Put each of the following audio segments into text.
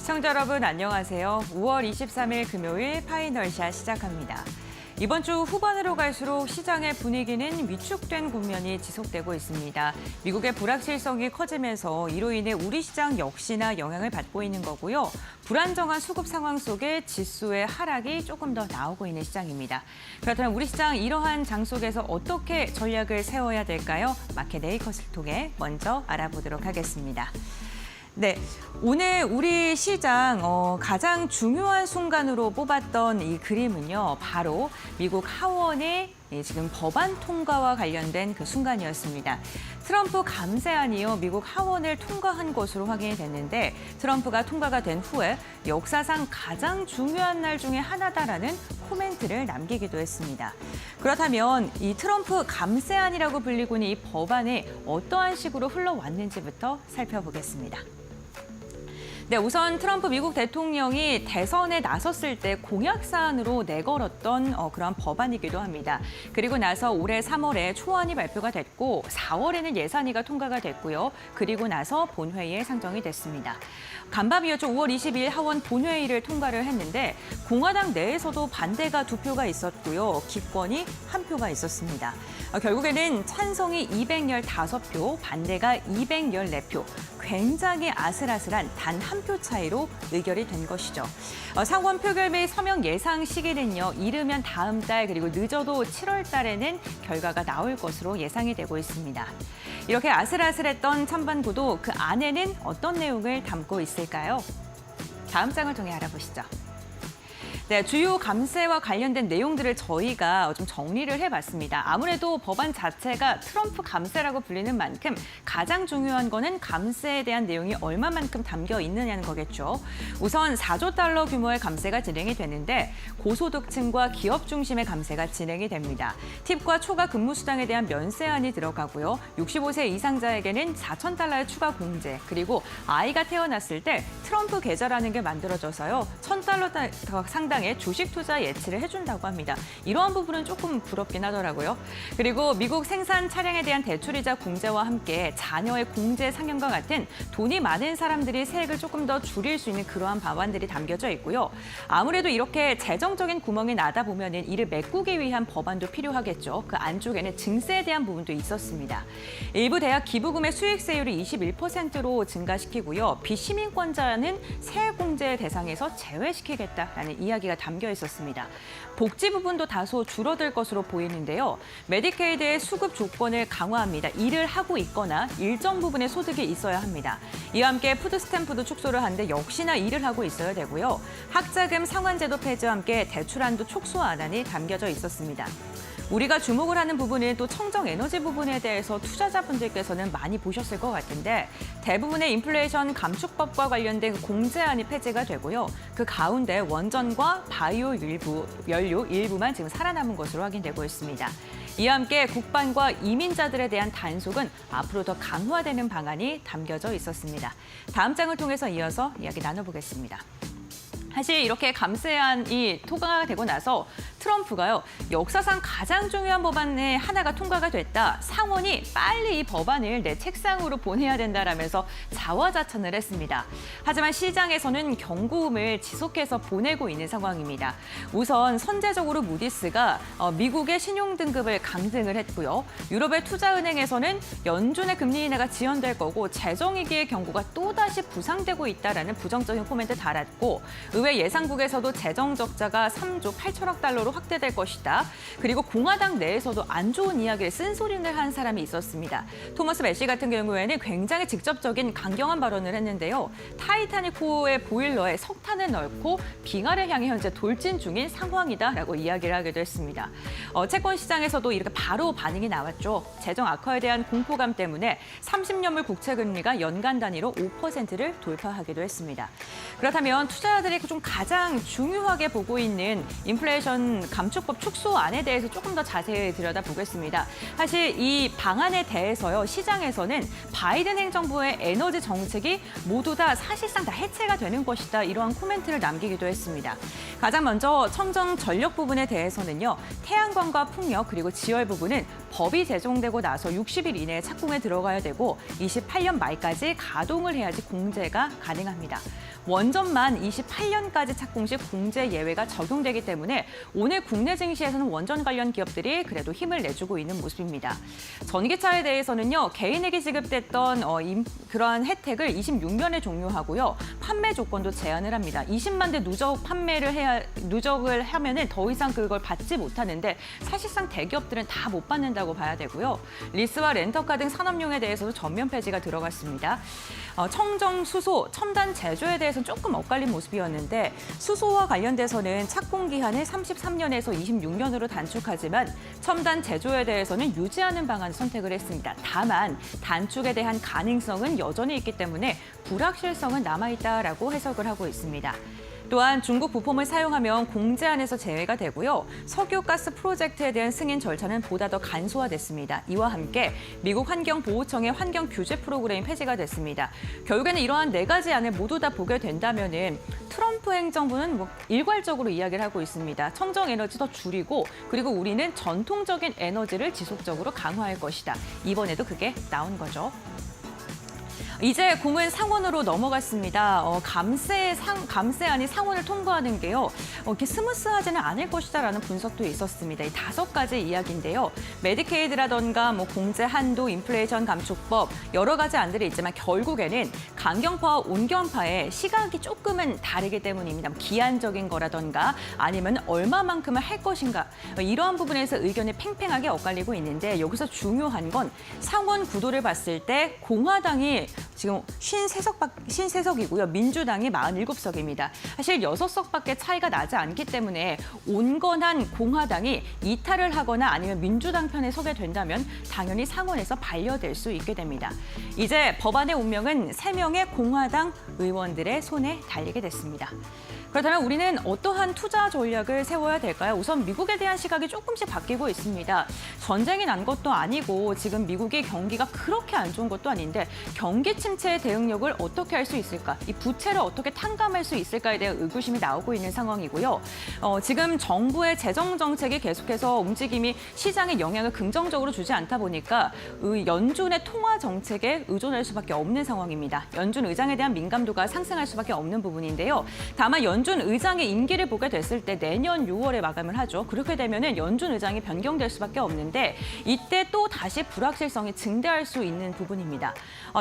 시청자 여러분 안녕하세요. 5월 23일 금요일 파이널샷 시작합니다. 이번 주 후반으로 갈수록 시장의 분위기는 위축된 국면이 지속되고 있습니다. 미국의 불확실성이 커지면서 이로 인해 우리 시장 역시나 영향을 받고 있는 거고요. 불안정한 수급 상황 속에 지수의 하락이 조금 더 나오고 있는 시장입니다. 그렇다면 우리 시장 이러한 장 속에서 어떻게 전략을 세워야 될까요? 마켓 네이컷을 통해 먼저 알아보도록 하겠습니다. 네, 오늘 우리 시장 가장 중요한 순간으로 뽑았던 이 그림은요, 바로 미국 하원의 지금 법안 통과와 관련된 그 순간이었습니다. 트럼프 감세안이요, 미국 하원을 통과한 것으로 확인이 됐는데 트럼프가 통과가 된 후에 역사상 가장 중요한 날 중에 하나다라는 코멘트를 남기기도 했습니다. 그렇다면 이 트럼프 감세안이라고 불리고 있는 이 법안이 어떠한 식으로 흘러왔는지부터 살펴보겠습니다. 네, 우선 트럼프 미국 대통령이 대선에 나섰을 때 공약 사안으로 내걸었던 그런 법안이기도 합니다. 그리고 나서 올해 3월에 초안이 발표가 됐고 4월에는 예산위가 통과가 됐고요. 그리고 나서 본회의에 상정이 됐습니다. 간밤이었죠. 5월 22일 하원 본회의를 통과를 했는데 공화당 내에서도 반대가 2표가 있었고요. 기권이 1표가 있었습니다. 결국에는 찬성이 215표, 반대가 214표. 굉장히 아슬아슬한 단 1표 차이로 의결이 된 것이죠. 상원 표결 및 서명 예상 시기는요, 이르면 다음 달 그리고 늦어도 7월 달에는 결과가 나올 것으로 예상이 되고 있습니다. 이렇게 아슬아슬했던 찬반구도 그 안에는 어떤 내용을 담고 있을까요? 다음 장을 통해 알아보시죠. 네, 주요 감세와 관련된 내용들을 저희가 좀 정리를 해봤습니다. 아무래도 법안 자체가 트럼프 감세라고 불리는 만큼 가장 중요한 거는 감세에 대한 내용이 얼마만큼 담겨 있느냐는 거겠죠. 우선 4조 달러 규모의 감세가 진행이 되는데 고소득층과 기업 중심의 감세가 진행이 됩니다. 팁과 초과 근무 수당에 대한 면세안이 들어가고요. 65세 이상자에게는 4천 달러의 추가 공제, 그리고 아이가 태어났을 때 트럼프 계좌라는 게 만들어져서요. 1,000달러 상당의 주식 투자 예치를 해준다고 합니다. 이러한 부분은 조금 부럽긴 하더라고요. 그리고 미국 생산 차량에 대한 대출이자 공제와 함께 자녀의 공제 상향과 같은 돈이 많은 사람들이 세액을 조금 더 줄일 수 있는 그러한 방안들이 담겨져 있고요. 아무래도 이렇게 재정적인 구멍이 나다 보면은 이를 메꾸기 위한 법안도 필요하겠죠. 그 안쪽에는 증세에 대한 부분도 있었습니다. 일부 대학 기부금의 수익세율을 21%로 증가시키고요. 비시민권자는 세액 공제 대상에서 제외시키겠다라는 이야기가 담겨 있었습니다. 복지 부분도 다소 줄어들 것으로 보이는데요. 메디케이드의 수급 조건을 강화합니다. 일을 하고 있거나 일정 부분의 소득이 있어야 합니다. 이와 함께 푸드스탬프도 축소를 하는데 역시나 일을 하고 있어야 되고요. 학자금 상환제도 폐지와 함께 대출한도 촉소 안안이 담겨져 있었습니다. 우리가 주목을 하는 부분은 또 청정 에너지 부분에 대해서 투자자분들께서는 많이 보셨을 것 같은데 대부분의 인플레이션 감축법과 관련된 공제안이 폐지가 되고요. 그 가운데 원전과 바이오 연료 일부만 지금 살아남은 것으로 확인되고 있습니다. 이와 함께 국방과 이민자들에 대한 단속은 앞으로 더 강화되는 방안이 담겨져 있었습니다. 다음 장을 통해서 이어서 이야기 나눠보겠습니다. 사실 이렇게 감세안이 통과가 되고 나서 트럼프가요, 역사상 가장 중요한 법안의 하나가 통과가 됐다. 상원이 빨리 이 법안을 내 책상으로 보내야 된다라면서 자화자찬을 했습니다. 하지만 시장에서는 경고음을 지속해서 보내고 있는 상황입니다. 우선 선제적으로 무디스가 미국의 신용등급을 강등을 했고요. 유럽의 투자은행에서는 연준의 금리 인하가 지연될 거고 재정위기의 경고가 또다시 부상되고 있다라는 부정적인 코멘트 달았고 의회 예상국에서도 재정 적자가 3조 8천억 달러로 확대될 것이다. 그리고 공화당 내에서도 안 좋은 이야기를 쓴소리를 한 사람이 있었습니다. 토머스 매시 같은 경우에는 굉장히 직접적인 강경한 발언을 했는데요. 타이타닉호의 보일러에 석탄을 넣고 빙하를 향해 현재 돌진 중인 상황이다라고 이야기를 하기도 했습니다. 채권 시장에서도 이렇게 바로 반응이 나왔죠. 재정 악화에 대한 공포감 때문에 30년물 국채 금리가 연간 단위로 5%를 돌파하기도 했습니다. 그렇다면 투자자들이 좀 가장 중요하게 보고 있는 인플레이션 감축법 축소안에 대해서 조금 더 자세히 들여다보겠습니다. 사실 이 방안에 대해서요, 시장에서는 바이든 행정부의 에너지 정책이 모두 다 사실상 다 해체가 되는 것이다, 이러한 코멘트를 남기기도 했습니다. 가장 먼저 청정 전력 부분에 대해서는요, 태양광과 풍력 그리고 지열 부분은 법이 제정되고 나서 60일 이내에 착공에 들어가야 되고 28년 말까지 가동을 해야지 공제가 가능합니다. 원전만 28년까지 착공 시 공제 예외가 적용되기 때문에 오늘 국내 증시에서는 원전 관련 기업들이 그래도 힘을 내주고 있는 모습입니다. 전기차에 대해서는요, 개인에게 지급됐던 그러한 혜택을 26년에 종료하고요, 판매 조건도 제한을 합니다. 20만 대 누적을 하면은 더 이상 그걸 받지 못하는데 사실상 대기업들은 다 못 받는다고 봐야 되고요. 리스와 렌터카 등 산업용에 대해서도 전면 폐지가 들어갔습니다. 청정, 수소, 첨단 제조에 대해서는 조금 엇갈린 모습이었는데 수소와 관련돼서는 착공 기한을 33년에서 26년으로 단축하지만 첨단 제조에 대해서는 유지하는 방안을 선택을 했습니다. 다만 단축에 대한 가능성은 여전히 있기 때문에 불확실성은 남아있다라고 해석을 하고 있습니다. 또한 중국 부품을 사용하면 공제안에서 제외가 되고요. 석유, 가스 프로젝트에 대한 승인 절차는 보다 더 간소화됐습니다. 이와 함께 미국 환경보호청의 환경 규제 프로그램이 폐지가 됐습니다. 결국에는 이러한 4가지 안을 모두 다 보게 된다면은 트럼프 행정부는 일괄적으로 이야기를 하고 있습니다. 청정 에너지 더 줄이고 그리고 우리는 전통적인 에너지를 지속적으로 강화할 것이다. 이번에도 그게 나온 거죠. 이제 공은 상원으로 넘어갔습니다. 감세안이 상원을 통과하는 게요, 이렇게 스무스하지는 않을 것이다라는 분석도 있었습니다. 이 5가지 이야기인데요. 메디케이드라던가 공제 한도, 인플레이션 감축법 여러 가지 안들이 있지만 결국에는 강경파와 온경파의 시각이 조금은 다르기 때문입니다. 기한적인 거라던가 아니면 얼마만큼을 할 것인가, 이러한 부분에서 의견이 팽팽하게 엇갈리고 있는데 여기서 중요한 건 상원 구도를 봤을 때 공화당이 지금 53석이고요. 민주당이 47석입니다. 사실 6석밖에 차이가 나지 않기 때문에 온건한 공화당이 이탈을 하거나 아니면 민주당 편에 서게 된다면 당연히 상원에서 반려될 수 있게 됩니다. 이제 법안의 운명은 3명의 공화당 의원들의 손에 달리게 됐습니다. 그렇다면 우리는 어떠한 투자 전략을 세워야 될까요? 우선 미국에 대한 시각이 조금씩 바뀌고 있습니다. 전쟁이 난 것도 아니고 지금 미국이 경기가 그렇게 안 좋은 것도 아닌데 경기 침체의 대응력을 어떻게 할 수 있을까? 이 부채를 어떻게 탕감할 수 있을까에 대한 의구심이 나오고 있는 상황이고요. 지금 정부의 재정 정책이 계속해서 움직임이 시장에 영향을 긍정적으로 주지 않다 보니까 연준의 통화 정책에 의존할 수밖에 없는 상황입니다. 연준 의장에 대한 민감도가 상승할 수밖에 없는 부분인데요. 다만 연준 의장의 임기를 보게 됐을 때 내년 6월에 마감을 하죠. 그렇게 되면은 연준 의장이 변경될 수밖에 없는데 이때 또 다시 불확실성이 증대할 수 있는 부분입니다.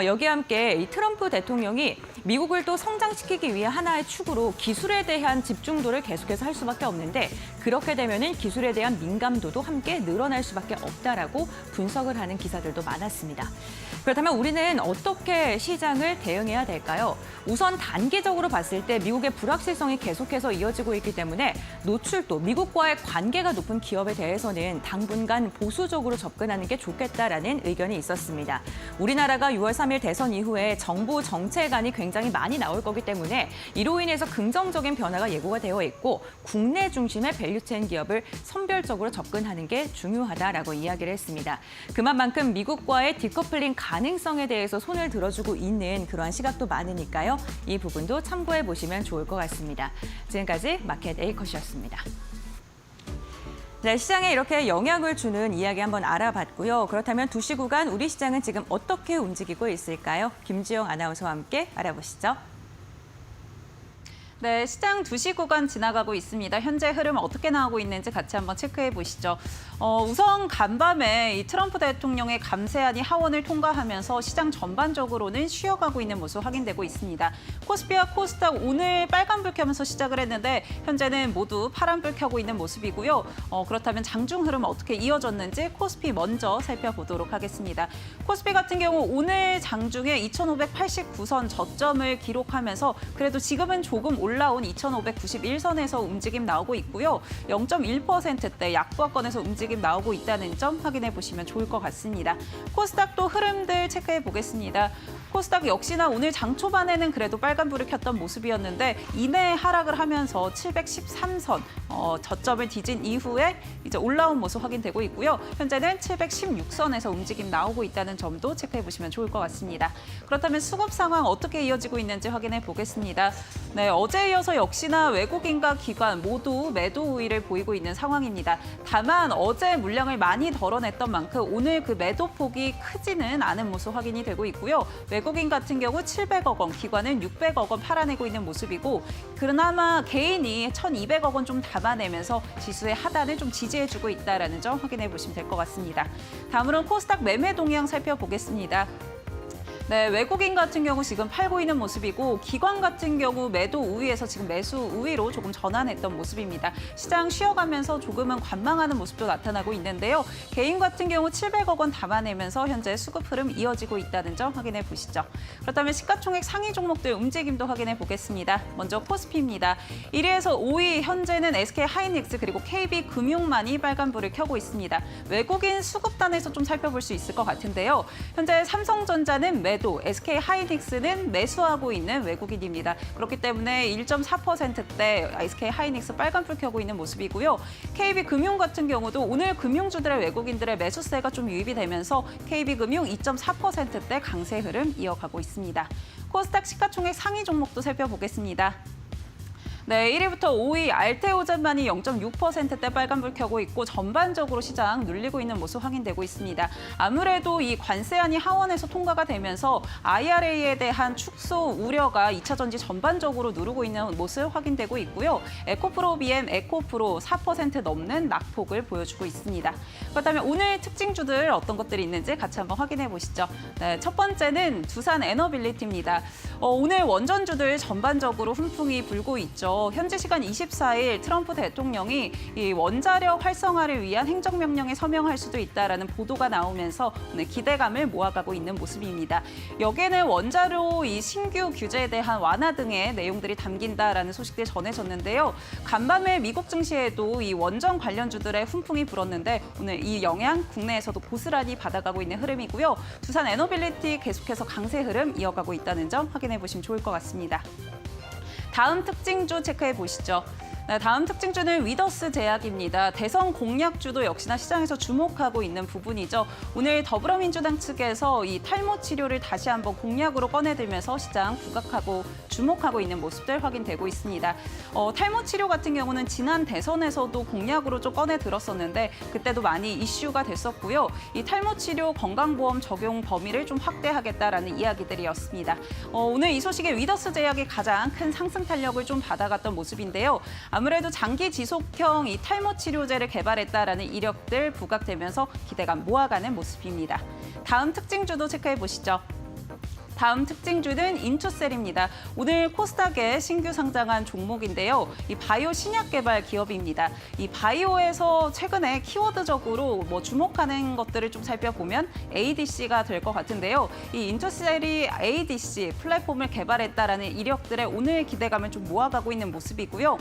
여기에 함께 이 트럼프 대통령이 미국을 또 성장시키기 위해 하나의 축으로 기술에 대한 집중도를 계속해서 할 수밖에 없는데 그렇게 되면은 기술에 대한 민감도도 함께 늘어날 수밖에 없다라고 분석을 하는 기사들도 많았습니다. 그렇다면 우리는 어떻게 시장을 대응해야 될까요? 우선 단기적으로 봤을 때 미국의 불확실성이 계속해서 이어지고 있기 때문에 노출도, 미국과의 관계가 높은 기업에 대해서는 당분간 보수적으로 접근하는 게 좋겠다라는 의견이 있었습니다. 우리나라가 6월 3일 대선 이후에 정부 정책안이 굉장히 많이 나올 거기 때문에 이로 인해서 긍정적인 변화가 예고가 되어 있고 국내 중심의 밸류체인 기업을 선별적으로 접근하는 게 중요하다라고 이야기를 했습니다. 그만큼 미국과의 디커플링 가능성에 대해서 손을 들어주고 있는 그러한 시각도 많으니까요. 이 부분도 참고해 보시면 좋을 것 같습니다. 지금까지 마켓 A컷이었습니다. 네, 시장에 이렇게 영향을 주는 이야기 한번 알아봤고요. 그렇다면 2시 구간 우리 시장은 지금 어떻게 움직이고 있을까요? 김지영 아나운서와 함께 알아보시죠. 네, 시장 2시 구간 지나가고 있습니다. 현재 흐름 어떻게 나오고 있는지 같이 한번 체크해 보시죠. 우선 간밤에 이 트럼프 대통령의 감세안이 하원을 통과하면서 시장 전반적으로는 쉬어가고 있는 모습 확인되고 있습니다. 코스피와 코스닥 오늘 빨간불 켜면서 시작을 했는데 현재는 모두 파란불 켜고 있는 모습이고요. 그렇다면 장중 흐름 어떻게 이어졌는지 코스피 먼저 살펴보도록 하겠습니다. 코스피 같은 경우 오늘 장중에 2,589선 저점을 기록하면서 그래도 지금은 조금 올라온 2,591선에서 움직임 나오고 있고요. 0.1%대 약보권에서 움직임 나오고 있다는 점 확인해 보시면 좋을 것 같습니다. 코스닥도 흐름들 체크해 보겠습니다. 코스닥 역시나 오늘 장 초반에는 그래도 빨간불을 켰던 모습이었는데 이내 하락을 하면서 713선 저점을 뒤진 이후에 이제 올라온 모습 확인되고 있고요. 현재는 716선에서 움직임 나오고 있다는 점도 체크해 보시면 좋을 것 같습니다. 그렇다면 수급 상황 어떻게 이어지고 있는지 확인해 보겠습니다. 네, 어제에 이어서 역시나 외국인과 기관 모두 매도 우위를 보이고 있는 상황입니다. 다만 어제 물량을 많이 덜어냈던 만큼 오늘 그 매도 폭이 크지는 않은 모습 확인이 되고 있고요. 외국인 같은 경우 700억 원, 기관은 600억 원 팔아내고 있는 모습이고 그나마 개인이 1,200억 원 좀 담아내면서 지수의 하단을 좀 지지해주고 있다는 점 확인해 보시면 될 것 같습니다. 다음으로는 코스닥 매매 동향 살펴보겠습니다. 네, 외국인 같은 경우 지금 팔고 있는 모습이고 기관 같은 경우 매도 우위에서 지금 매수 우위로 조금 전환했던 모습입니다. 시장 쉬어가면서 조금은 관망하는 모습도 나타나고 있는데요. 개인 같은 경우 700억 원 담아내면서 현재 수급 흐름 이어지고 있다는 점 확인해 보시죠. 그렇다면 시가총액 상위 종목들 움직임도 확인해 보겠습니다. 먼저 코스피입니다. 1위에서 5위 현재는 SK하이닉스 그리고 KB금융만이 빨간불을 켜고 있습니다. 외국인 수급단에서 좀 살펴볼 수 있을 것 같은데요. 현재 삼성전자는 매도, SK하이닉스는 매수하고 있는 외국인입니다. 그렇기 때문에 1.4%대 SK하이닉스 빨간불 켜고 있는 모습이고요. KB금융 같은 경우도 오늘 금융주들의 외국인들의 매수세가 좀 유입이 되면서 KB금융 2.4%대 강세 흐름 이어가고 있습니다. 코스닥 시가총액 상위 종목도 살펴보겠습니다. 네, 1위부터 5위 알테오젠만이 0.6%대 빨간불 켜고 있고 전반적으로 시장 눌리고 있는 모습 확인되고 있습니다. 아무래도 이 관세안이 하원에서 통과가 되면서 IRA에 대한 축소 우려가 2차 전지 전반적으로 누르고 있는 모습 확인되고 있고요. 에코프로 BM, 에코프로 4% 넘는 낙폭을 보여주고 있습니다. 그렇다면 오늘 특징주들 어떤 것들이 있는지 같이 한번 확인해 보시죠. 네, 첫 번째는 두산 에너빌리티입니다. 오늘 원전주들 전반적으로 훈풍이 불고 있죠. 현지 시간 24일 트럼프 대통령이 이 원자력 활성화를 위한 행정명령에 서명할 수도 있다라는 보도가 나오면서 오늘 기대감을 모아가고 있는 모습입니다. 여기에는 원자로 이 신규 규제에 대한 완화 등의 내용들이 담긴다라는 소식들 전해졌는데요. 간밤에 미국 증시에도 이 원전 관련주들의 훈풍이 불었는데 오늘 이 영향 국내에서도 고스란히 받아가고 있는 흐름이고요. 두산 에너빌리티 계속해서 강세 흐름 이어가고 있다는 점 확인해 보시면 좋을 것 같습니다. 다음 특징주 체크해 보시죠. 네, 다음 특징주는 위더스 제약입니다. 대선 공약주도 역시나 시장에서 주목하고 있는 부분이죠. 오늘 더불어민주당 측에서 이 탈모 치료를 다시 한번 공약으로 꺼내들면서 시장 부각하고 주목하고 있는 모습들 확인되고 있습니다. 탈모 치료 같은 경우는 지난 대선에서도 공약으로 좀 꺼내 들었었는데 그때도 많이 이슈가 됐었고요. 이 탈모 치료 건강보험 적용 범위를 좀 확대하겠다라는 이야기들이었습니다. 오늘 이 소식에 위더스 제약이 가장 큰 상승 탄력을 좀 받아갔던 모습인데요. 아무래도 장기 지속형 이 탈모 치료제를 개발했다라는 이력들 부각되면서 기대감 모아가는 모습입니다. 다음 특징주도 체크해 보시죠. 다음 특징주는 인투셀입니다. 오늘 코스닥에 신규 상장한 종목인데요. 이 바이오 신약 개발 기업입니다. 이 바이오에서 최근에 키워드적으로 주목하는 것들을 좀 살펴보면 ADC가 될 것 같은데요. 이 인투셀이 ADC 플랫폼을 개발했다라는 이력들의 오늘 기대감을 좀 모아가고 있는 모습이고요.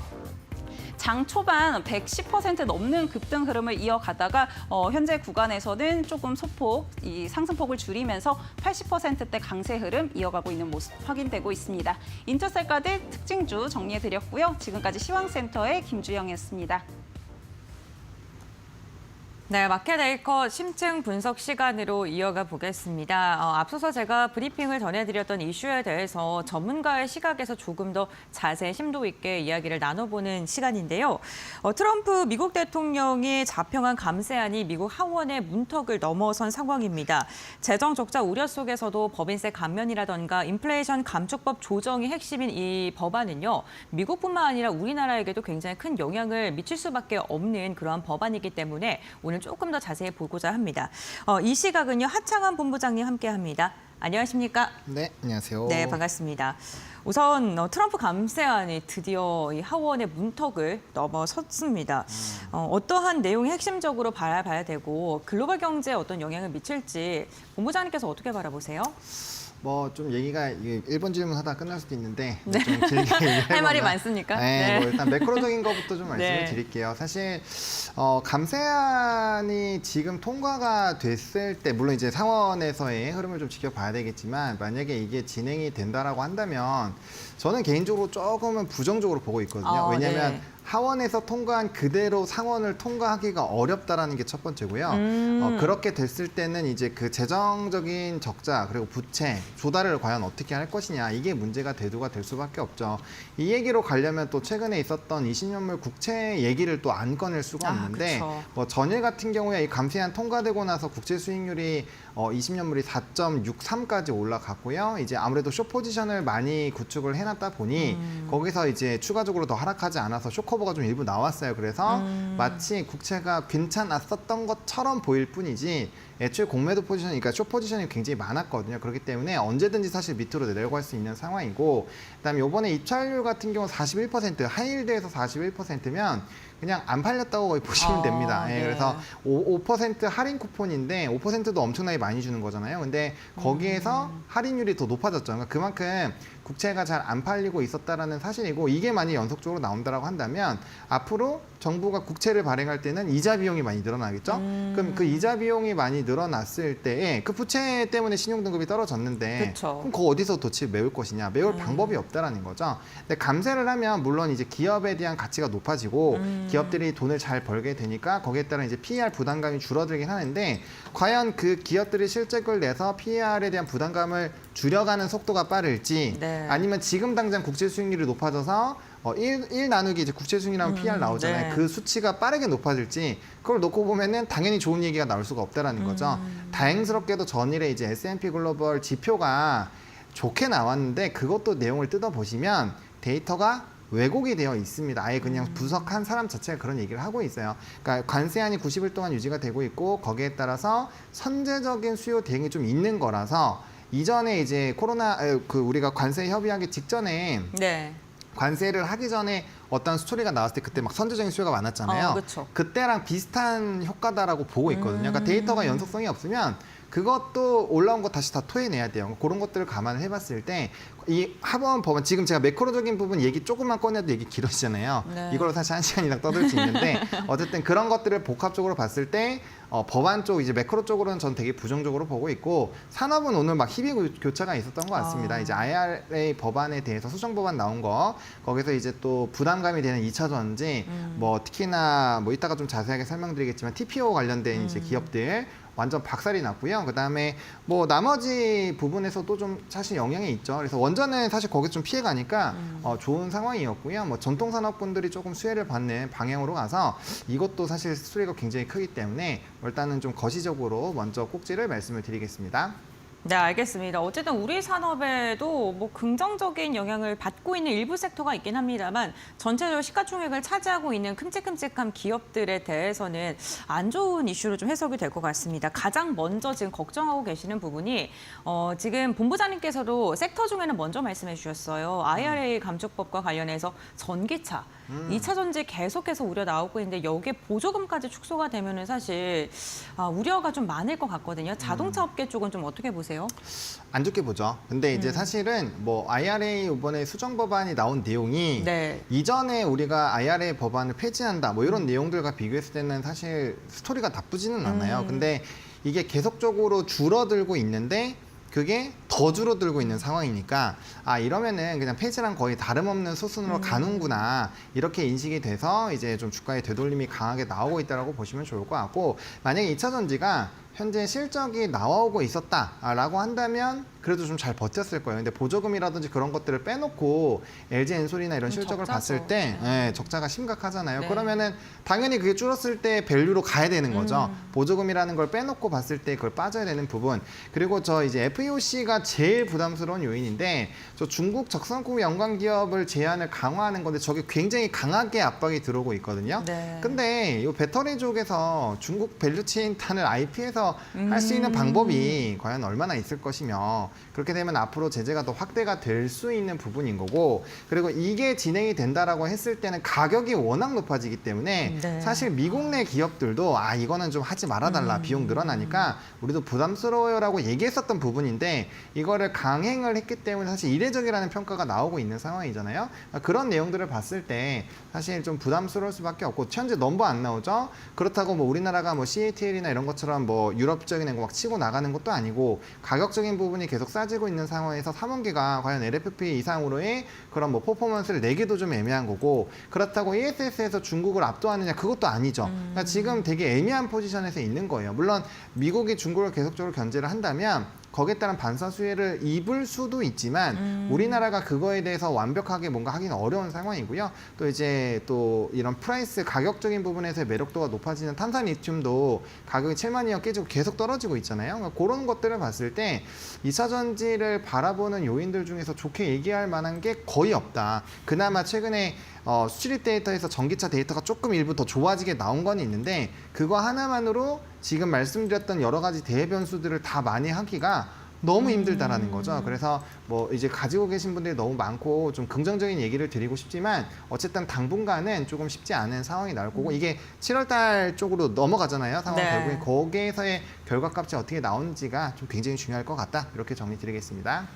장 초반 110% 넘는 급등 흐름을 이어가다가 현재 구간에서는 조금 소폭 이 상승폭을 줄이면서 80%대 강세 흐름 이어가고 있는 모습 확인되고 있습니다. 인투셀까지 특징주 정리해드렸고요. 지금까지 시황센터의 김주영이었습니다. 네, 마켓에이커 심층 분석 시간으로 이어가 보겠습니다. 앞서서 제가 브리핑을 전해드렸던 이슈에 대해서 전문가의 시각에서 조금 더 자세히 심도 있게 이야기를 나눠보는 시간인데요. 트럼프 미국 대통령이 자평한 감세안이 미국 하원의 문턱을 넘어선 상황입니다. 재정 적자 우려 속에서도 법인세 감면이라던가 인플레이션 감축법 조정이 핵심인 이 법안은요. 미국뿐만 아니라 우리나라에게도 굉장히 큰 영향을 미칠 수밖에 없는 그러한 법안이기 때문에 오늘 조금 더 자세히 보고자 합니다. 이 시각은요. 하창한 본부장님 함께합니다. 안녕하십니까? 네, 안녕하세요. 네, 반갑습니다. 우선 트럼프 감세안이 드디어 이 하원의 문턱을 넘어섰습니다. 어떠한 내용이 핵심적으로 바라봐야 되고 글로벌 경제에 어떤 영향을 미칠지 본부장님께서 어떻게 바라보세요? 뭐 좀 얘기가 일본 질문 하다 끝날 수도 있는데 좀 길게 얘기할 할 말이 거면, 많습니까? 네, 뭐 일단 매크로적인 것부터 좀 말씀을 네. 드릴게요. 사실 감세안이 지금 통과가 됐을 때 물론 이제 상원에서의 흐름을 좀 지켜봐야 되겠지만 만약에 이게 진행이 된다라고 한다면 저는 개인적으로 조금은 부정적으로 보고 있거든요. 왜냐하면 네. 하원에서 통과한 그대로 상원을 통과하기가 어렵다라는 게 첫 번째고요. 그렇게 됐을 때는 이제 그 재정적인 적자 그리고 부채 조달을 과연 어떻게 할 것이냐 이게 문제가 대두가 될 수밖에 없죠. 이 얘기로 가려면 또 최근에 있었던 20년물 국채 얘기를 또 안 꺼낼 수가 없는데 그쵸. 뭐 전일 같은 경우에 이 감세안 통과되고 나서 국채 수익률이 20년물이 4.63까지 올라갔고요. 이제 아무래도 숏 포지션을 많이 구축을 해놨다 보니 거기서 이제 추가적으로 더 하락하지 않아서 숏커버가 좀 일부 나왔어요. 그래서 마치 국채가 괜찮았었던 것처럼 보일 뿐이지 애초에 공매도 포지션이 그러니까 숏 포지션이 굉장히 많았거든요. 그렇기 때문에 언제든지 사실 밑으로 내려갈 수 있는 상황이고 그다음에 이번에 입찰률 같은 경우 41% 하이힐드에서 41%면 그냥 안 팔렸다고 거의 보시면 됩니다. 예, 네. 그래서 5% 할인 쿠폰인데 5%도 엄청나게 많이 주는 거잖아요. 근데 거기에서 할인율이 더 높아졌죠. 그러니까 그만큼 국채가 잘 안 팔리고 있었다라는 사실이고 이게 만약 연속적으로 나온다라고 한다면 앞으로 정부가 국채를 발행할 때는 이자 비용이 많이 늘어나겠죠. 그럼 그 이자 비용이 많이 늘어났을 때에 그 부채 때문에 신용등급이 떨어졌는데 그쵸. 그럼 그거 어디서 도대체 메울 것이냐. 메울 방법이 없다라는 거죠. 근데 감세를 하면 물론 이제 기업에 대한 가치가 높아지고 기업들이 돈을 잘 벌게 되니까 거기에 따라 이제 PER 부담감이 줄어들긴 하는데 과연 그 기업들이 실적을 내서 PER에 대한 부담감을 줄여가는 속도가 빠를지 네. 아니면 지금 당장 국채 수익률이 높아져서 1 나누기 이제 국채 수익률이랑 PER 나오잖아요. 네. 그 수치가 빠르게 높아질지 그걸 놓고 보면은 당연히 좋은 얘기가 나올 수가 없다라는 거죠. 다행스럽게도 전일에 이제 S&P 글로벌 지표가 좋게 나왔는데 그것도 내용을 뜯어보시면 데이터가 왜곡이 되어 있습니다. 아예 그냥 분석한 사람 자체가 그런 얘기를 하고 있어요. 그러니까 관세안이 90일 동안 유지가 되고 있고 거기에 따라서 선제적인 수요 대응이 좀 있는 거라서 이전에 이제 우리가 관세 협의하기 직전에 네. 관세를 하기 전에 어떤 스토리가 나왔을 때 그때 막 선제적인 수요가 많았잖아요. 그쵸. 그때랑 비슷한 효과다라고 보고 있거든요. 그러니까 데이터가 연속성이 없으면 그것도 올라온 거 다시 다 토해내야 돼요. 그런 것들을 감안을 해봤을 때 이 하원 법안 지금 제가 매크로적인 부분 얘기 조금만 꺼내도 얘기 길어지잖아요. 네. 이걸로 사실 1시간 이상 떠들 수 있는데 어쨌든 그런 것들을 복합적으로 봤을 때 법안 쪽 이제 매크로 쪽으로는 전 되게 부정적으로 보고 있고 산업은 오늘 막 희비 교차가 있었던 것 같습니다. 이제 IRA 법안에 대해서 수정 법안 나온 거 거기서 이제 또 부담감이 되는 2차 전지 뭐 특히나 뭐 이따가 좀 자세하게 설명드리겠지만 TPO 관련된 이제 기업들 완전 박살이 났고요. 그다음에 뭐 나머지 부분에서도 좀 사실 영향이 있죠. 그래서 원전은 사실 거기서 좀 피해가니까 좋은 상황이었고요. 뭐 전통산업군들이 조금 수혜를 받는 방향으로 가서 이것도 사실 수혜가 굉장히 크기 때문에 일단은 좀 거시적으로 먼저 꼭지를 말씀을 드리겠습니다. 네, 알겠습니다. 어쨌든 우리 산업에도 뭐 긍정적인 영향을 받고 있는 일부 섹터가 있긴 합니다만 전체적으로 시가총액을 차지하고 있는 큼직큼직한 기업들에 대해서는 안 좋은 이슈로 좀 해석이 될 것 같습니다. 가장 먼저 지금 걱정하고 계시는 부분이 지금 본부장님께서도 섹터 중에는 먼저 말씀해 주셨어요. IRA 감축법과 관련해서 전기차, 2차 전지 계속해서 우려 나오고 있는데 여기에 보조금까지 축소가 되면은 사실 우려가 좀 많을 것 같거든요. 자동차 업계 쪽은 좀 어떻게 보세요? 안 좋게 보죠. 근데 이제 사실은 뭐 IRA 이번에 수정 법안이 나온 내용이 네. 이전에 우리가 IRA 법안을 폐지한다 뭐 이런 내용들과 비교했을 때는 사실 스토리가 나쁘지는 않아요. 근데 이게 계속적으로 줄어들고 있는데 그게 더 줄어들고 있는 상황이니까 이러면은 그냥 폐지랑 거의 다름없는 수순으로 가는구나 이렇게 인식이 돼서 이제 좀 주가의 되돌림이 강하게 나오고 있다라고 보시면 좋을 것 같고 만약에 2차 전지가 현재 실적이 나오고 있었다라고 한다면 그래도 좀 잘 버텼을 거예요. 근데 보조금이라든지 그런 것들을 빼놓고 LG 엔솔이나 이런 실적을 적자죠. 봤을 때 예, 적자가 심각하잖아요. 네. 그러면은 당연히 그게 줄었을 때 밸류로 가야 되는 거죠. 보조금이라는 걸 빼놓고 봤을 때 그걸 빠져야 되는 부분. 그리고 저 이제 FEOC가 제일 부담스러운 요인인데 저 중국 적성국 연관 기업을 제한을 강화하는 건데 저게 굉장히 강하게 압박이 들어오고 있거든요. 네. 근데 이 배터리 쪽에서 중국 밸류체인 탄을 IP에서 통해서 할 수 있는 방법이 과연 얼마나 있을 것이며 그렇게 되면 앞으로 제재가 더 확대가 될 수 있는 부분인 거고 그리고 이게 진행이 된다라고 했을 때는 가격이 워낙 높아지기 때문에 네. 사실 미국 내 기업들도 이거는 좀 하지 말아달라 비용 늘어나니까 우리도 부담스러워요라고 얘기했었던 부분인데 이거를 강행을 했기 때문에 사실 이례적이라는 평가가 나오고 있는 상황이잖아요. 그런 내용들을 봤을 때 사실 좀 부담스러울 수밖에 없고 현재 넘버 안 나오죠. 그렇다고 뭐 우리나라가 뭐 CATL이나 이런 것처럼 뭐 유럽적인 거 막 치고 나가는 것도 아니고 가격적인 부분이 계속 싸지고 있는 상황에서 3원기가 과연 LFP 이상으로의 그런 뭐 퍼포먼스를 내기도 좀 애매한 거고 그렇다고 ESS에서 중국을 압도하느냐 그것도 아니죠. 그러니까 지금 되게 애매한 포지션에서 있는 거예요. 물론 미국이 중국을 계속적으로 견제를 한다면 거기에 따른 반사 수혜를 입을 수도 있지만 우리나라가 그거에 대해서 완벽하게 뭔가 하기는 어려운 상황이고요. 또 이제 또 이런 프라이스 가격적인 부분에서의 매력도가 높아지는 탄산 리튬도 가격이 7만 원 깨지고 계속 떨어지고 있잖아요. 그러니까 그런 것들을 봤을 때 2차 전지를 바라보는 요인들 중에서 좋게 얘기할 만한 게 거의 없다. 그나마 최근에 수출입 데이터에서 전기차 데이터가 조금 일부 더 좋아지게 나온 건 있는데 그거 하나만으로 지금 말씀드렸던 여러 가지 대외 변수들을 다 만회하기가 너무 힘들다라는 거죠. 그래서 뭐 이제 가지고 계신 분들이 너무 많고 좀 긍정적인 얘기를 드리고 싶지만 어쨌든 당분간은 조금 쉽지 않은 상황이 나올 거고 이게 7월 달 쪽으로 넘어가잖아요. 상황 네. 결국엔 거기에서의 결과값이 어떻게 나오는지가 좀 굉장히 중요할 것 같다. 이렇게 정리 드리겠습니다.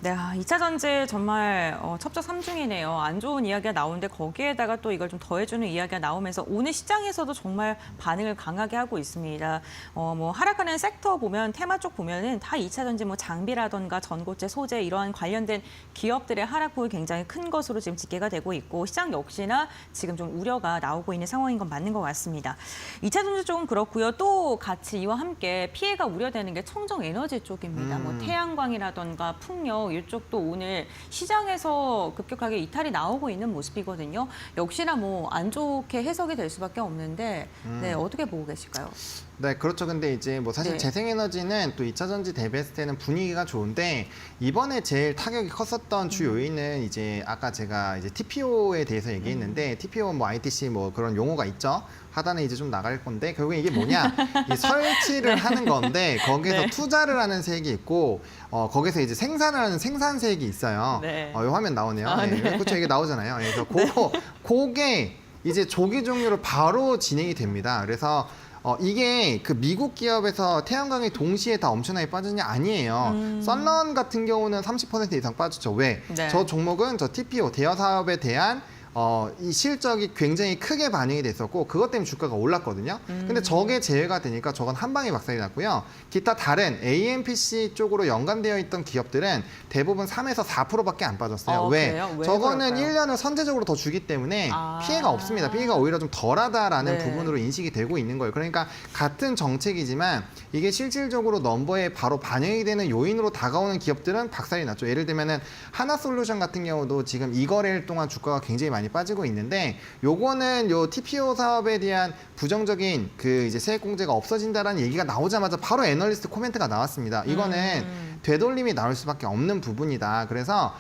네, 2차 전지 정말 첩첩산중이네요. 안 좋은 이야기가 나오는데 거기에다가 또 이걸 좀 더해주는 이야기가 나오면서 오늘 시장에서도 정말 반응을 강하게 하고 있습니다. 뭐 하락하는 섹터 보면 테마 쪽 보면은 다 2차 전지 뭐 장비라던가 전고체, 소재 이러한 관련된 기업들의 하락폭이 굉장히 큰 것으로 지금 집계가 되고 있고 시장 역시나 지금 좀 우려가 나오고 있는 상황인 건 맞는 것 같습니다. 2차 전지 쪽은 그렇고요. 또 같이 이와 함께 피해가 우려되는 게 청정 에너지 쪽입니다. 뭐 태양광이라던가 풍력 이쪽도 오늘 시장에서 급격하게 이탈이 나오고 있는 모습이거든요. 역시나 뭐 안 좋게 해석이 될 수밖에 없는데 네, 어떻게 보고 계실까요? 네, 그렇죠. 근데 이제 뭐 사실 네. 재생에너지는 또 2차 전지 대비했을 때는 분위기가 좋은데 이번에 제일 타격이 컸었던 주 요인은 이제 아까 제가 이제 TPO에 대해서 얘기했는데 TPO 뭐 ITC 뭐 그런 용어가 있죠. 하단에 이제 좀 나갈 건데 결국엔 이게 뭐냐? 이 설치를 하는 건데 거기서 네. 투자를 하는 세액이 있고 거기서 이제 생산을 하는 생산세액이 있어요. 네. 이 화면 나오네요. 네. 그렇죠. 이게 나오잖아요. 그래서 그게 이제 조기 종료로 바로 진행이 됩니다. 그래서 이게 그 미국 기업에서 태양광이 동시에 다 엄청나게 빠지냐 아니에요. 썬런 같은 경우는 30% 이상 빠졌죠. 왜? 네. 저 종목은 저 TPO 대여 사업에 대한 이 실적이 굉장히 크게 반영이 됐었고 그것 때문에 주가가 올랐거든요. 근데 저게 제외가 되니까 저건 한 방에 박살이 났고요. 기타 다른 AMPC 쪽으로 연관되어 있던 기업들은 대부분 3에서 4%밖에 안 빠졌어요. 왜? 그래요? 왜 저거는 그럴까요? 1년을 선제적으로 더 주기 때문에 피해가 없습니다. 피해가 오히려 좀 덜하다라는 네. 부분으로 인식이 되고 있는 거예요. 그러니까 같은 정책이지만 이게 실질적으로 넘버에 바로 반영이 되는 요인으로 다가오는 기업들은 박살이 났죠. 예를 들면은 하나솔루션 같은 경우도 지금 이거래일 동안 주가가 굉장히 많이 빠지고 있는데 요거는 요 TPO 사업에 대한 부정적인 그 이제 세액 공제가 없어진다라는 얘기가 나오자마자 바로 애널리스트 코멘트가 나왔습니다. 이거는 되돌림이 나올 수밖에 없는 부분이다. 그래서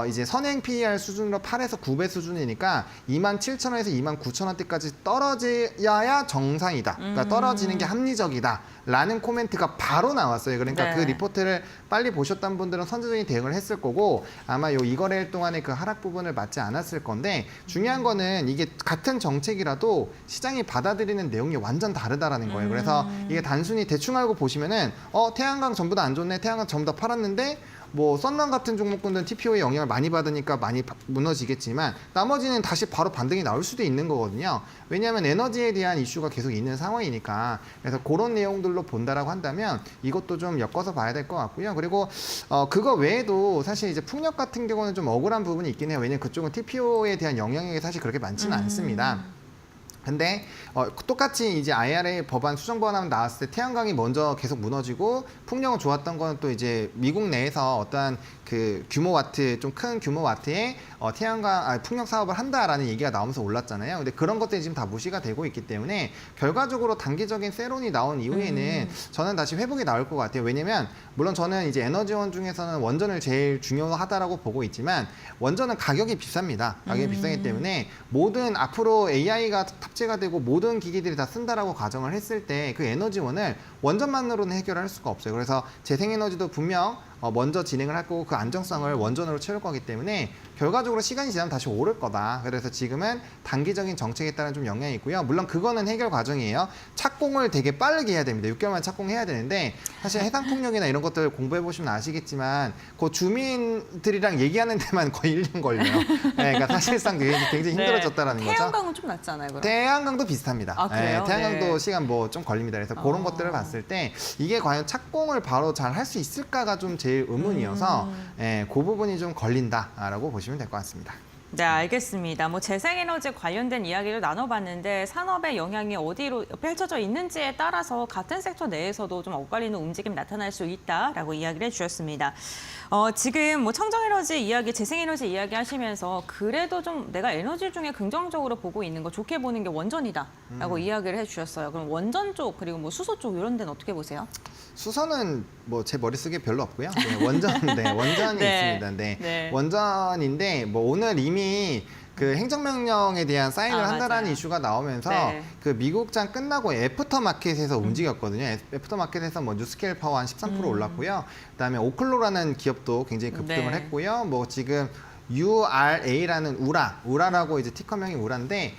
이제 선행 PER 수준으로 8에서 9배 수준이니까 27,000원에서 29,000원대까지 떨어져야 정상이다. 그러니까 떨어지는 게 합리적이다. 라는 코멘트가 바로 나왔어요. 그러니까 네. 그 리포트를 빨리 보셨던 분들은 선제적인 대응을 했을 거고 아마 요 이거래일 동안에 그 하락 부분을 맞지 않았을 건데 중요한 거는 이게 같은 정책이라도 시장이 받아들이는 내용이 완전 다르다라는 거예요. 그래서 이게 단순히 대충 알고 보시면은 태양광 전부 다 안 좋네. 태양광 전부 다 팔았는데 뭐 썬런 같은 종목군들은 TPO의 영향을 많이 받으니까 많이 무너지겠지만 나머지는 다시 바로 반등이 나올 수도 있는 거거든요. 왜냐하면 에너지에 대한 이슈가 계속 있는 상황이니까. 그래서 그런 내용들로 본다라고 한다면 이것도 좀 엮어서 봐야 될 것 같고요. 그리고 그거 외에도 사실 이제 풍력 같은 경우는 좀 억울한 부분이 있긴 해요. 왜냐면 그쪽은 TPO에 대한 영향이 사실 그렇게 많지는 않습니다. 근데 똑같이 이제 IRA 법안 수정 법안 나왔을 때 태양광이 먼저 계속 무너지고 풍력은 좋았던 거는 또 이제 미국 내에서 어떠한 그 규모 와트 좀 큰 규모 와트의 풍력 사업을 한다라는 얘기가 나오면서 올랐잖아요. 근데 그런 것들이 지금 다 무시가 되고 있기 때문에 결과적으로 단기적인 세론이 나온 이후에는 저는 다시 회복이 나올 것 같아요. 왜냐면 물론 저는 이제 에너지원 중에서는 원전을 제일 중요하다라고 보고 있지만 원전은 가격이 비쌉니다. 가격이 비싸기 때문에 모든 앞으로 AI가 축제가 되고 모든 기기들이 다 쓴다라고 가정을 했을 때 그 에너지원을 원전만으로는 해결할 수가 없어요. 그래서 재생에너지도 분명 먼저 진행을 할 거고 그 안정성을 원전으로 채울 거기 때문에 결과적으로 시간이 지나면 다시 오를 거다. 그래서 지금은 단기적인 정책에 따른 좀 영향이 있고요. 물론 그거는 해결 과정이에요. 착공을 되게 빠르게 해야 됩니다. 6개월만 착공해야 되는데 사실 해상풍력이나 이런 것들 공부해 보시면 아시겠지만 그 주민들이랑 얘기하는 데만 거의 1년 걸려요. 네, 그러니까 사실상 굉장히 힘들어졌다라는 거죠. 태양광은 좀 낫잖아요. 그럼. 태양광도 비슷합니다. 아, 그래요? 태양광도 네. 시간 뭐 좀 걸립니다. 그래서 그런 것들을 봤을 때 이게 과연 착공을 바로 잘 할 수 있을까가 좀 제일 의문이어서 그 부분이 좀 걸린다라고 보시면 될 것 같습니다. 네, 알겠습니다. 뭐 재생에너지 관련된 이야기를 나눠봤는데 산업의 영향이 어디로 펼쳐져 있는지에 따라서 같은 섹터 내에서도 좀 엇갈리는 움직임이 나타날 수 있다라고 이야기를 해주셨습니다. 지금 뭐 청정에너지 이야기, 재생에너지 이야기 하시면서 그래도 좀 내가 에너지 중에 긍정적으로 보고 있는 거, 좋게 보는 게 원전이다라고 이야기를 해주셨어요. 그럼 원전 쪽 그리고 뭐 수소 쪽 이런 데는 어떻게 보세요? 수소는 뭐 제 머릿속에 별로 없고요. 네, 원전이 네. 있습니다. 네. 네. 원전인데 뭐 오늘 이미 그 행정명령에 대한 사인을 한다라는 맞아요. 이슈가 나오면서 네. 그 미국장 끝나고 애프터마켓에서 움직였거든요. 애프터마켓에서 뭐 뉴스케일 파워 한 13% 올랐고요. 그다음에 오클로라는 기업도 굉장히 급등을 네. 했고요. 뭐 지금 URA라는 우라라고 이제 티커명이 우라인데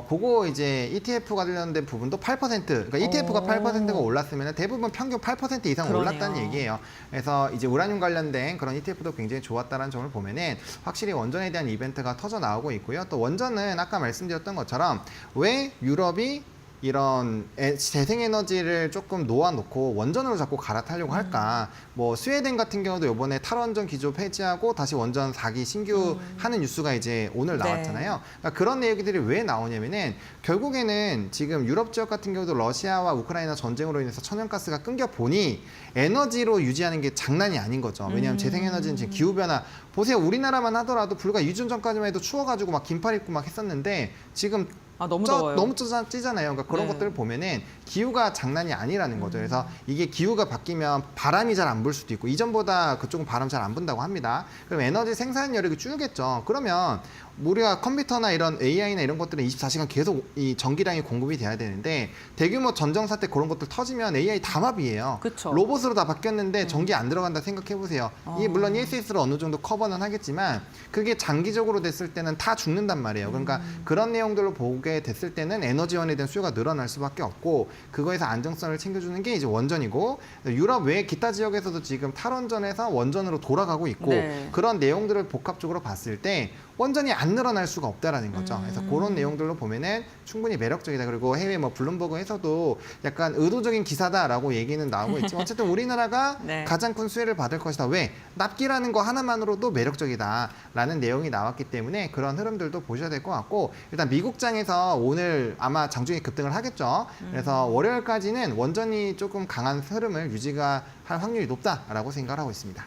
그거 이제 ETF 관련된 부분도 8% 그러니까 ETF가 8%가 올랐으면 대부분 평균 8% 이상 그러네요. 올랐다는 얘기예요. 그래서 이제 우라늄 관련된 그런 ETF도 굉장히 좋았다는 점을 보면은 확실히 원전에 대한 이벤트가 터져 나오고 있고요. 또 원전은 아까 말씀드렸던 것처럼 왜 유럽이 이런 재생에너지를 조금 놓아놓고 원전으로 자꾸 갈아타려고 할까? 뭐 스웨덴 같은 경우도 이번에 탈원전 기조 폐지하고 다시 원전 4기 신규 하는 뉴스가 이제 오늘 네. 나왔잖아요. 그러니까 그런 내용들이 왜 나오냐면은 결국에는 지금 유럽 지역 같은 경우도 러시아와 우크라이나 전쟁으로 인해서 천연가스가 끊겨 보니 에너지로 유지하는 게 장난이 아닌 거죠. 왜냐하면 재생에너지는 지금 기후변화 보세요. 우리나라만 하더라도 불과 2주 전까지만 해도 추워가지고 막 긴팔 입고 막 했었는데 지금 너무 더워요. 너무 찌잖아요. 그러니까 그런 네. 것들을 보면은 기후가 장난이 아니라는 거죠. 그래서 이게 기후가 바뀌면 바람이 잘 안 불 수도 있고 이전보다 그쪽은 바람 잘 안 분다고 합니다. 그럼 에너지 생산 여력이 줄겠죠. 그러면 우리가 컴퓨터나 이런 AI나 이런 것들은 24시간 계속 이 전기량이 공급이 돼야 되는데 대규모 전정 사태 그런 것들 터지면 AI 다 마비예요. 그쵸. 로봇으로 다 바뀌었는데 전기 안 들어간다 생각해 보세요. 이 물론 ESS로 어느 정도 커버는 하겠지만 그게 장기적으로 됐을 때는 다 죽는단 말이에요. 그러니까 그런 내용들을 보게 됐을 때는 에너지원에 대한 수요가 늘어날 수밖에 없고 그거에서 안정성을 챙겨주는 게 이제 원전이고 유럽 외 기타 지역에서도 지금 탈원전에서 원전으로 돌아가고 있고 네. 그런 내용들을 복합적으로 봤을 때 원전이 안 늘어날 수가 없다라는 거죠. 그래서 그런 내용들로 보면은 충분히 매력적이다. 그리고 해외 뭐 블룸버그에서도 약간 의도적인 기사다라고 얘기는 나오고 있지만 어쨌든 우리나라가 네. 가장 큰 수혜를 받을 것이다. 왜? 납기라는 거 하나만으로도 매력적이다라는 내용이 나왔기 때문에 그런 흐름들도 보셔야 될 것 같고 일단 미국장에서 오늘 아마 장중에 급등을 하겠죠. 그래서 월요일까지는 원전이 조금 강한 흐름을 유지가 할 확률이 높다라고 생각을 하고 있습니다.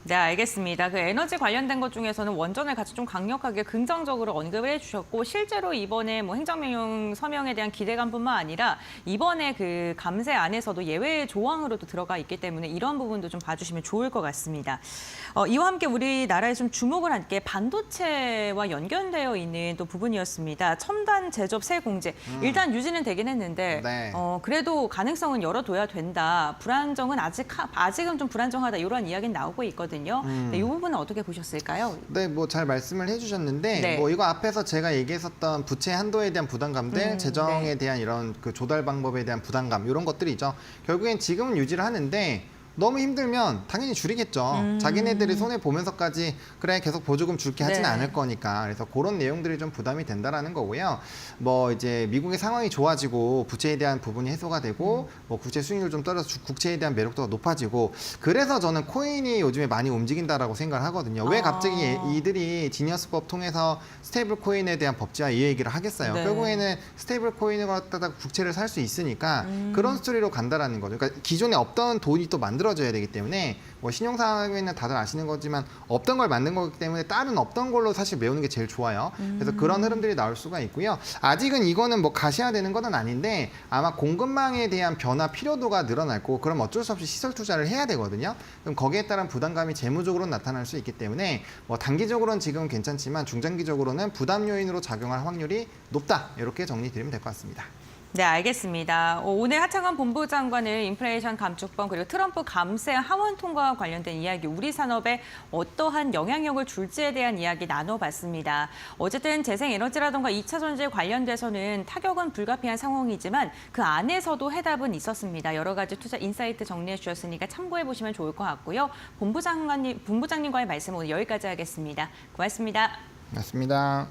네, 알겠습니다. 그 에너지 관련된 것 중에서는 원전을 같이 좀 강력하게 긍정적으로 언급을 해주셨고 실제로 이번에 뭐 행정명령 서명에 대한 기대감뿐만 아니라 이번에 그 감세 안에서도 예외 조항으로도 들어가 있기 때문에 이런 부분도 좀 봐주시면 좋을 것 같습니다. 이와 함께 우리나라에 좀 주목을 한 게 반도체와 연결되어 있는 또 부분이었습니다. 첨단 제조업 세 공제 일단 유지는 되긴 했는데 네. 그래도 가능성은 열어둬야 된다. 불안정은 아직은 좀 불안정하다 이런 이야기는 나오고 있거든요. 네, 이 부분은 어떻게 보셨을까요? 네, 뭐 잘 말씀을 해주셨는데 네. 뭐 이거 앞에서 제가 얘기했었던 부채 한도에 대한 부담감들, 재정에 네. 대한 이런 그 조달 방법에 대한 부담감 이런 것들이죠. 결국엔 지금은 유지를 하는데 너무 힘들면 당연히 줄이겠죠. 자기네들이 손해 보면서까지 그래 계속 보조금 줄게 하진 네. 않을 거니까. 그래서 그런 내용들이 좀 부담이 된다라는 거고요. 뭐 이제 미국의 상황이 좋아지고 부채에 대한 부분이 해소가 되고 뭐 국채 수익률 좀 떨어져 국채에 대한 매력도가 높아지고 그래서 저는 코인이 요즘에 많이 움직인다라고 생각을 하거든요. 왜 갑자기 이들이 지니어스법 통해서 스테이블 코인에 대한 법제화 이 얘기를 하겠어요. 네. 결국에는 스테이블 코인을 갖다가 국채를 살 수 있으니까 그런 스토리로 간다라는 거죠. 그러니까 기존에 없던 돈이 또 만들어지는 만들어져야 되기 때문에 뭐 신용사회는 다들 아시는 거지만 없던 걸 만든 거기 때문에 다른 없던 걸로 사실 메우는 게 제일 좋아요. 그래서 그런 흐름들이 나올 수가 있고요. 아직은 이거는 뭐 가시화되는 건 아닌데 아마 공급망에 대한 변화 필요도가 늘어날 거고 그럼 어쩔 수 없이 시설 투자를 해야 되거든요. 그럼 거기에 따른 부담감이 재무적으로 나타날 수 있기 때문에 뭐 단기적으로는 지금은 괜찮지만 중장기적으로는 부담 요인으로 작용할 확률이 높다. 이렇게 정리드리면 될 것 같습니다. 네, 알겠습니다. 오늘 하창원 본부장관은 인플레이션 감축법 그리고 트럼프 감세 하원 통과와 관련된 이야기, 우리 산업에 어떠한 영향력을 줄지에 대한 이야기 나눠봤습니다. 어쨌든 재생에너지라든가 2차 전지에 관련돼서는 타격은 불가피한 상황이지만 그 안에서도 해답은 있었습니다. 여러 가지 투자 인사이트 정리해 주셨으니까 참고해 보시면 좋을 것 같고요. 본부장님과의 말씀 오늘 여기까지 하겠습니다. 고맙습니다. 맞습니다.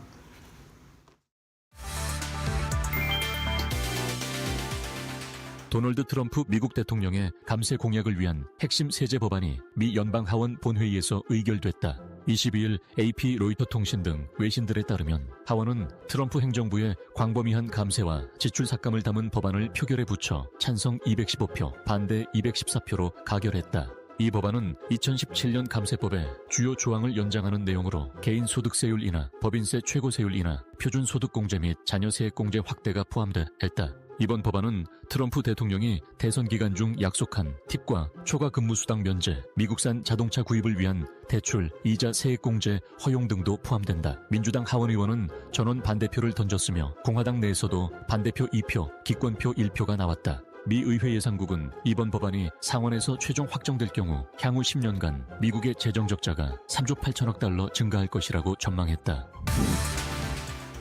도널드 트럼프 미국 대통령의 감세 공약을 위한 핵심 세제 법안이 미 연방하원 본회의에서 의결됐다. 22일 AP 로이터 통신 등 외신들에 따르면 하원은 트럼프 행정부의 광범위한 감세와 지출 삭감을 담은 법안을 표결에 붙여 찬성 215표, 반대 214표로 가결했다. 이 법안은 2017년 감세법의 주요 조항을 연장하는 내용으로 개인 소득세율 인하, 법인세 최고세율 인하, 표준소득공제 및 자녀세액공제 확대가 포함됐다. 이번 법안은 트럼프 대통령이 대선 기간 중 약속한 팁과 초과 근무수당 면제, 미국산 자동차 구입을 위한 대출, 이자 세액공제 허용 등도 포함된다. 민주당 하원 의원은 전원 반대표를 던졌으며 공화당 내에서도 반대표 2표, 기권표 1표가 나왔다. 미 의회 예산국은 이번 법안이 상원에서 최종 확정될 경우 향후 10년간 미국의 재정 적자가 3조 8천억 달러 증가할 것이라고 전망했다.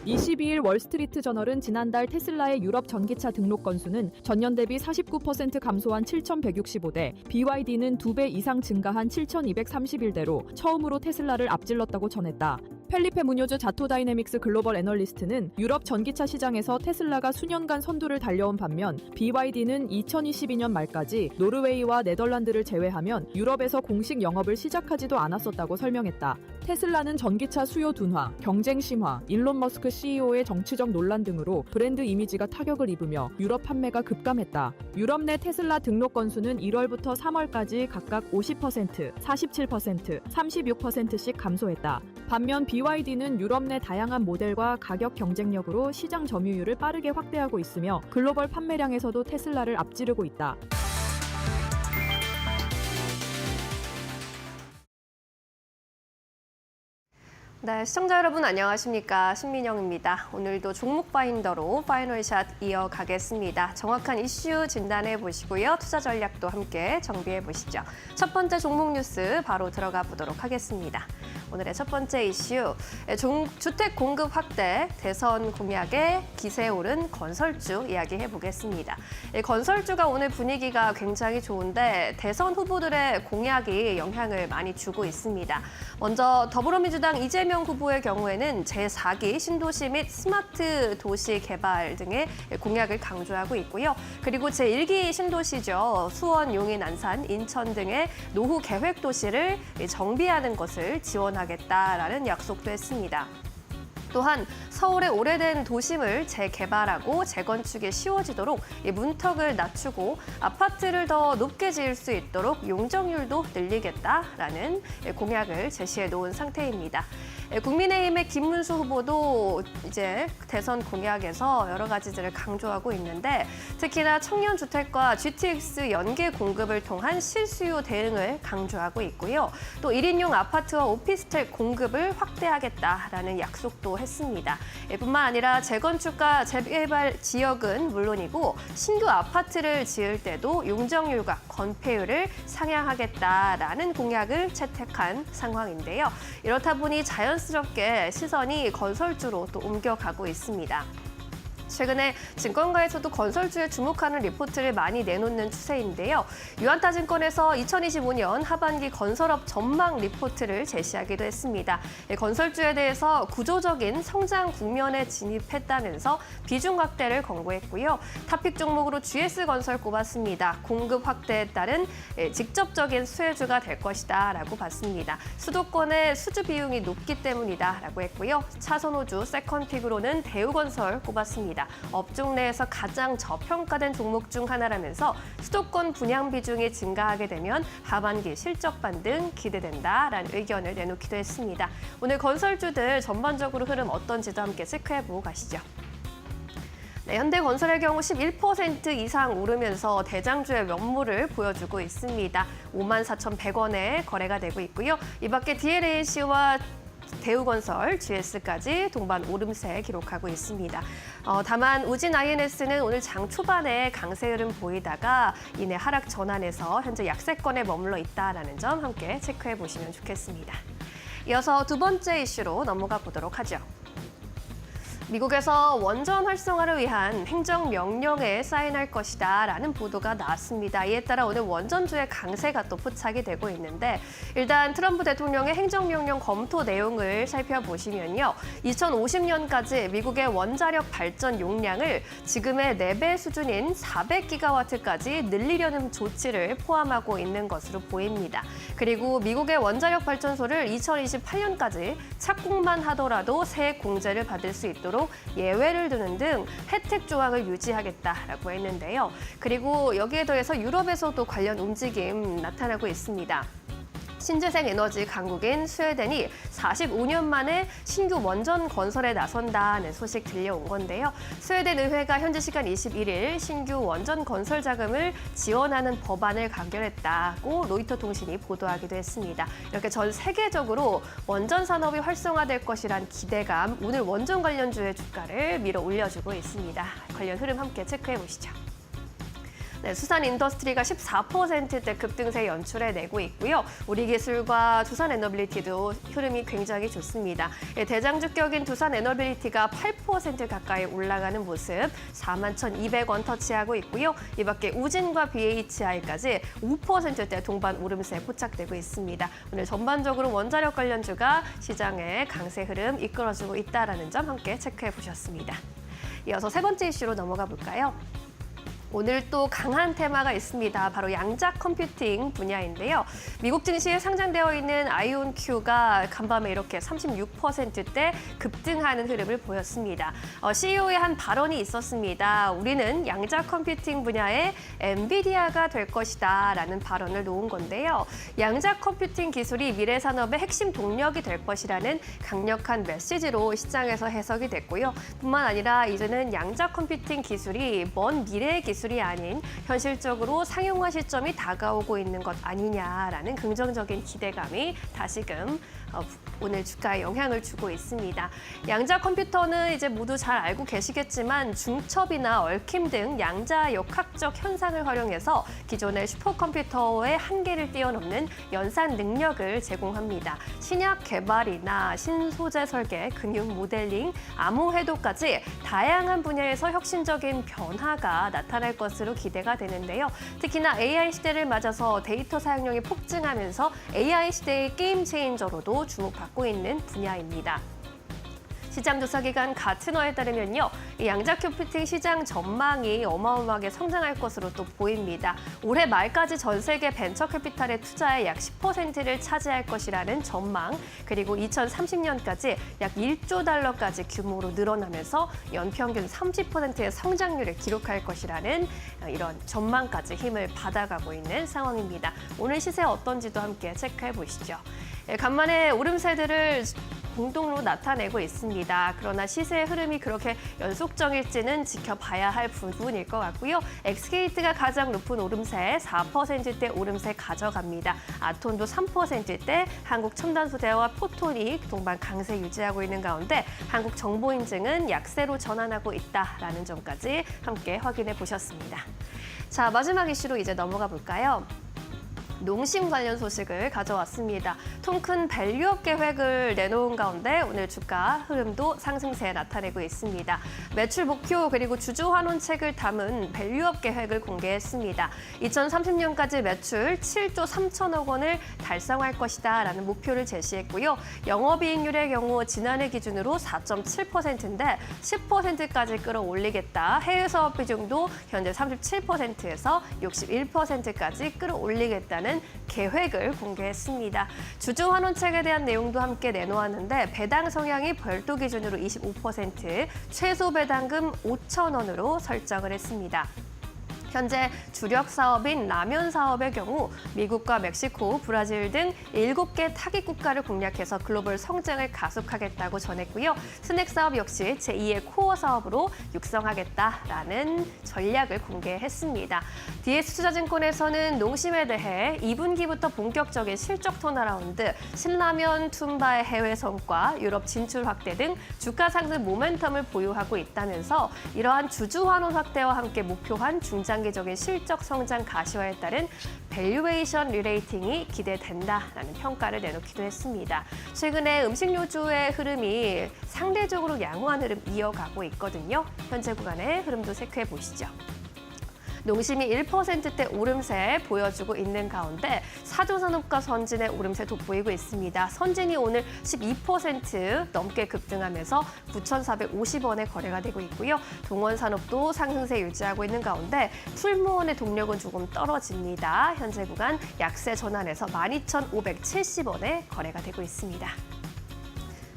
22일 월스트리트 저널은 지난달 테슬라의 유럽 전기차 등록 건수는 전년 대비 49% 감소한 7,165대, BYD는 2배 이상 증가한 7,231대로 처음으로 테슬라를 앞질렀다고 전했다. 펠리페 무뇨즈 자토다이내믹스 글로벌 애널리스트는 유럽 전기차 시장에서 테슬라가 수년간 선두를 달려온 반면 BYD는 2022년 말까지 노르웨이와 네덜란드를 제외하면 유럽에서 공식 영업을 시작하지도 않았었다고 설명했다. 테슬라는 전기차 수요 둔화, 경쟁 심화, 일론 머스크 CEO의 정치적 논란 등으로 브랜드 이미지가 타격을 입으며 유럽 판매가 급감했다. 유럽 내 테슬라 등록 건수는 1월부터 3월까지 각각 50%, 47%, 36%씩 감소했다. 반면 BYD는 유럽 내 다양한 모델과 가격 경쟁력으로 시장 점유율을 빠르게 확대하고 있으며 글로벌 판매량에서도 테슬라를 앞지르고 있다. 네, 시청자 여러분 안녕하십니까? 신민영입니다. 오늘도 종목 파인더로 파이널샷 이어가겠습니다. 정확한 이슈 진단해 보시고요. 투자 전략도 함께 정비해 보시죠. 첫 번째 종목 뉴스 바로 들어가 보도록 하겠습니다. 오늘의 첫 번째 이슈, 주택 공급 확대, 대선 공약에 기세에 오른 건설주 이야기해 보겠습니다. 건설주가 오늘 분위기가 굉장히 좋은데 대선 후보들의 공약이 영향을 많이 주고 있습니다. 먼저 더불어민주당 이재명 후보의 경우에는 제4기 신도시 및 스마트 도시 개발 등의 공약을 강조하고 있고요. 그리고 제1기 신도시죠. 수원, 용인, 안산, 인천 등의 노후 계획 도시를 정비하는 것을 지원하겠다라는 약속도 했습니다. 또한 서울의 오래된 도심을 재개발하고 재건축이 쉬워지도록 문턱을 낮추고 아파트를 더 높게 지을 수 있도록 용적률도 늘리겠다라는 공약을 제시해 놓은 상태입니다. 국민의힘의 김문수 후보도 이제 대선 공약에서 여러 가지들을 강조하고 있는데 특히나 청년주택과 GTX 연계 공급을 통한 실수요 대응을 강조하고 있고요. 또 1인용 아파트와 오피스텔 공급을 확대하겠다라는 약속도 했습니다. 뿐만 아니라 재건축과 재개발 지역은 물론이고 신규 아파트를 지을 때도 용적률과 건폐율을 상향하겠다라는 공약을 채택한 상황인데요. 이렇다 보니 자연스럽게 시선이 건설주로 또 옮겨가고 있습니다. 최근에 증권가에서도 건설주에 주목하는 리포트를 많이 내놓는 추세인데요. 유안타증권에서 2025년 하반기 건설업 전망 리포트를 제시하기도 했습니다. 건설주에 대해서 구조적인 성장 국면에 진입했다면서 비중 확대를 권고했고요. 탑픽 종목으로 GS건설 꼽았습니다. 공급 확대에 따른 직접적인 수혜주가 될 것이다 라고 봤습니다. 수도권의 수주 비용이 높기 때문이다 라고 했고요. 차선호주 세컨픽으로는 대우건설 꼽았습니다. 있습니다. 업종 내에서 가장 저평가된 종목 중 하나라면서 수도권 분양 비중이 증가하게 되면 하반기 실적 반등 기대된다라는 의견을 내놓기도 했습니다. 오늘 건설주들 전반적으로 흐름 어떤지도 함께 체크해보고 가시죠. 네, 현대건설의 경우 11% 이상 오르면서 대장주의 면모를 보여주고 있습니다. 54,100원에 거래가 되고 있고요. 이 밖에 DLAC와 대우건설, GS까지 동반 오름세 기록하고 있습니다. 다만 우진 INS는 오늘 장 초반에 강세 흐름 보이다가 이내 하락 전환해서 현재 약세권에 머물러 있다는 점 함께 체크해 보시면 좋겠습니다. 이어서 두 번째 이슈로 넘어가 보도록 하죠. 미국에서 원전 활성화를 위한 행정명령에 사인할 것이다라는 보도가 나왔습니다. 이에 따라 오늘 원전주의 강세가 또 포착이 되고 있는데 일단 트럼프 대통령의 행정명령 검토 내용을 살펴보시면요. 2050년까지 미국의 원자력 발전 용량을 지금의 4배 수준인 400기가와트까지 늘리려는 조치를 포함하고 있는 것으로 보입니다. 그리고 미국의 원자력 발전소를 2028년까지 착공만 하더라도 새 공제를 받을 수 있도록 예외를 두는 등 혜택 조항을 유지하겠다라고 했는데요. 그리고 여기에 더해서 유럽에서도 관련 움직임 나타나고 있습니다. 신재생 에너지 강국인 스웨덴이 45년 만에 신규 원전 건설에 나선다는 소식 들려온 건데요. 스웨덴 의회가 현지 시간 21일 신규 원전 건설 자금을 지원하는 법안을 가결했다고 로이터 통신이 보도하기도 했습니다. 이렇게 전 세계적으로 원전 산업이 활성화될 것이란 기대감, 오늘 원전 관련주의 주가를 밀어 올려주고 있습니다. 관련 흐름 함께 체크해 보시죠. 네, 수산 인더스트리가 14%대 급등세 연출해내고 있고요. 우리기술과 두산 에너빌리티도 흐름이 굉장히 좋습니다. 대장주격인 두산 에너빌리티가 8% 가까이 올라가는 모습, 41,200원 터치하고 있고요. 이 밖에 우진과 BHI까지 5%대 동반 오름세 포착되고 있습니다. 오늘 전반적으로 원자력 관련주가 시장의 강세 흐름 이끌어주고 있다는 점 함께 체크해 보셨습니다. 이어서 세 번째 이슈로 넘어가 볼까요? 오늘 또 강한 테마가 있습니다. 바로 양자 컴퓨팅 분야인데요. 미국 증시에 상장되어 있는 아이온큐가 간밤에 이렇게 36%대 급등하는 흐름을 보였습니다. CEO의 한 발언이 있었습니다. 우리는 양자 컴퓨팅 분야의 엔비디아가 될 것이다 라는 발언을 놓은 건데요. 양자 컴퓨팅 기술이 미래 산업의 핵심 동력이 될 것이라는 강력한 메시지로 시장에서 해석이 됐고요. 뿐만 아니라 이제는 양자 컴퓨팅 기술이 먼 미래의 기술이 아닌 현실적으로 상용화 시점이 다가오고 있는 것 아니냐라는 긍정적인 기대감이 다시금 오늘 주가에 영향을 주고 있습니다. 양자 컴퓨터는 이제 모두 잘 알고 계시겠지만 중첩이나 얽힘 등 양자 역학적 현상을 활용해서 기존의 슈퍼컴퓨터의 한계를 뛰어넘는 연산 능력을 제공합니다. 신약 개발이나 신소재 설계, 금융 모델링, 암호 해독까지 다양한 분야에서 혁신적인 변화가 나타날 것으로 기대가 되는데요. 특히나 AI 시대를 맞아서 데이터 사용량이 폭증하면서 AI 시대의 게임 체인저로도 주목받고 있는 분야입니다. 시장 조사기관 가트너에 따르면요, 이 양자 컴퓨팅 시장 전망이 어마어마하게 성장할 것으로 또 보입니다. 올해 말까지 전 세계 벤처 캐피탈의 투자의 약 10%를 차지할 것이라는 전망, 그리고 2030년까지 약 1조 달러까지 규모로 늘어나면서 연평균 30%의 성장률을 기록할 것이라는 이런 전망까지 힘을 받아가고 있는 상황입니다. 오늘 시세 어떤지도 함께 체크해 보시죠. 간만에 오름세들을 공동으로 나타내고 있습니다. 그러나 시세의 흐름이 그렇게 연속적일지는 지켜봐야 할 부분일 것 같고요. 엑스게이트가 가장 높은 오름세 4%대 오름세 가져갑니다. 아톤도 3%대, 한국첨단소재와 포토닉 동반 강세 유지하고 있는 가운데 한국정보인증은 약세로 전환하고 있다라는 점까지 함께 확인해 보셨습니다. 자, 마지막 이슈로 이제 넘어가 볼까요? 농심 관련 소식을 가져왔습니다. 통큰 밸류업 계획을 내놓은 가운데 오늘 주가 흐름도 상승세 나타내고 있습니다. 매출 목표 그리고 주주 환원책을 담은 밸류업 계획을 공개했습니다. 2030년까지 매출 7조 3천억 원을 달성할 것이다 라는 목표를 제시했고요. 영업이익률의 경우 지난해 기준으로 4.7%인데 10%까지 끌어올리겠다. 해외 사업 비중도 현재 37%에서 61%까지 끌어올리겠다는 진행하는 계획을 공개했습니다. 주주 환원책에 대한 내용도 함께 내놓았는데 배당 성향이 별도 기준으로 25%, 최소 배당금 5천 원으로 설정을 했습니다. 현재 주력 사업인 라면 사업의 경우 미국과 멕시코, 브라질 등 7개 타깃 국가를 공략해서 글로벌 성장을 가속하겠다고 전했고요. 스낵 사업 역시 제2의 코어 사업으로 육성하겠다라는 전략을 공개했습니다. DS투자증권에서는 농심에 대해 2분기부터 본격적인 실적 턴어라운드, 신라면 툼바의 해외 성과, 유럽 진출 확대 등 주가 상승 모멘텀을 보유하고 있다면서 이러한 주주 환원 확대와 함께 목표한 중장기적인 실적 성장 가시화에 따른 밸류에이션 리레이팅이 기대된다라는 평가를 내놓기도 했습니다. 최근에 음식료주의 흐름이 상대적으로 양호한 흐름 이어가고 있거든요. 현재 구간의 흐름도 체크해 보시죠. 농심이 1%대 오름세 보여주고 있는 가운데 사조산업과 선진의 오름세 돋보이고 있습니다. 선진이 오늘 12% 넘게 급등하면서 9,450원에 거래가 되고 있고요. 동원산업도 상승세 유지하고 있는 가운데 풀무원의 동력은 조금 떨어집니다. 현재 구간 약세 전환에서 12,570원에 거래가 되고 있습니다.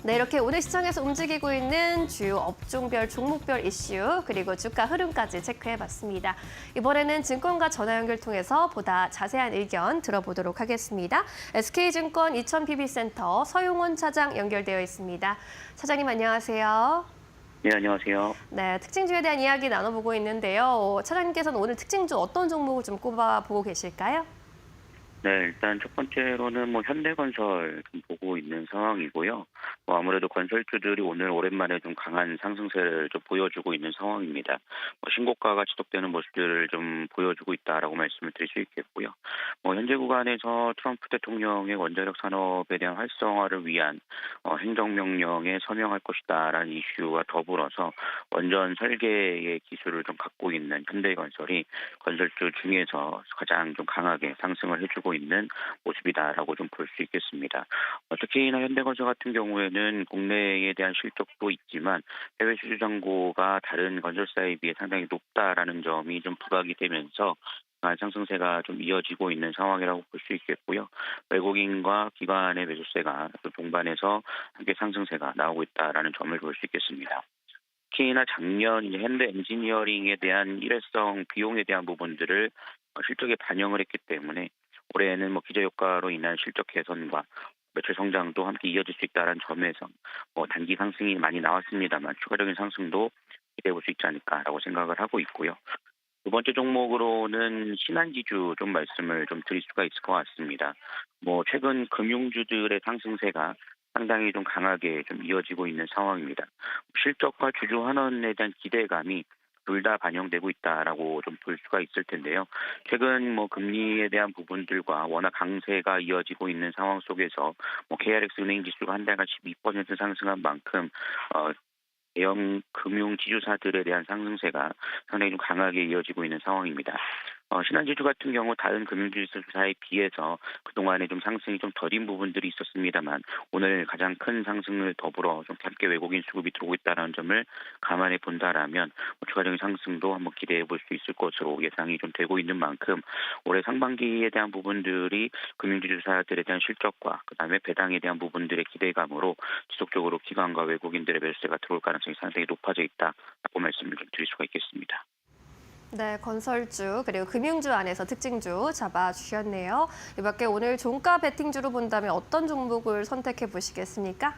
네, 이렇게 오늘 시장에서 움직이고 있는 주요 업종별, 종목별 이슈, 그리고 주가 흐름까지 체크해봤습니다. 이번에는 증권가 전화 연결 통해서 보다 자세한 의견 들어보도록 하겠습니다. SK증권 이천PB센터 서용원 차장 연결되어 있습니다. 차장님 안녕하세요. 네, 안녕하세요. 네, 특징주에 대한 이야기 나눠보고 있는데요. 차장님께서는 오늘 특징주 어떤 종목을 좀 꼽아보고 계실까요? 네, 일단 첫 번째로는 현대건설 좀 보고 있는 상황이고요. 아무래도 건설주들이 오늘 오랜만에 좀 강한 상승세를 좀 보여주고 있는 상황입니다. 신고가가 지속되는 모습들을 좀 보여주고 있다라고 말씀을 드릴 수 있겠고요. 현재 구간에서 트럼프 대통령의 원자력 산업에 대한 활성화를 위한 행정명령에 서명할 것이다라는 이슈와 더불어서 원전 설계의 기술을 좀 갖고 있는 현대건설이 건설주 중에서 가장 좀 강하게 상승을 해주고 있는 모습이다라고 좀 볼 수 있겠습니다. 특히나 현대건설 같은 경우에는 국내에 대한 실적도 있지만 해외 수주 잔고가 다른 건설사에 비해 상당히 높다라는 점이 좀 부각이 되면서 상승세가 좀 이어지고 있는 상황이라고 볼 수 있겠고요. 외국인과 기관의 매수세가 동반해서 함께 상승세가 나오고 있다라는 점을 볼 수 있겠습니다. 특히나 작년 현대 엔지니어링에 대한 일회성 비용에 대한 부분들을 실적에 반영을 했기 때문에 올해는 기저효과로 인한 실적 개선과 매출 성장도 함께 이어질 수 있다는 점에서 단기 상승이 많이 나왔습니다만 추가적인 상승도 기대해 볼 수 있지 않을까라고 생각을 하고 있고요. 두 번째 종목으로는 신한지주 좀 말씀을 좀 드릴 수가 있을 것 같습니다. 최근 금융주들의 상승세가 상당히 좀 강하게 좀 이어지고 있는 상황입니다. 실적과 주주 환원에 대한 기대감이 둘 다 반영되고 있다라고 좀 볼 수가 있을 텐데요. 최근 금리에 대한 부분들과 워낙 강세가 이어지고 있는 상황 속에서 KRX 은행 지수가 한 달간 12% 상승한 만큼 대형 금융 지주사들에 대한 상승세가 상당히 좀 강하게 이어지고 있는 상황입니다. 신한지주 같은 경우 다른 금융지주사에 비해서 그동안에 좀 상승이 좀 더딘 부분들이 있었습니다만 오늘 가장 큰 상승을 더불어 좀 함께 외국인 수급이 들어오고 있다는 점을 감안해 본다라면 추가적인 상승도 한번 기대해 볼 수 있을 것으로 예상이 좀 되고 있는 만큼 올해 상반기에 대한 부분들이 금융지주사들에 대한 실적과 그다음에 배당에 대한 부분들의 기대감으로 지속적으로 기관과 외국인들의 매수세가 들어올 가능성이 상당히 높아져 있다라고 말씀을 좀 드릴 수가 있겠습니다. 네, 건설주 그리고 금융주 안에서 특징주 잡아주셨네요. 이 밖에 오늘 종가 베팅주로 본다면 어떤 종목을 선택해 보시겠습니까?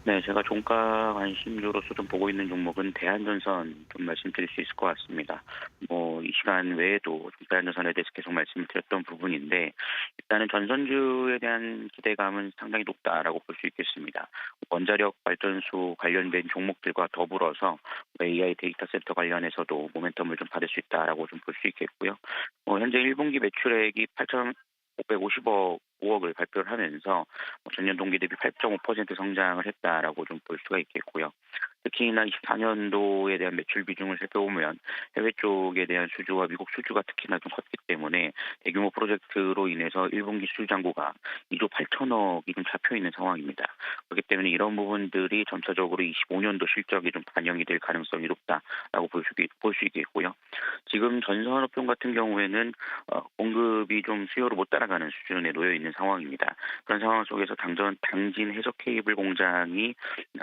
네, 제가 종가 관심주로서 좀 보고 있는 종목은 대한전선 좀 말씀드릴 수 있을 것 같습니다. 이 시간 외에도 대한전선에 대해서 계속 말씀을 드렸던 부분인데 일단은 전선주에 대한 기대감은 상당히 높다라고 볼 수 있겠습니다. 원자력 발전소 관련된 종목들과 더불어서 AI 데이터 센터 관련해서도 모멘텀을 좀 받을 수 있다라고 좀 볼 수 있겠고요. 현재 1분기 매출액이 8,550억을 발표를 하면서 전년 동기 대비 8.5% 성장을 했다라고 좀 볼 수가 있겠고요. 특히나 24년도에 대한 매출 비중을 살펴보면 해외 쪽에 대한 수주와 미국 수주가 특히나 좀 컸기 때문에 대규모 프로젝트로 인해서 1분기 수주 잔고가 2조 8천억이 좀 잡혀 있는 상황입니다. 그렇기 때문에 이런 부분들이 점차적으로 25년도 실적이 좀 반영이 될 가능성이 높다라고 볼 수 있겠고요. 지금 전선업종 같은 경우에는 공급이 좀 수요를 못 따라가는 수준에 놓여 있는 상황입니다. 그런 상황 속에서 당진 해적 케이블 공장이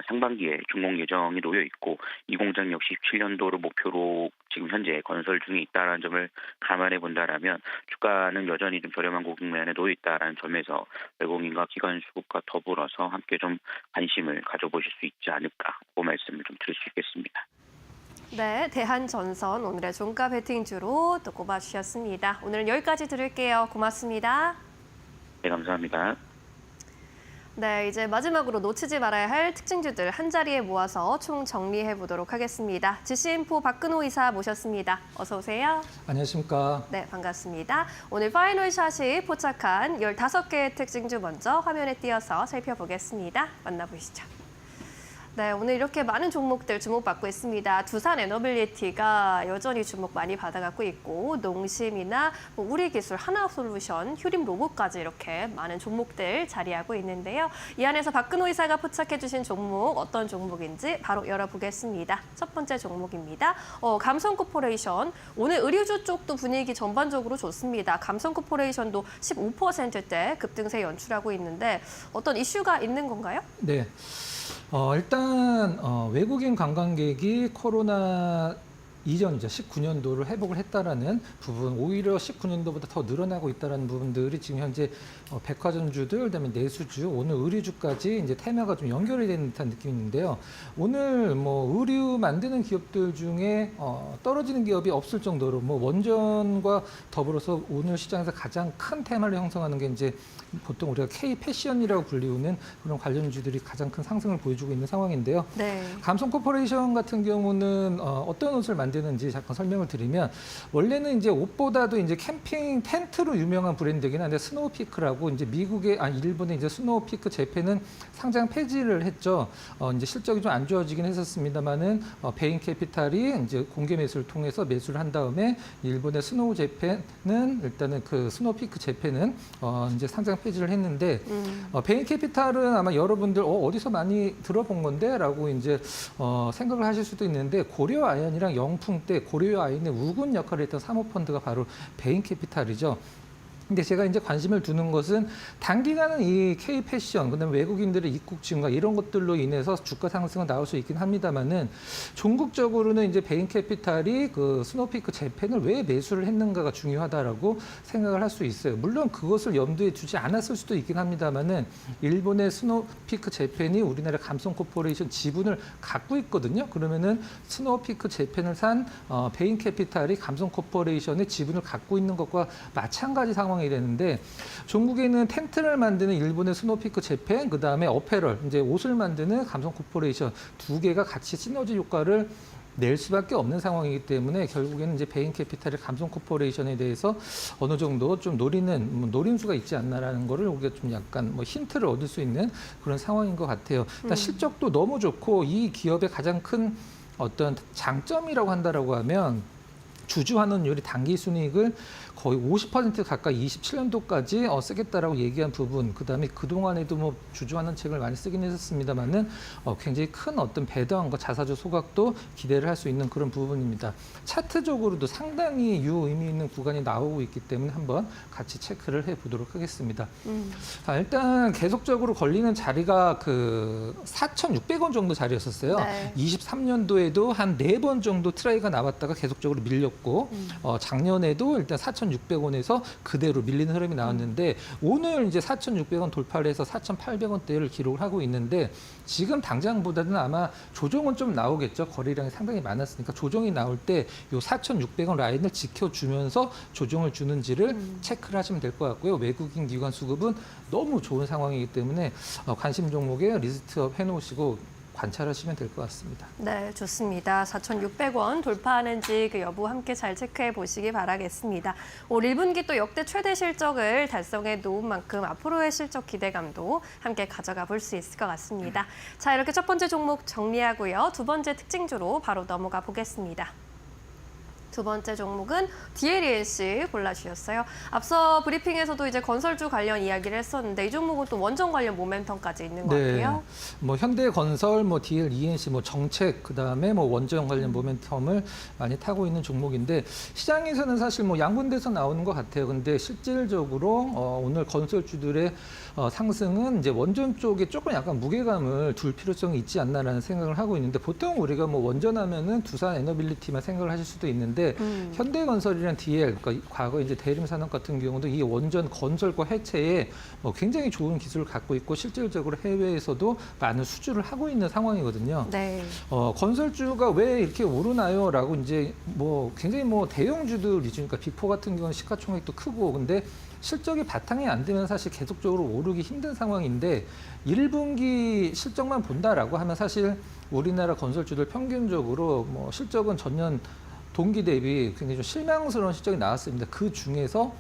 상반기에 준공 예정이 놓여 있고 이 공장 역시 17년도를 목표로 지금 현재 건설 중에 있다는 점을 감안해 본다라면 주가는 여전히 좀 저렴한 국면에 놓여 있다는 점에서 외국인과 기관 수급과 더불어서 함께 좀 관심을 가져보실 수 있지 않을까 그 말씀을 좀 드릴 수 있겠습니다. 네, 대한전선 오늘의 종가 베팅주로 또 꼽아주셨습니다. 오늘은 여기까지 들을게요. 고맙습니다. 네, 감사합니다. 네, 이제 마지막으로 놓치지 말아야 할 특징주들 한 자리에 모아서 총 정리해 보도록 하겠습니다. GC인포 박근호 이사 모셨습니다. 어서 오세요. 안녕하십니까. 네, 반갑습니다. 오늘 파이널샷이 포착한 15개의 특징주 먼저 화면에 띄어서 살펴보겠습니다. 만나보시죠. 네, 오늘 이렇게 많은 종목들 주목받고 있습니다. 두산 에너빌리티가 여전히 주목 많이 받아가고 있고 농심이나 우리기술, 하나솔루션, 휴림 로봇까지 이렇게 많은 종목들 자리하고 있는데요. 이 안에서 박근호 이사가 포착해주신 종목 어떤 종목인지 바로 열어보겠습니다. 첫 번째 종목입니다. 감성코퍼레이션. 오늘 의류주 쪽도 분위기 전반적으로 좋습니다. 감성코퍼레이션도 15%대 급등세 연출하고 있는데 어떤 이슈가 있는 건가요? 네. 일단 외국인 관광객이 코로나 이전이죠. 19년도를 회복을 했다라는 부분, 오히려 19년도보다 더 늘어나고 있다라는 부분들이 지금 현재 백화점주들, 그다음에 내수주, 오늘 의류주까지 이제 테마가 좀 연결이 되는 듯한 느낌이 있는데요. 오늘 뭐 의류 만드는 기업들 중에 떨어지는 기업이 없을 정도로 뭐 원전과 더불어서 오늘 시장에서 가장 큰 테마를 형성하는 게 이제 보통 우리가 K 패션이라고 불리우는 그런 관련주들이 가장 큰 상승을 보여주고 있는 상황인데요. 네. 감성코퍼레이션 같은 경우는 어떤 옷을 만드는지 잠깐 설명을 드리면 원래는 이제 옷보다도 이제 캠핑 텐트로 유명한 브랜드긴 한데 스노우피크라고 이제 일본의 이제 스노우피크 재팬은 상장 폐지를 했죠. 이제 실적이 좀 안 좋아지긴 했었습니다만은 베인캐피탈이 이제 공개 매수를 통해서 매수를 한 다음에 일본의 스노우 재팬은 일단은 그 스노우피크 재팬은 이제 상장 폐지를 했는데 베인캐피탈은 아마 여러분들 어디서 많이 들어본 건데라고 이제 생각을 하실 수도 있는데 고려 아연이랑 영풍 때 고려 아연의 우군 역할을 했던 사모펀드가 바로 베인캐피탈이죠. 근데 제가 이제 관심을 두는 것은 단기간은 이 K 패션, 그다음에 외국인들의 입국 증가 이런 것들로 인해서 주가 상승은 나올 수 있긴 합니다만은 종국적으로는 이제 베인캐피탈이 그 스노우피크 재팬을 왜 매수를 했는가가 중요하다라고 생각을 할 수 있어요. 물론 그것을 염두에 두지 않았을 수도 있긴 합니다만은 일본의 스노우피크 재팬이 우리나라 감성코퍼레이션 지분을 갖고 있거든요. 그러면은 스노우피크 재팬을 산 베인캐피탈이 감성코퍼레이션의 지분을 갖고 있는 것과 마찬가지 상황이 되는데 종국에는 텐트를 만드는 일본의 스노우피크 재팬, 그 다음에 어페럴, 이제 옷을 만드는 감성코퍼레이션 두 개가 같이 시너지 효과를 낼 수밖에 없는 상황이기 때문에 결국에는 이제 베인캐피탈의 감성코퍼레이션에 대해서 어느 정도 좀 노림수가 있지 않나라는 거를 우리가 좀 약간 뭐 힌트를 얻을 수 있는 그런 상황인 것 같아요. 일단 실적도 너무 좋고 이 기업의 가장 큰 어떤 장점이라고 한다라고 하면 주주 환원율이 당기 순이익을 거의 50% 가까이 27년도까지 쓰겠다라고 얘기한 부분, 그다음에 그동안에도 뭐 주주 환원책을 많이 쓰긴 했었습니다만은 굉장히 큰 어떤 배당과 자사주 소각도 기대를 할 수 있는 그런 부분입니다. 차트적으로도 상당히 유의미 있는 구간이 나오고 있기 때문에 한번 같이 체크를 해보도록 하겠습니다. 일단 계속적으로 걸리는 자리가 그 4,600원 정도 자리였었어요. 네. 23년도에도 한 4번 정도 트라이가 나왔다가 계속적으로 밀렸고 작년에도 일단 4,600원에서 그대로 밀리는 흐름이 나왔는데 오늘 이제 4,600원 돌파를 해서 4,800원대를 기록을 하고 있는데 지금 당장보다는 아마 조정은 좀 나오겠죠. 거래량이 상당히 많았으니까 조정이 나올 때 이 4,600원 라인을 지켜주면서 조정을 주는지를 체크를 하시면 될 것 같고요. 외국인 기관 수급은 너무 좋은 상황이기 때문에 관심 종목에 리스트업 해놓으시고 관찰하시면 될 것 같습니다. 네, 좋습니다. 4,600원 돌파하는지 그 여부 함께 잘 체크해 보시기 바라겠습니다. 올 1분기 또 역대 최대 실적을 달성해 놓은 만큼 앞으로의 실적 기대감도 함께 가져가 볼 수 있을 것 같습니다. 자, 이렇게 첫 번째 종목 정리하고요. 두 번째 특징주로 바로 넘어가 보겠습니다. 두 번째 종목은 DLENC 골라주셨어요. 앞서 브리핑에서도 이제 건설주 관련 이야기를 했었는데 이 종목은 또 원전 관련 모멘텀까지 있는 것 같아요. 뭐 현대건설, 뭐 DLENC, 뭐 정책, 그다음에 뭐 원전 관련 모멘텀을 많이 타고 있는 종목인데 시장에서는 사실 뭐 양분돼서 나오는 것 같아요. 근데 실질적으로 오늘 건설주들의 상승은 이제 원전 쪽에 조금 약간 무게감을 둘 필요성이 있지 않나라는 생각을 하고 있는데 보통 우리가 뭐 원전하면은 두산 에너빌리티만 생각을 하실 수도 있는데 현대건설이랑 DL, 그러니까 과거 이제 대림산업 같은 경우도 이 원전 건설과 해체에 뭐 굉장히 좋은 기술을 갖고 있고 실질적으로 해외에서도 많은 수주를 하고 있는 상황이거든요. 네. 건설주가 왜 이렇게 오르나요?라고 이제 뭐 굉장히 뭐 대형주들 위주니까 빅4 같은 경우는 시가총액도 크고 근데 실적이 바탕이 안 되면 사실 계속적으로 오르기 힘든 상황인데 1분기 실적만 본다라고 하면 사실 우리나라 건설주들 평균적으로 뭐 실적은 전년 동기 대비 굉장히 좀 실망스러운 실적이 나왔습니다. 그 중에서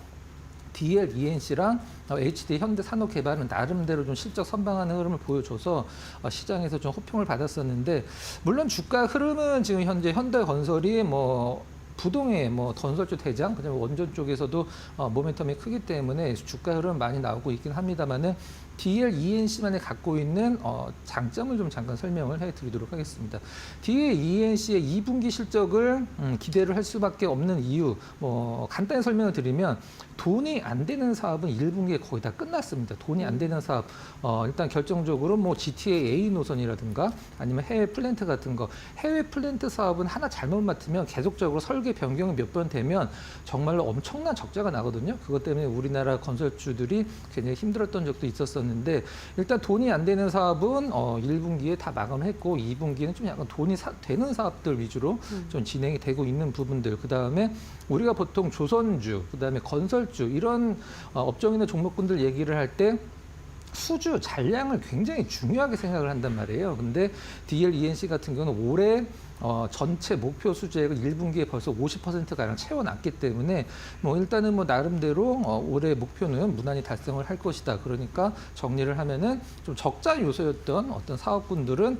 DLENC랑 HD 현대산업개발은 나름대로 좀 실적 선방하는 흐름을 보여줘서 시장에서 좀 호평을 받았었는데 물론 주가 흐름은 지금 현재 현대건설이 뭐 부동의 뭐 건설주 대장, 그다음에 원전 쪽에서도 모멘텀이 크기 때문에 주가 흐름 많이 나오고 있긴 합니다만은 DLENC만이 갖고 있는 장점을 좀 잠깐 설명을 해드리도록 하겠습니다. DLENC의 2분기 실적을 기대를 할 수밖에 없는 이유, 뭐 간단히 설명을 드리면 돈이 안 되는 사업은 1분기에 거의 다 끝났습니다. 돈이 안 되는 사업, 일단 결정적으로 뭐 GTA A 노선이라든가 아니면 해외 플랜트 같은 거, 해외 플랜트 사업은 하나 잘못 맡으면 계속적으로 설계 변경이 몇 번 되면 정말로 엄청난 적자가 나거든요. 그것 때문에 우리나라 건설주들이 굉장히 힘들었던 적도 있었는데 일단 돈이 안 되는 사업은 1분기에 다 마감을 했고 2분기는 좀 약간 돈이 되는 사업들 위주로 좀 진행이 되고 있는 부분들. 그다음에 우리가 보통 조선주, 그다음에 건설주 이런 업종이나 종목군들 얘기를 할 때 수주, 잔량을 굉장히 중요하게 생각을 한단 말이에요. 근데 DLENC 같은 경우는 올해 전체 목표 수주액을 1분기에 벌써 50%가량 채워놨기 때문에 뭐 일단은 뭐 나름대로 올해 목표는 무난히 달성을 할 것이다. 그러니까 정리를 하면은 좀 적자 요소였던 어떤 사업군들은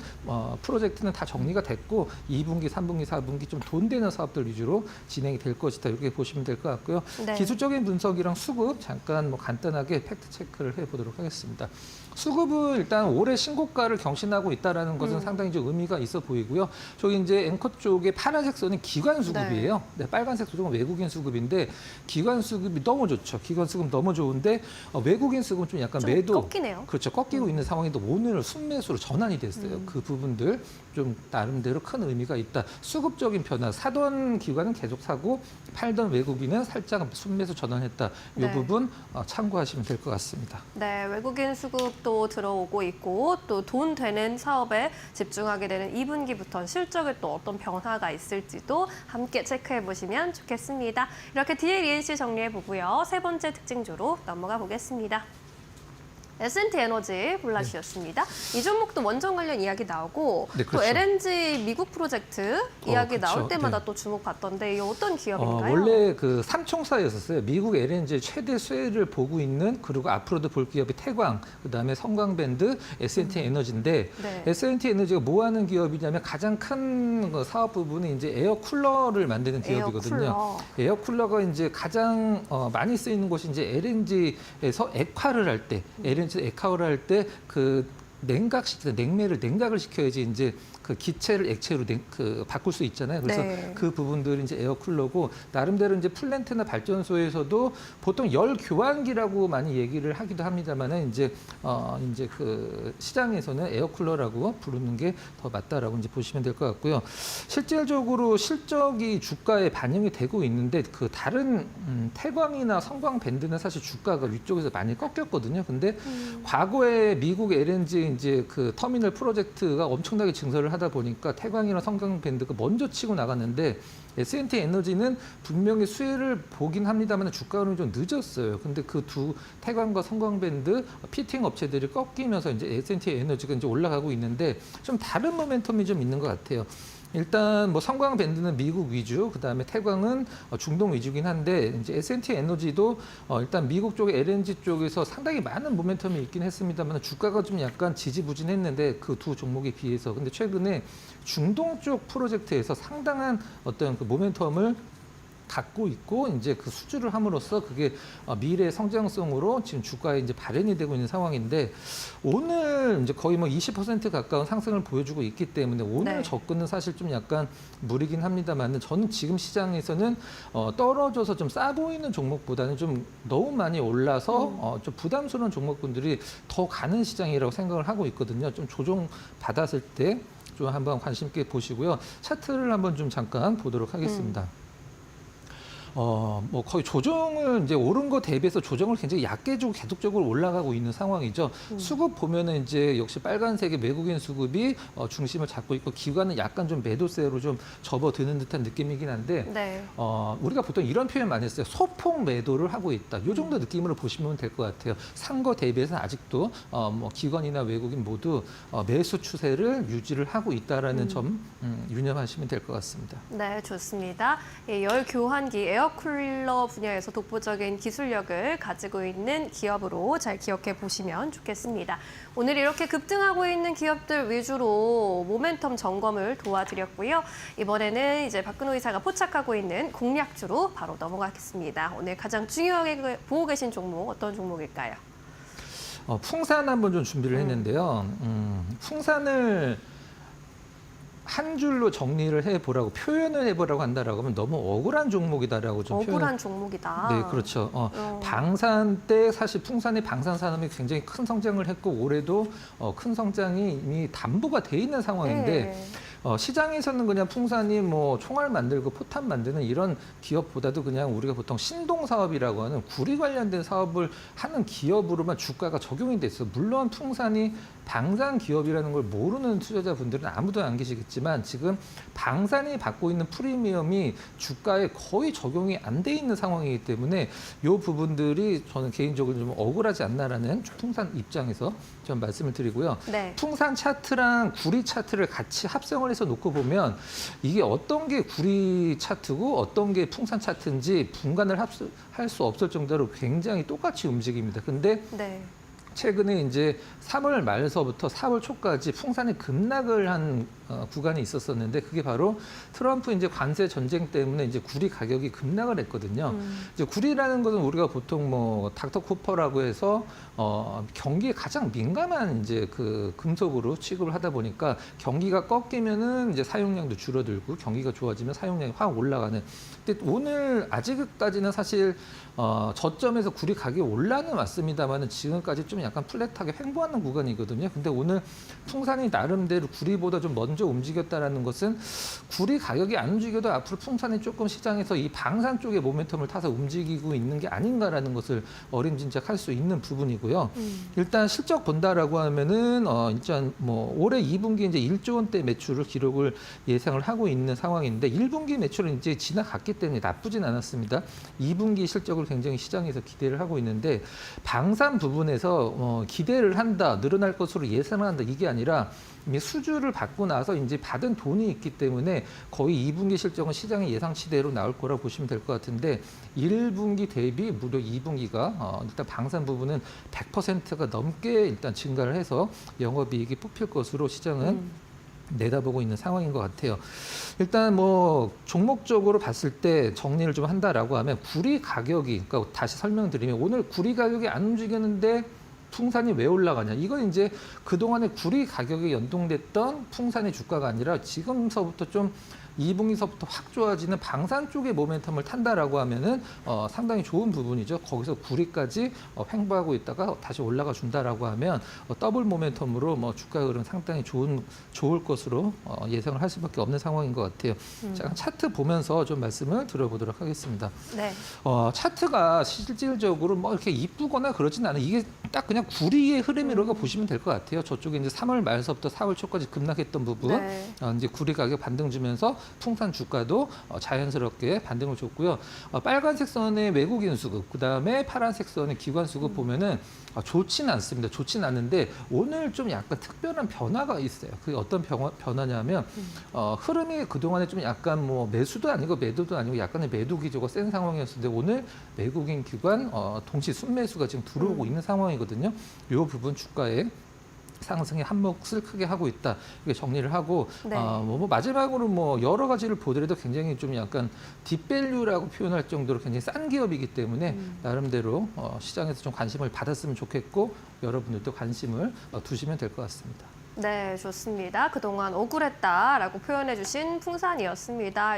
프로젝트는 다 정리가 됐고 2분기, 3분기, 4분기 좀 돈 되는 사업들 위주로 진행이 될 것이다. 이렇게 보시면 될 것 같고요. 네. 기술적인 분석이랑 수급 잠깐 뭐 간단하게 팩트 체크를 해보도록 하겠습니다. 수급은 일단 올해 신고가를 경신하고 있다는 것은 상당히 좀 의미가 있어 보이고요. 저기 이제 앵커 쪽에 파란색 선은 기관 수급이에요. 네, 빨간색 수급은 외국인 수급인데 기관 수급이 너무 좋죠. 기관 수급 너무 좋은데 외국인 수급은 좀 약간 좀 매도 꺾이네요. 그렇죠. 꺾이고 있는 상황인데 오늘 순매수로 전환이 됐어요. 그 부분들 좀 나름대로 큰 의미가 있다. 수급적인 변화, 사던 기관은 계속 사고 팔던 외국인은 살짝 순매수 전환했다. 이 네. 부분 참고하시면 될 것 같습니다. 네, 외국인 수급도 들어오고 있고 또 돈 되는 사업에 집중하게 되는 2분기부터 실적에 또 어떤 변화가 있을지도 함께 체크해 보시면 좋겠습니다. 이렇게 DLENC 정리해 보고요. 세 번째 특징주로 넘어가 보겠습니다. S&T 에너지 골라주셨습니다. 이 종목도 원전 관련 이야기 나오고 네, 그렇죠. 또 LNG 미국 프로젝트 이야기 그렇죠. 나올 때마다 네. 또 주목받던데 이게 어떤 기업인가요? 원래 그 삼총사였었어요. 미국 LNG 최대 수혜를 보고 있는 그리고 앞으로도 볼 기업이 태광, 그다음에 성광밴드, S&T 에너지인데 네. S&T 에너지가 뭐 하는 기업이냐면 가장 큰 그 사업 부분이 이제 에어 쿨러를 만드는 기업이거든요. 에어 쿨러가 이제 가장 많이 쓰이는 곳이 이제 LNG에서 액화를 할 때, LNG 액화를 할 때 그 냉각시키다 냉매를 냉각을 시켜야지 이제 그 기체를 액체로 바꿀 수 있잖아요. 그래서 네. 그 부분들이 이제 에어쿨러고 나름대로 이제 플랜트나 발전소에서도 보통 열 교환기라고 많이 얘기를 하기도 합니다만은 이제 그 시장에서는 에어쿨러라고 부르는 게 더 맞다라고 이제 보시면 될 것 같고요. 실질적으로 실적이 주가에 반영이 되고 있는데 그 다른 태광이나 성광밴드는 사실 주가가 위쪽에서 많이 꺾였거든요. 근데 과거에 미국 LNG 이제 그 터미널 프로젝트가 엄청나게 증설을 하다 보니까 태광이나 성광밴드가 먼저 치고 나갔는데 S&T 에너지는 분명히 수혜를 보긴 합니다만 주가는 좀 늦었어요. 근데 그 두 태광과 성광밴드 피팅 업체들이 꺾이면서 이제 S&T 에너지가 이제 올라가고 있는데 좀 다른 모멘텀이 좀 있는 것 같아요. 일단 뭐 성광밴드는 미국 위주, 그다음에 태광은 중동 위주긴 한데 이제 S&T 에너지도 일단 미국 쪽 LNG 쪽에서 상당히 많은 모멘텀이 있긴 했습니다만 주가가 좀 약간 지지부진했는데 그 두 종목에 비해서 근데 최근에 중동 쪽 프로젝트에서 상당한 어떤 그 모멘텀을 갖고 있고 이제 그 수주를 함으로써 그게 미래 성장성으로 지금 주가에 이제 발현이 되고 있는 상황인데 오늘 이제 거의 뭐 20% 가까운 상승을 보여주고 있기 때문에 오늘 네. 접근은 사실 좀 약간 무리긴 합니다만 저는 지금 시장에서는 떨어져서 좀 싸 보이는 종목보다는 좀 너무 많이 올라서 좀 부담스러운 종목군들이 더 가는 시장이라고 생각을 하고 있거든요. 좀 조정 받았을 때 좀 한번 관심 있게 보시고요. 차트를 한번 좀 잠깐 보도록 하겠습니다. 뭐 거의 조정을 이제 오른 거 대비해서 조정을 굉장히 얕게 주고 계속적으로 올라가고 있는 상황이죠. 수급 보면은 이제 역시 빨간색의 외국인 수급이 중심을 잡고 있고 기관은 약간 좀 매도세로 좀 접어드는 듯한 느낌이긴 한데 네. 우리가 보통 이런 표현 많이 했어요. 소폭 매도를 하고 있다. 이 정도 느낌으로 보시면 될 것 같아요. 산 거 대비해서 아직도 뭐 기관이나 외국인 모두 매수 추세를 유지를 하고 있다라는 점 유념하시면 될 것 같습니다. 네, 좋습니다. 열 교환기 에어쿨러 분야에서 독보적인 기술력을 가지고 있는 기업으로 잘 기억해 보시면 좋겠습니다. 오늘 이렇게 급등하고 있는 기업들 위주로 모멘텀 점검을 도와드렸고요. 이번에는 이제 박근호 이사가 포착하고 있는 공략주로 바로 넘어가겠습니다. 오늘 가장 중요하게 보고 계신 종목 어떤 종목일까요? 풍산 한번 좀 준비를 했는데요. 풍산을 한 줄로 정리를 해보라고 표현을 해보라고 한다라고 하면 너무 억울한 종목이다라고 좀 억울한 종목이다. 네, 그렇죠. 방산 때 사실 풍산의 방산 산업이 굉장히 큰 성장을 했고 올해도 큰 성장이 이미 담보가 돼 있는 상황인데 네. 시장에서는 그냥 풍산이 뭐 총알 만들고 포탄 만드는 이런 기업보다도 그냥 우리가 보통 신동 사업이라고 하는 구리 관련된 사업을 하는 기업으로만 주가가 적용이 돼 있어요. 물론 풍산이 방산 기업이라는 걸 모르는 투자자분들은 아무도 안 계시겠지만 지금 방산이 받고 있는 프리미엄이 주가에 거의 적용이 안 돼 있는 상황이기 때문에 이 부분들이 저는 개인적으로 좀 억울하지 않나라는 풍산 입장에서 좀 말씀을 드리고요. 네. 풍산 차트랑 구리 차트를 같이 합성을 해서 놓고 보면 이게 어떤 게 구리 차트고 어떤 게 풍산 차트인지 분간을 할 수 없을 정도로 굉장히 똑같이 움직입니다. 근데 네. 최근에 이제 3월 말서부터 4월 초까지 풍산이 급락을 한 구간이 있었었는데 그게 바로 트럼프 이제 관세 전쟁 때문에 이제 구리 가격이 급락을 했거든요. 이제 구리라는 것은 우리가 보통 뭐 닥터 쿠퍼라고 해서 경기에 가장 민감한 이제 그 금속으로 취급을 하다 보니까 경기가 꺾이면은 이제 사용량도 줄어들고 경기가 좋아지면 사용량이 확 올라가는. 근데 오늘 아직까지는 사실 저점에서 구리 가격이 올라는 왔습니다만은 지금까지 좀 약간 플랫하게 횡보하는 구간이거든요. 근데 오늘 풍산이 나름대로 구리보다 좀 먼저 움직였다라는 것은 구리 가격이 안 움직여도 앞으로 풍산이 조금 시장에서 이 방산 쪽의 모멘텀을 타서 움직이고 있는 게 아닌가라는 것을 어림짐작할 수 있는 부분이고요. 일단 실적 본다라고 하면은 일단 뭐 올해 2분기 이제 1조 원대 매출을 기록을 예상을 하고 있는 상황인데 1분기 매출은 이제 지나갔기 때문에 나쁘진 않았습니다. 2분기 실적을 굉장히 시장에서 기대를 하고 있는데 방산 부분에서 기대를 한다, 늘어날 것으로 예상을 한다 이게 아니라 이미 수주를 받고 나서 이제 받은 돈이 있기 때문에 거의 2분기 실적은 시장의 예상치대로 나올 거라고 보시면 될 것 같은데 1분기 대비 무려 2분기가 일단 방산 부분은 100%가 넘게 일단 증가를 해서 영업이익이 뽑힐 것으로 시장은 내다보고 있는 상황인 것 같아요. 일단 뭐 종목적으로 봤을 때 정리를 좀 한다라고 하면 구리 가격이 그러니까 다시 설명드리면 오늘 구리 가격이 안 움직였는데 풍산이 왜 올라가냐. 이건 이제 그동안에 구리 가격에 연동됐던 풍산의 주가가 아니라 지금서부터 좀 2분기서부터 확 좋아지는 방산 쪽의 모멘텀을 탄다라고 하면은 상당히 좋은 부분이죠. 거기서 구리까지 횡보하고 있다가 다시 올라가 준다라고 하면 더블 모멘텀으로 뭐 주가 흐름 상당히 좋을 것으로 예상을 할 수밖에 없는 상황인 것 같아요. 자, 차트 보면서 좀 말씀을 드려보도록 하겠습니다. 네. 차트가 실질적으로 뭐 이렇게 이쁘거나 그러진 않아요. 이게 딱 그냥 그냥 구리의 흐름이라고 보시면 될 것 같아요. 저쪽에 이제 3월 말서부터 4월 초까지 급락했던 부분, 네. 이제 구리 가격 반등 주면서 풍산 주가도 자연스럽게 반등을 줬고요. 빨간색 선의 외국인 수급, 그 다음에 파란색 선의 기관 수급 보면은 좋지는 않습니다. 좋지는 않은데 오늘 좀 약간 특별한 변화가 있어요. 그게 어떤 변화냐면 흐름이 그동안에 좀 약간 뭐 매수도 아니고 매도도 아니고 약간의 매도 기조가 센 상황이었는데 오늘 외국인 기관 동시 순매수가 지금 들어오고 있는 상황이거든요. 이 부분 주가에 상승의 한몫을 크게 하고 있다. 이렇게 정리를 하고 네. 뭐 마지막으로 뭐 여러 가지를 보더라도 굉장히 좀 약간 딥밸류라고 표현할 정도로 굉장히 싼 기업이기 때문에 나름대로 시장에서 좀 관심을 받았으면 좋겠고 여러분들도 관심을 두시면 될 것 같습니다. 네, 좋습니다. 그동안 억울했다라고 표현해주신 풍산이었습니다.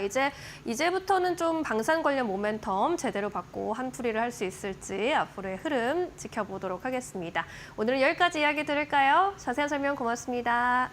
이제부터는 좀 방산 관련 모멘텀 제대로 받고 한풀이를 할 수 있을지 앞으로의 흐름 지켜보도록 하겠습니다. 오늘은 여기까지 이야기 들을까요? 자세한 설명 고맙습니다.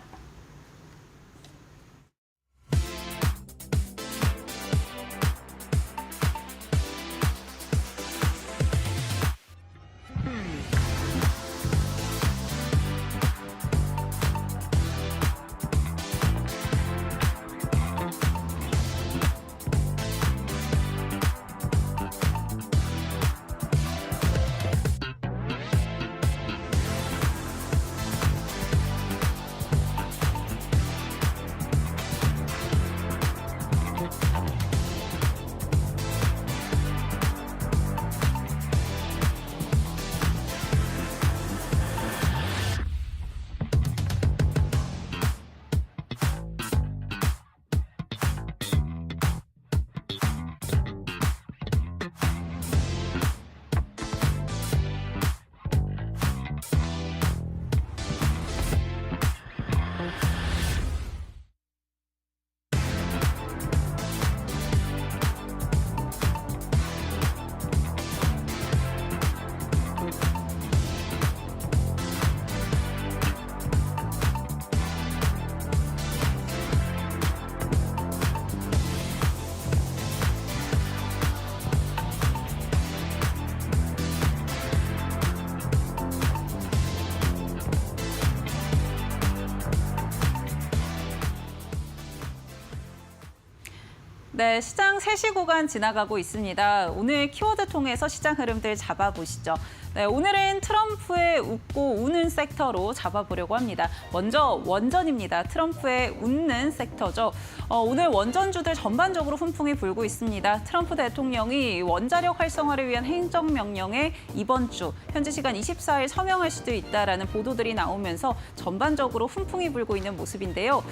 네, 시장 3시 구간 지나가고 있습니다. 오늘 키워드 통해서 시장 흐름들 잡아보시죠. 네, 오늘은 트럼프의 웃고 우는 섹터로 잡아보려고 합니다. 먼저 원전입니다. 트럼프의 웃는 섹터죠. 오늘 원전주들 전반적으로 훈풍이 불고 있습니다. 트럼프 대통령이 원자력 활성화를 위한 행정명령에 이번 주 현지 시간 24일 서명할 수도 있다라는 보도들이 나오면서 전반적으로 훈풍이 불고 있는 모습인데요.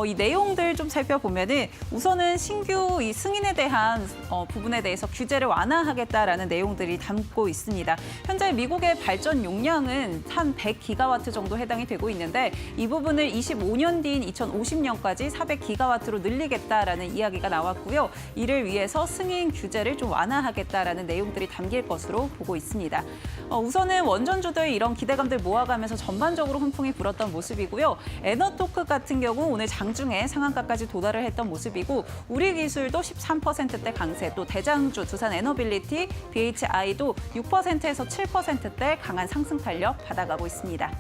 이 내용들 좀 살펴보면은 우선은 신규 이 승인에 대한 부분에 대해서 규제를 완화하겠다라는 내용들이 담고 있습니다. 현재 미국의 발전 용량은 한 100기가와트 정도 해당이 되고 있는데 이 부분을 25년 뒤인 2050년까지 400기가와트로 늘리겠다라는 이야기가 나왔고요. 이를 위해서 승인 규제를 좀 완화하겠다라는 내용들이 담길 것으로 보고 있습니다. 우선은 원전주들 이런 기대감들 모아가면서 전반적으로 훈풍이 불었던 모습이고요. 에너토크 같은 경우 오늘 장중에 상한가까지 도달을 했던 모습이고 우리 기술도 13%대 강세, 또 대장주 두산 에너빌리티, BHI도 6%에서 7%대 강한 상승 탄력 받아가고 있습니다.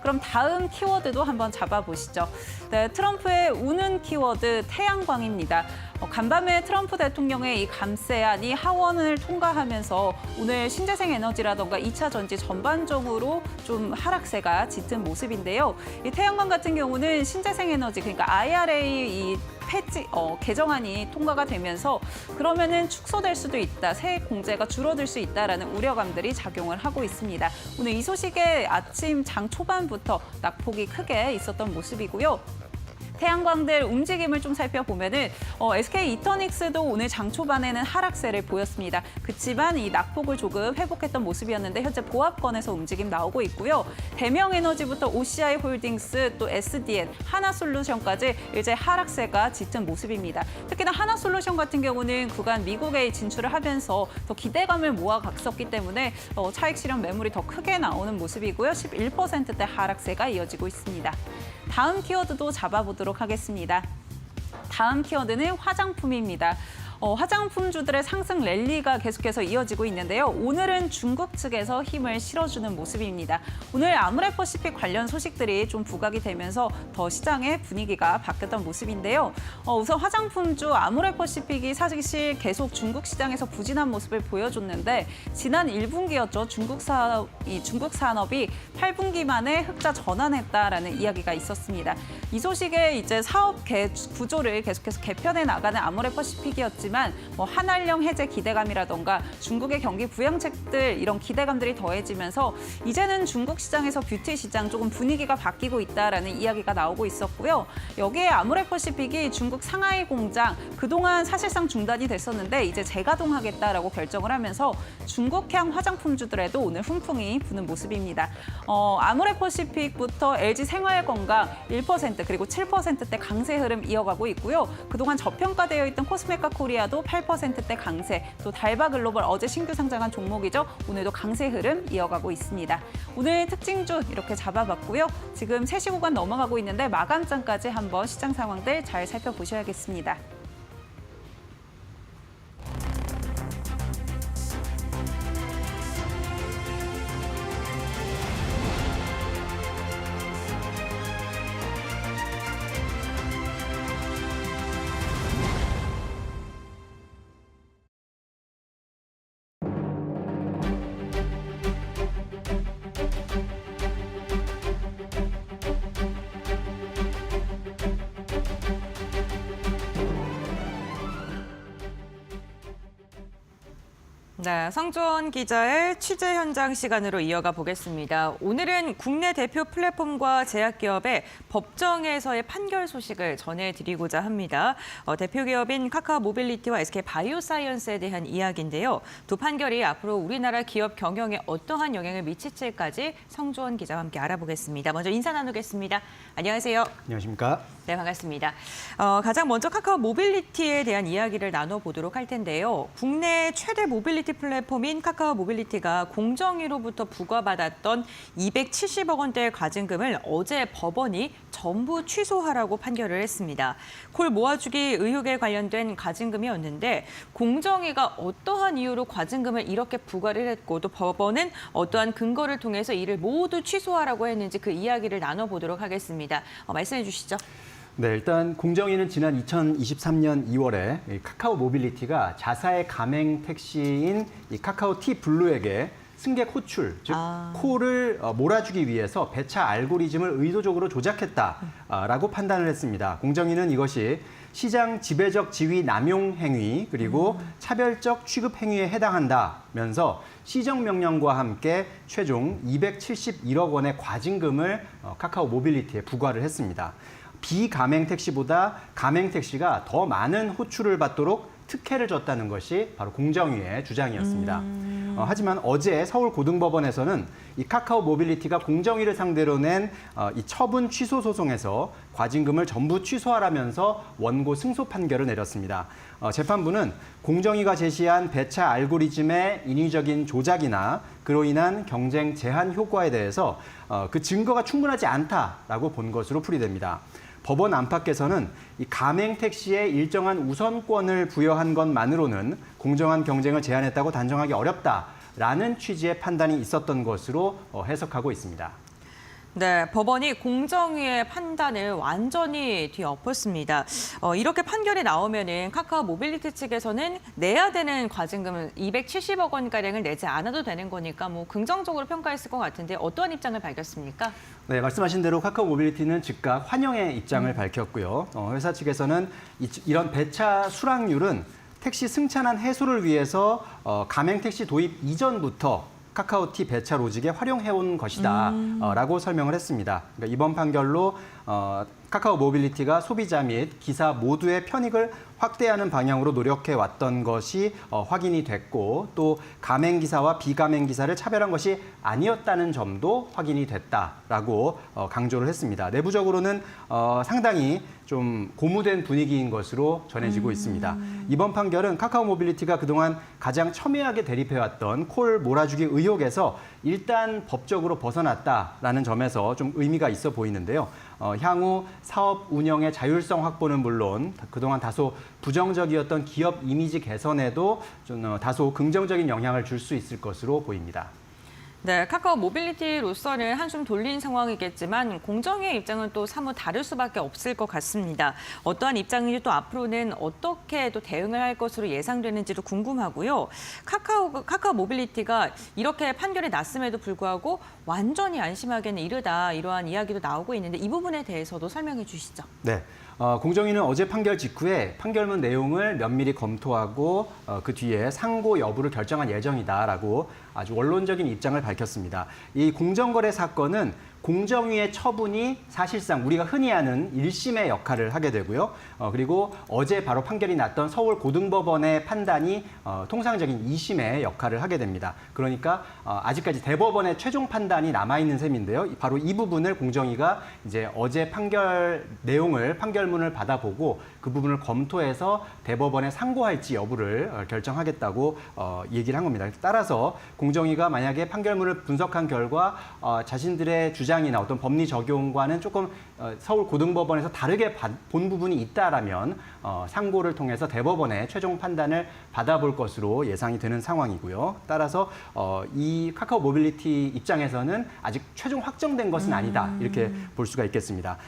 그럼 다음 키워드도 한번 잡아보시죠. 네, 트럼프의 우는 키워드 태양광입니다. 간밤에 트럼프 대통령의 이 감세안이 하원을 통과하면서 오늘 신재생 에너지라던가 2차 전지 전반적으로 좀 하락세가 짙은 모습인데요. 이 태양광 같은 경우는 신재생 에너지, 그러니까 IRA 이 개정안이 통과가 되면서 그러면은 축소될 수도 있다, 세액 공제가 줄어들 수 있다라는 우려감들이 작용을 하고 있습니다. 오늘 이 소식에 아침 장 초반부터 낙폭이 크게 있었던 모습이고요. 태양광들 움직임을 좀 살펴보면은 SK 이터닉스도 오늘 장 초반에는 하락세를 보였습니다. 그렇지만 이 낙폭을 조금 회복했던 모습이었는데 현재 보합권에서 움직임 나오고 있고요. 대명에너지부터 OCI 홀딩스, 또 SDN, 하나솔루션까지 이제 하락세가 짙은 모습입니다. 특히나 하나솔루션 같은 경우는 구간 미국에 진출을 하면서 더 기대감을 모아갔었기 때문에 차익 실현 매물이 더 크게 나오는 모습이고요. 11%대 하락세가 이어지고 있습니다. 다음 키워드도 잡아보도록 하겠습니다. 다음 키워드는 화장품입니다. 화장품주들의 상승 랠리가 계속해서 이어지고 있는데요. 오늘은 중국 측에서 힘을 실어주는 모습입니다. 오늘 아모레퍼시픽 관련 소식들이 좀 부각이 되면서 더 시장의 분위기가 바뀌었던 모습인데요. 우선 화장품주 아모레퍼시픽이 사실 계속 중국 시장에서 부진한 모습을 보여줬는데 지난 1분기였죠. 중국 산업이 8분기 만에 흑자 전환했다라는 이야기가 있었습니다. 이 소식에 이제 사업 구조를 계속해서 개편해 나가는 아모레퍼시픽이었지만 한한령 해제 기대감이라던가 중국의 경기 부양책들 이런 기대감들이 더해지면서 이제는 중국 시장에서 뷰티 시장 조금 분위기가 바뀌고 있다라는 이야기가 나오고 있었고요. 여기에 아모레퍼시픽이 중국 상하이 공장 그동안 사실상 중단이 됐었는데 이제 재가동하겠다라고 결정을 하면서 중국향 화장품주들에도 오늘 훈풍이 부는 모습입니다. 아모레퍼시픽부터 LG 생활건강 1% 그리고 7%대 강세 흐름 이어가고 있고요. 그동안 저평가되어 있던 코스메카 코리아도 8%대 강세, 또 달바글로벌 어제 신규 상장한 종목이죠. 오늘도 강세 흐름 이어가고 있습니다. 오늘 특징주 이렇게 잡아봤고요. 지금 3시 구간 넘어가고 있는데 마감장까지 한번 시장 상황들 잘 살펴보셔야겠습니다. 네, 성주원 기자의 취재 현장 시간으로 이어가 보겠습니다. 오늘은 국내 대표 플랫폼과 제약기업의 법정에서의 판결 소식을 전해드리고자 합니다. 대표 기업인 카카오 모빌리티와 SK 바이오사이언스에 대한 이야기인데요. 두 판결이 앞으로 우리나라 기업 경영에 어떠한 영향을 미칠지까지 성주원 기자와 함께 알아보겠습니다. 먼저 인사 나누겠습니다. 안녕하세요. 안녕하십니까? 네, 반갑습니다. 가장 먼저 카카오 모빌리티에 대한 이야기를 나눠보도록 할 텐데요. 국내 최대 모빌리티 플랫폼인 카카오 모빌리티가 공정위로부터 부과받았던 270억 원대의 과징금을 어제 법원이 전부 취소하라고 판결을 했습니다. 콜 모아주기 의혹에 관련된 과징금이었는데 공정위가 어떠한 이유로 과징금을 이렇게 부과를 했고 또 법원은 어떠한 근거를 통해서 이를 모두 취소하라고 했는지 그 이야기를 나눠보도록 하겠습니다. 말씀해 주시죠. 네, 일단 공정위는 지난 2023년 2월에 카카오 모빌리티가 자사의 가맹 택시인 이 카카오티 블루에게 승객 호출, 즉 콜을 몰아주기 위해서 배차 알고리즘을 의도적으로 조작했다라고 판단을 했습니다. 공정위는 이것이 시장 지배적 지위 남용 행위 그리고 차별적 취급 행위에 해당한다면서 시정명령과 함께 최종 271억 원의 과징금을 카카오 모빌리티에 부과를 했습니다. 비가맹 택시보다 가맹 택시가 더 많은 호출을 받도록 특혜를 줬다는 것이 바로 공정위의 주장이었습니다. 하지만 어제 서울고등법원에서는 이 카카오 모빌리티가 공정위를 상대로 낸 이 처분 취소 소송에서 과징금을 전부 취소하라면서 원고 승소 판결을 내렸습니다. 재판부는 공정위가 제시한 배차 알고리즘의 인위적인 조작이나 그로 인한 경쟁 제한 효과에 대해서 그 증거가 충분하지 않다라고 본 것으로 풀이됩니다. 법원 안팎에서는 이 가맹 택시에 일정한 우선권을 부여한 것만으로는 공정한 경쟁을 제한했다고 단정하기 어렵다라는 취지의 판단이 있었던 것으로 해석하고 있습니다. 네, 법원이 공정위의 판단을 완전히 뒤엎었습니다. 이렇게 판결이 나오면은 카카오 모빌리티 측에서는 내야 되는 과징금은 270억 원가량을 내지 않아도 되는 거니까 뭐 긍정적으로 평가했을 것 같은데 어떠한 입장을 밝혔습니까? 네, 말씀하신 대로 카카오 모빌리티는 즉각 환영의 입장을 밝혔고요. 회사 측에서는 이런 배차 수락률은 택시 승차난 해소를 위해서 가맹 택시 도입 이전부터 카카오티 배차 로직에 활용해온 것이다 라고 설명을 했습니다. 그러니까 이번 판결로 카카오 모빌리티가 소비자 및 기사 모두의 편익을 확대하는 방향으로 노력해왔던 것이 확인이 됐고 또 가맹 기사와 비가맹 기사를 차별한 것이 아니었다는 점도 확인이 됐다라고 강조를 했습니다. 내부적으로는 상당히 좀 고무된 분위기인 것으로 전해지고 있습니다. 이번 판결은 카카오 모빌리티가 그동안 가장 첨예하게 대립해왔던 콜 몰아주기 의혹에서 일단 법적으로 벗어났다라는 점에서 좀 의미가 있어 보이는데요. 향후 사업 운영의 자율성 확보는 물론 그동안 다소 부정적이었던 기업 이미지 개선에도 좀 다소 긍정적인 영향을 줄 수 있을 것으로 보입니다. 네, 카카오 모빌리티로서는 한숨 돌린 상황이겠지만 공정위의 입장은 또 사뭇 다를 수밖에 없을 것 같습니다. 어떠한 입장인지 또 앞으로는 어떻게 또 대응을 할 것으로 예상되는지도 궁금하고요. 카카오 모빌리티가 이렇게 판결이 났음에도 불구하고 완전히 안심하기는 이르다 이러한 이야기도 나오고 있는데 이 부분에 대해서도 설명해 주시죠. 네. 공정위는 어제 판결 직후에 판결문 내용을 면밀히 검토하고 그 뒤에 상고 여부를 결정할 예정이다라고 아주 원론적인 입장을 밝혔습니다. 이 공정거래 사건은 공정위의 처분이 사실상 우리가 흔히 아는 1심의 역할을 하게 되고요. 그리고 어제 바로 판결이 났던 서울고등법원의 판단이 통상적인 2심의 역할을 하게 됩니다. 그러니까 아직까지 대법원의 최종 판단이 남아있는 셈인데요. 바로 이 부분을 공정위가 이제 어제 판결 내용을 판결문을 받아보고 그 부분을 검토해서 대법원에 상고할지 여부를 결정하겠다고 얘기를 한 겁니다. 따라서 공정위가 만약에 판결문을 분석한 결과 자신들의 주장이나 어떤 법리 적용과는 조금 서울고등법원에서 다르게 본 부분이 있다라면 상고를 통해서 대법원의 최종 판단을 받아볼 것으로 예상이 되는 상황이고요. 따라서 이 카카오 모빌리티 입장에서는 아직 최종 확정된 것은 아니다 이렇게 볼 수가 있겠습니다.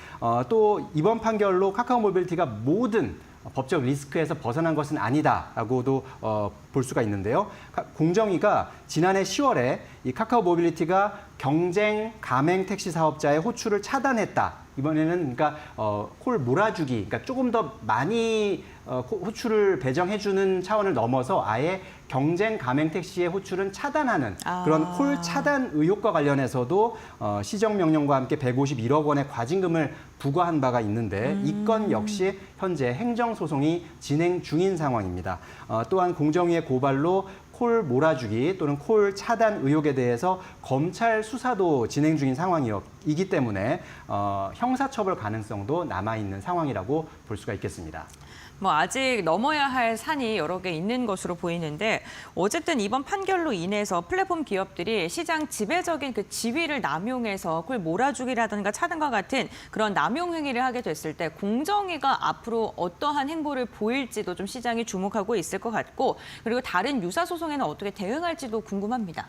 또 이번 판결로 카카오 모빌리티가 모든 법적 리스크에서 벗어난 것은 아니다라고도 볼 수가 있는데요. 공정위가 지난해 10월에 이 카카오 모빌리티가 경쟁 가맹 택시 사업자의 호출을 차단했다. 이번에는 그러니까 콜 몰아주기, 그러니까 조금 더 많이 호출을 배정해주는 차원을 넘어서 아예 경쟁 가맹 택시의 호출은 차단하는 그런 콜 차단 의혹과 관련해서도 시정명령과 함께 151억 원의 과징금을 부과한 바가 있는데 이 건 역시 현재 행정소송이 진행 중인 상황입니다. 또한 공정위의 고발로 콜 몰아주기 또는 콜 차단 의혹에 대해서 검찰 수사도 진행 중인 상황이기 때문에 형사처벌 가능성도 남아있는 상황이라고 볼 수가 있겠습니다. 아직 넘어야 할 산이 여러 개 있는 것으로 보이는데 어쨌든 이번 판결로 인해서 플랫폼 기업들이 시장 지배적인 그 지위를 남용해서 그걸 몰아주기라든가 차단과 같은 그런 남용 행위를 하게 됐을 때 공정위가 앞으로 어떠한 행보를 보일지도 좀 시장이 주목하고 있을 것 같고 그리고 다른 유사 소송에는 어떻게 대응할지도 궁금합니다.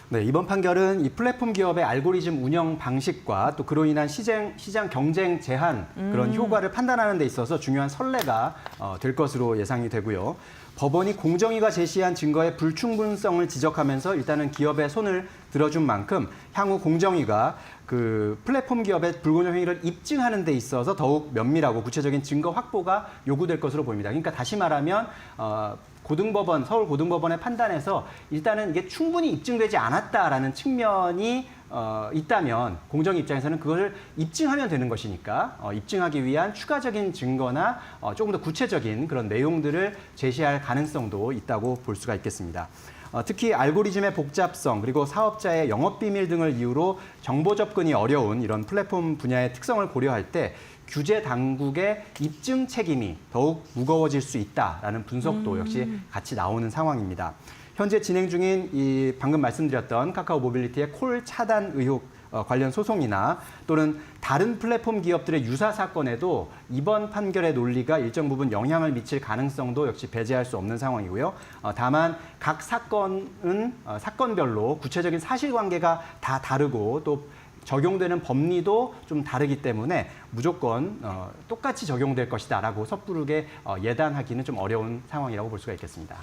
네, 이번 판결은 이 플랫폼 기업의 알고리즘 운영 방식과 또 그로 인한 시장 경쟁 제한 그런 효과를 판단하는 데 있어서 중요한 선례가 될 것으로 예상이 되고요. 법원이 공정위가 제시한 증거의 불충분성을 지적하면서 일단은 기업의 손을 들어준 만큼 향후 공정위가 그 플랫폼 기업의 불공정 행위를 입증하는 데 있어서 더욱 면밀하고 구체적인 증거 확보가 요구될 것으로 보입니다. 그러니까 다시 말하면 서울고등법원의 판단에서 일단은 이게 충분히 입증되지 않았다라는 측면이 있다면 공정위 입장에서는 그걸 입증하면 되는 것이니까 입증하기 위한 추가적인 증거나 조금 더 구체적인 그런 내용들을 제시할 가능성도 있다고 볼 수가 있겠습니다. 특히 알고리즘의 복잡성 그리고 사업자의 영업비밀 등을 이유로 정보 접근이 어려운 이런 플랫폼 분야의 특성을 고려할 때 규제 당국의 입증 책임이 더욱 무거워질 수 있다라는 분석도 역시 같이 나오는 상황입니다. 현재 진행 중인 이 방금 말씀드렸던 카카오 모빌리티의 콜 차단 의혹 관련 소송이나 또는 다른 플랫폼 기업들의 유사 사건에도 이번 판결의 논리가 일정 부분 영향을 미칠 가능성도 역시 배제할 수 없는 상황이고요. 다만 각 사건은 사건별로 구체적인 사실관계가 다 다르고 또 적용되는 법리도 좀 다르기 때문에 무조건 똑같이 적용될 것이다라고 섣부르게 예단하기는 좀 어려운 상황이라고 볼 수가 있겠습니다.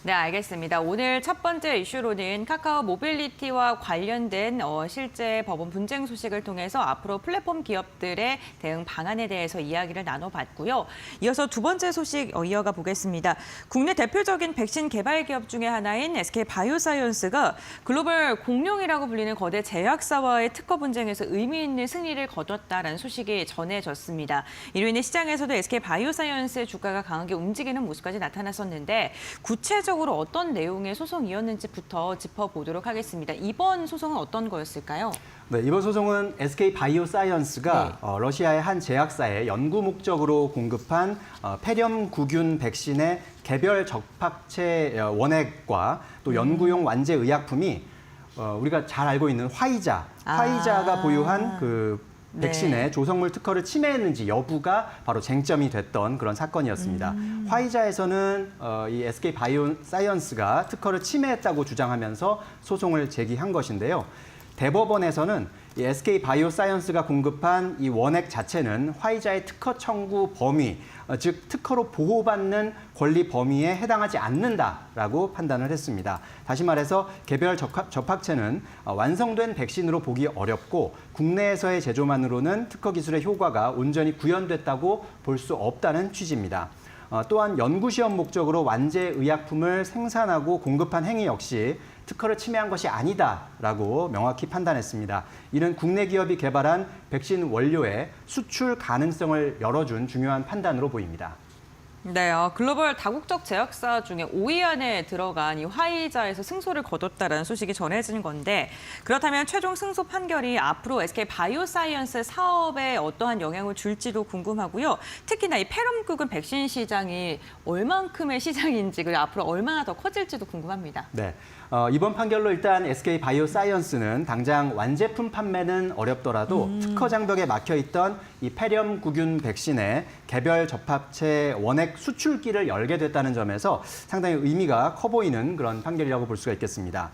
네, 알겠습니다. 오늘 첫 번째 이슈로는 카카오 모빌리티와 관련된 실제 법원 분쟁 소식을 통해서 앞으로 플랫폼 기업들의 대응 방안에 대해서 이야기를 나눠봤고요. 이어서 두 번째 소식 이어가 보겠습니다. 국내 대표적인 백신 개발 기업 중에 하나인 SK 바이오사이언스가 글로벌 공룡이라고 불리는 거대 제약사와의 특허 분쟁에서 의미 있는 승리를 거뒀다라는 소식이 전해졌습니다. 이로 인해 시장에서도 SK 바이오사이언스의 주가가 강하게 움직이는 모습까지 나타났었는데 구체적으로 구체적으로 어떤 내용의 소송이었는지부터 짚어보도록 하겠습니다. 이번 소송은 어떤 거였을까요? 네, 이번 소송은 SK 바이오사이언스가 러시아의 한 제약사에 연구 목적으로 공급한 폐렴구균 백신의 개별 적합체 원액과 또 연구용 완제 의약품이 우리가 잘 알고 있는 화이자가 보유한 그 백신의 조성물 특허를 침해했는지 여부가 바로 쟁점이 됐던 그런 사건이었습니다. 화이자에서는 이 SK 바이오사이언스가 특허를 침해했다고 주장하면서 소송을 제기한 것인데요. 대법원에서는 이 SK 바이오사이언스가 공급한 이 원액 자체는 화이자의 특허 청구 범위, 즉 특허로 보호받는 권리 범위에 해당하지 않는다라고 판단을 했습니다. 다시 말해서 개별 접합체는 완성된 백신으로 보기 어렵고 국내에서의 제조만으로는 특허 기술의 효과가 온전히 구현됐다고 볼 수 없다는 취지입니다. 또한 연구시험 목적으로 완제 의약품을 생산하고 공급한 행위 역시 특허를 침해한 것이 아니다라고 명확히 판단했습니다. 이는 국내 기업이 개발한 백신 원료의 수출 가능성을 열어준 중요한 판단으로 보입니다. 네, 글로벌 다국적 제약사 중에 5위 안에 들어간 이 화이자에서 승소를 거뒀다라는 소식이 전해진 건데 그렇다면 최종 승소 판결이 앞으로 SK 바이오사이언스 사업에 어떠한 영향을 줄지도 궁금하고요. 특히나 이 폐렴구균 백신 시장이 얼만큼의 시장인지 그리고 앞으로 얼마나 더 커질지도 궁금합니다. 네. 이번 판결로 일단 SK 바이오사이언스는 당장 완제품 판매는 어렵더라도 특허 장벽에 막혀 있던 이 폐렴구균 백신의 개별 접합체 원액 수출기를 열게 됐다는 점에서 상당히 의미가 커 보이는 그런 판결이라고 볼 수가 있겠습니다.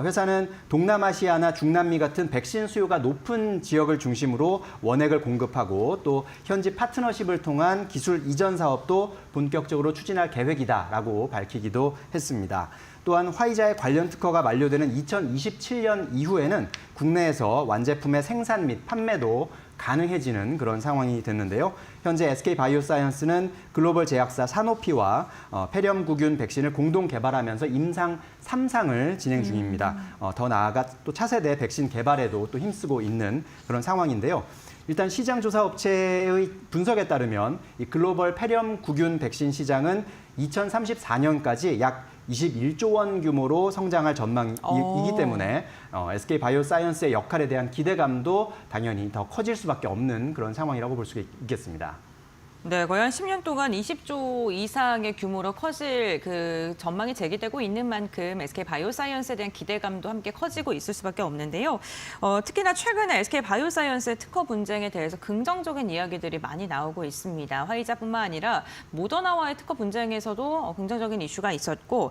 회사는 동남아시아나 중남미 같은 백신 수요가 높은 지역을 중심으로 원액을 공급하고 또 현지 파트너십을 통한 기술 이전 사업도 본격적으로 추진할 계획이다라고 밝히기도 했습니다. 또한 화이자의 관련 특허가 만료되는 2027년 이후에는 국내에서 완제품의 생산 및 판매도 가능해지는 그런 상황이 됐는데요. 현재 SK 바이오사이언스는 글로벌 제약사 사노피와 폐렴구균 백신을 공동 개발하면서 임상 3상을 진행 중입니다. 더 나아가 또 차세대 백신 개발에도 또 힘쓰고 있는 그런 상황인데요. 일단 시장조사업체의 분석에 따르면 이 글로벌 폐렴구균 백신 시장은 2034년까지 약 21조 원 규모로 성장할 전망이기 때문에 SK 바이오사이언스의 역할에 대한 기대감도 당연히 더 커질 수밖에 없는 그런 상황이라고 볼 수 있겠습니다. 네, 거의 한 10년 동안 20조 이상의 규모로 커질 그 전망이 제기되고 있는 만큼 SK 바이오사이언스에 대한 기대감도 함께 커지고 있을 수밖에 없는데요. 특히나 최근에 SK 바이오사이언스의 특허 분쟁에 대해서 긍정적인 이야기들이 많이 나오고 있습니다. 화이자뿐만 아니라 모더나와의 특허 분쟁에서도 긍정적인 이슈가 있었고,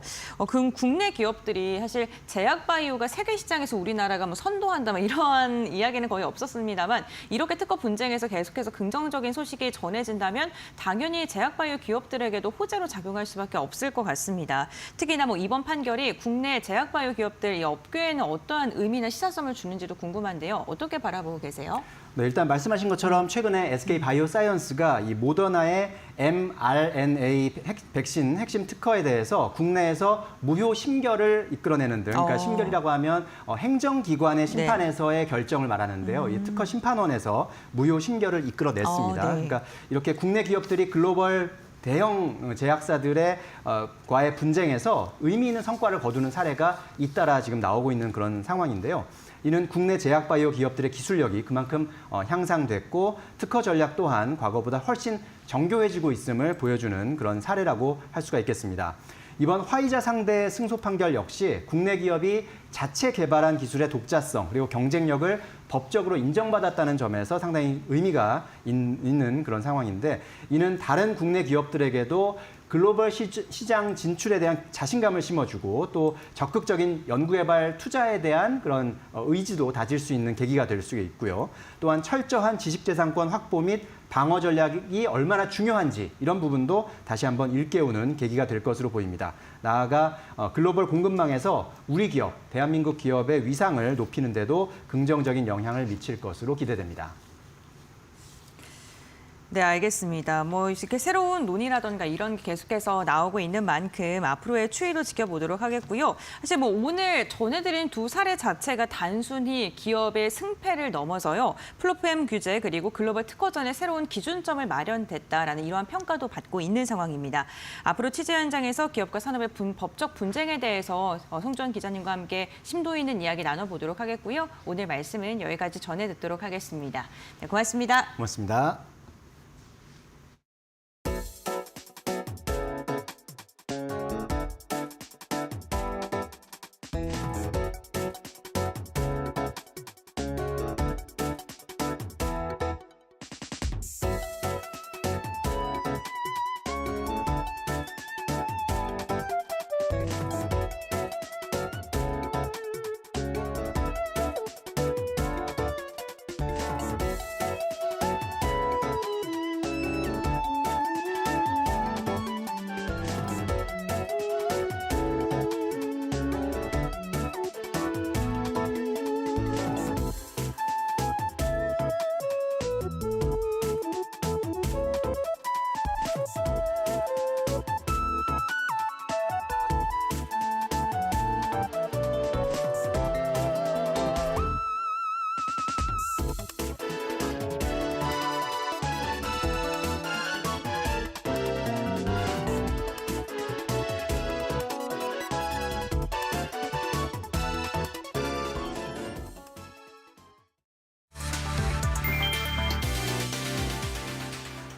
국내 기업들이 사실 제약 바이오가 세계 시장에서 우리나라가 뭐 선도한다 뭐 이러한 이야기는 거의 없었습니다만 이렇게 특허 분쟁에서 계속해서 긍정적인 소식이 전해진다면 당연히 제약바이오 기업들에게도 호재로 작용할 수밖에 없을 것 같습니다. 특히나 뭐 이번 판결이 국내 제약바이오 기업들 이 업계에는 어떠한 의미나 시사점을 주는지도 궁금한데요. 어떻게 바라보고 계세요? 네, 일단 말씀하신 것처럼 최근에 SK 바이오사이언스가 이 모더나의 mRNA 백신 핵심 특허에 대해서 국내에서 무효 심결을 이끌어내는 등, 그러니까 심결이라고 하면 행정기관의 심판에서의 결정을 말하는데요. 이 특허 심판원에서 무효 심결을 이끌어냈습니다. 그러니까 이렇게 국내 기업들이 글로벌 대형 제약사들의 과의 분쟁에서 의미 있는 성과를 거두는 사례가 잇따라 지금 나오고 있는 그런 상황인데요. 이는 국내 제약바이오 기업들의 기술력이 그만큼 향상됐고 특허 전략 또한 과거보다 훨씬 정교해지고 있음을 보여주는 그런 사례라고 할 수가 있겠습니다. 이번 화이자 상대 승소 판결 역시 국내 기업이 자체 개발한 기술의 독자성 그리고 경쟁력을 법적으로 인정받았다는 점에서 상당히 의미가 있는 그런 상황인데 이는 다른 국내 기업들에게도 글로벌 시장 진출에 대한 자신감을 심어주고 또 적극적인 연구개발 투자에 대한 그런 의지도 다질 수 있는 계기가 될 수 있고요. 또한 철저한 지식재산권 확보 및 방어 전략이 얼마나 중요한지 이런 부분도 다시 한번 일깨우는 계기가 될 것으로 보입니다. 나아가 글로벌 공급망에서 우리 기업, 대한민국 기업의 위상을 높이는 데도 긍정적인 영향을 미칠 것으로 기대됩니다. 네, 알겠습니다. 뭐 이렇게 새로운 논의라던가 이런 게 계속해서 나오고 있는 만큼 앞으로의 추이도 지켜보도록 하겠고요. 사실 뭐 오늘 전해드린 두 사례 자체가 단순히 기업의 승패를 넘어서요. 플랫폼 규제 그리고 글로벌 특허전의 새로운 기준점을 마련됐다라는 이러한 평가도 받고 있는 상황입니다. 앞으로 취재 현장에서 기업과 산업의 법적 분쟁에 대해서 송주원 기자님과 함께 심도 있는 이야기 나눠보도록 하겠고요. 오늘 말씀은 여기까지 전해 듣도록 하겠습니다. 네, 고맙습니다. 고맙습니다.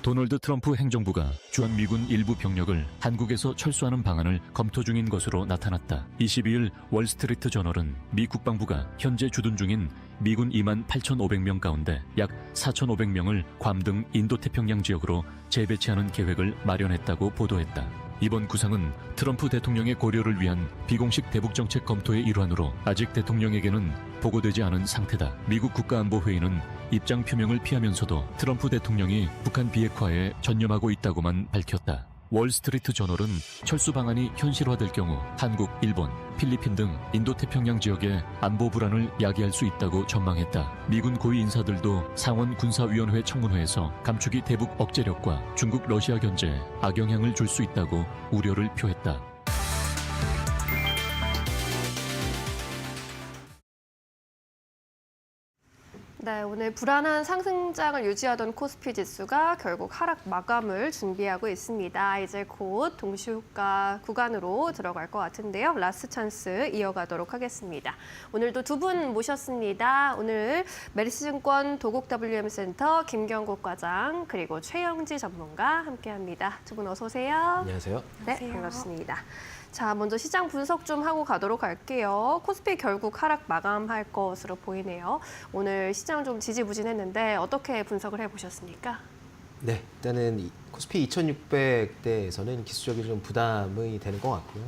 도널드 트럼프 행정부가 주한 미군 일부 병력을 한국에서 철수하는 방안을 검토 중인 것으로 나타났다. 22일 월스트리트 저널은 미 국방부가 현재 주둔 중인 미군 2만 8,500명 가운데 약 4,500명을 괌 등 인도태평양 지역으로 재배치하는 계획을 마련했다고 보도했다. 이번 구상은 트럼프 대통령의 고려를 위한 비공식 대북정책 검토의 일환으로 아직 대통령에게는 보고되지 않은 상태다. 미국 국가안보회의는 입장 표명을 피하면서도 트럼프 대통령이 북한 비핵화에 전념하고 있다고만 밝혔다. 월스트리트 저널은 철수 방안이 현실화될 경우 한국, 일본, 필리핀 등 인도태평양 지역의 안보 불안을 야기할 수 있다고 전망했다. 미군 고위 인사들도 상원 군사위원회 청문회에서 감축이 대북 억제력과 중국, 러시아 견제에 악영향을 줄 수 있다고 우려를 표했다. 네, 오늘 불안한 상승장을 유지하던 코스피 지수가 결국 하락 마감을 준비하고 있습니다. 이제 곧 동시효과 구간으로 들어갈 것 같은데요. 라스트 찬스 이어가도록 하겠습니다. 오늘도 두 분 모셨습니다. 오늘 메리츠증권 도곡 WM센터 김경국 과장 그리고 최영지 전문가 함께합니다. 두 분 어서 오세요. 안녕하세요. 네, 반갑습니다. 자, 먼저 시장 분석 좀 하고 가도록 할게요. 코스피 결국 하락 마감할 것으로 보이네요. 오늘 시장 좀 지지부진했는데 어떻게 분석을 해보셨습니까? 네, 일단은 코스피 2600대에서는 기술적인 좀 부담이 되는 것 같고요.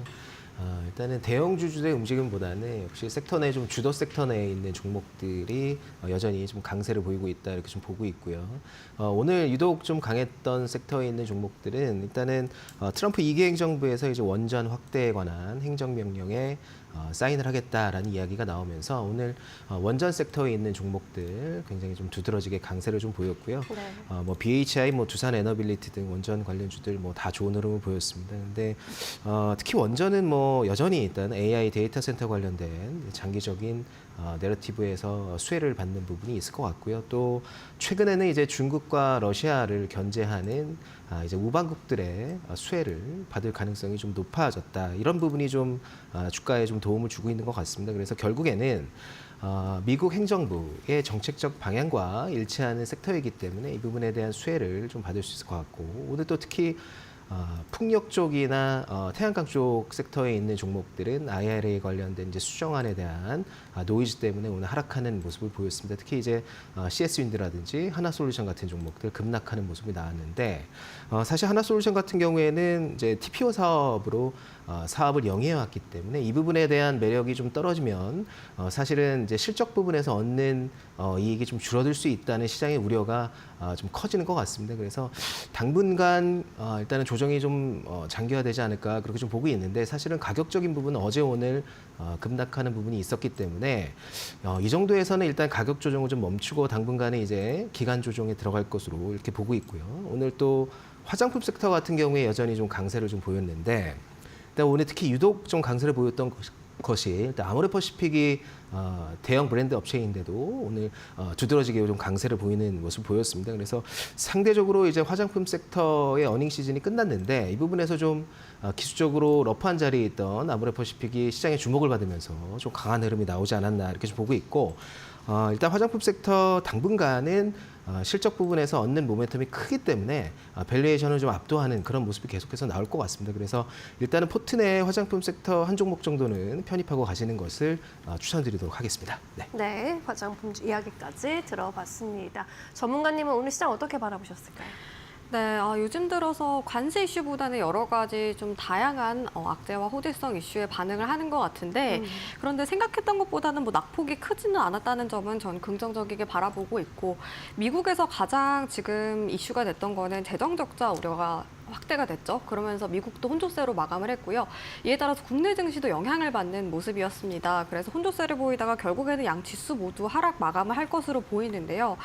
일단은 대형주주의 움직임보다는 역시 섹터 내 좀 주도 섹터 내에 있는 종목들이 여전히 좀 강세를 보이고 있다 이렇게 좀 보고 있고요. 오늘 유독 좀 강했던 섹터에 있는 종목들은 일단은 트럼프 2기 행정부에서 이제 원전 확대에 관한 행정명령에 사인을 하겠다라는 이야기가 나오면서 오늘 원전 섹터에 있는 종목들 굉장히 좀 두드러지게 강세를 좀 보였고요. 네. 뭐 BHI, 뭐 두산 에너빌리티 등 원전 관련주들 뭐 다 좋은 흐름을 보였습니다. 근데 특히 원전은 뭐 여전히 일단 AI 데이터 센터 관련된 장기적인 내러티브에서 수혜를 받는 부분이 있을 것 같고요. 또 최근에는 이제 중국과 러시아를 견제하는 이제 우방국들의 수혜를 받을 가능성이 좀 높아졌다. 이런 부분이 좀 주가에 좀 도움을 주고 있는 것 같습니다. 그래서 결국에는 미국 행정부의 정책적 방향과 일치하는 섹터이기 때문에 이 부분에 대한 수혜를 좀 받을 수 있을 것 같고 오늘 또 특히 풍력 쪽이나 태양광 쪽 섹터에 있는 종목들은 IRA 관련된 이제 수정안에 대한 노이즈 때문에 오늘 하락하는 모습을 보였습니다. 특히 이제 CS 윈드라든지 하나솔루션 같은 종목들 급락하는 모습이 나왔는데 사실 하나솔루션 같은 경우에는 이제 TPO 사업으로 사업을 영위해왔기 때문에 이 부분에 대한 매력이 좀 떨어지면 사실은 이제 실적 부분에서 얻는 이익이 좀 줄어들 수 있다는 시장의 우려가 좀 커지는 것 같습니다. 그래서 당분간 일단은 조정이 좀 장기화되지 않을까 그렇게 좀 보고 있는데 사실은 가격적인 부분은 어제 오늘 급락하는 부분이 있었기 때문에 이 정도에서는 일단 가격 조정을 좀 멈추고 당분간은 이제 기간 조정에 들어갈 것으로 이렇게 보고 있고요. 오늘 또 화장품 섹터 같은 경우에 여전히 좀 강세를 좀 보였는데 일단 오늘 특히 유독 좀 강세를 보였던 것이 일단 아모레퍼시픽이 대형 브랜드 업체인데도 오늘 두드러지게 좀 강세를 보이는 모습을 보였습니다. 그래서 상대적으로 이제 화장품 섹터의 어닝 시즌이 끝났는데 이 부분에서 좀 기술적으로 러프한 자리에 있던 아모레퍼시픽이 시장에 주목을 받으면서 좀 강한 흐름이 나오지 않았나 이렇게 좀 보고 있고 일단 화장품 섹터 당분간은 실적 부분에서 얻는 모멘텀이 크기 때문에 밸류에이션을 좀 압도하는 그런 모습이 계속해서 나올 것 같습니다. 그래서 일단은 포트 내 화장품 섹터 한 종목 정도는 편입하고 가시는 것을 추천드리도록 하겠습니다. 네. 네, 화장품 이야기까지 들어봤습니다. 전문가님은 오늘 시장 어떻게 바라보셨을까요? 네, 요즘 들어서 관세 이슈보다는 여러 가지 좀 다양한 악재와 호재성 이슈에 반응을 하는 것 같은데 그런데 생각했던 것보다는 뭐 낙폭이 크지는 않았다는 점은 전 긍정적이게 바라보고 있고 미국에서 가장 지금 이슈가 됐던 거는 재정 적자 우려가 확대가 됐죠. 그러면서 미국도 혼조세로 마감을 했고요. 이에 따라서 국내 증시도 영향을 받는 모습이었습니다. 그래서 혼조세를 보이다가 결국에는 양 지수 모두 하락 마감을 할 것으로 보이는데요.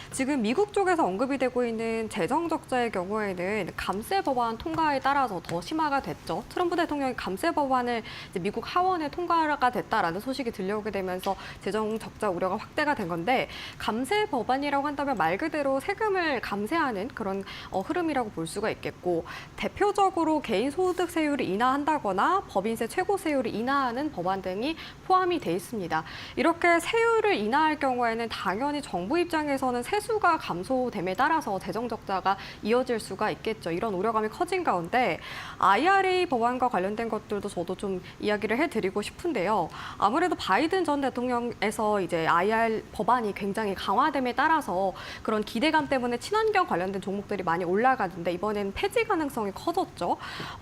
지금 미국 쪽에서 언급이 되고 있는 재정 적자의 경우에는 감세 법안 통과에 따라서 더 심화가 됐죠. 트럼프 대통령이 감세 법안을 이제 미국 하원에 통과가 됐다라는 소식이 들려오게 되면서 재정 적자 우려가 확대가 된 건데 감세 법안이라고 한다면 말 그대로 세금을 감세하는 그런 흐름이라고 볼 수가 있겠고 대표적으로 개인소득세율을 인하한다거나 법인세 최고세율을 인하하는 법안 등이 포함이 돼 있습니다. 이렇게 세율을 인하할 경우에는 당연히 정부 입장에서는 세수가 감소됨에 따라서 재정 적자가 이어질 수가 있겠죠. 이런 우려감이 커진 가운데 IRA 법안과 관련된 것들도 저도 좀 이야기를 해드리고 싶은데요. 아무래도 바이든 전 대통령에서 이제 IR 법안이 굉장히 강화됨에 따라서 그런 기대감 때문에 친환경 관련된 종목들이 많이 올라가는데 이번에는 폐지 가능성이 커졌죠.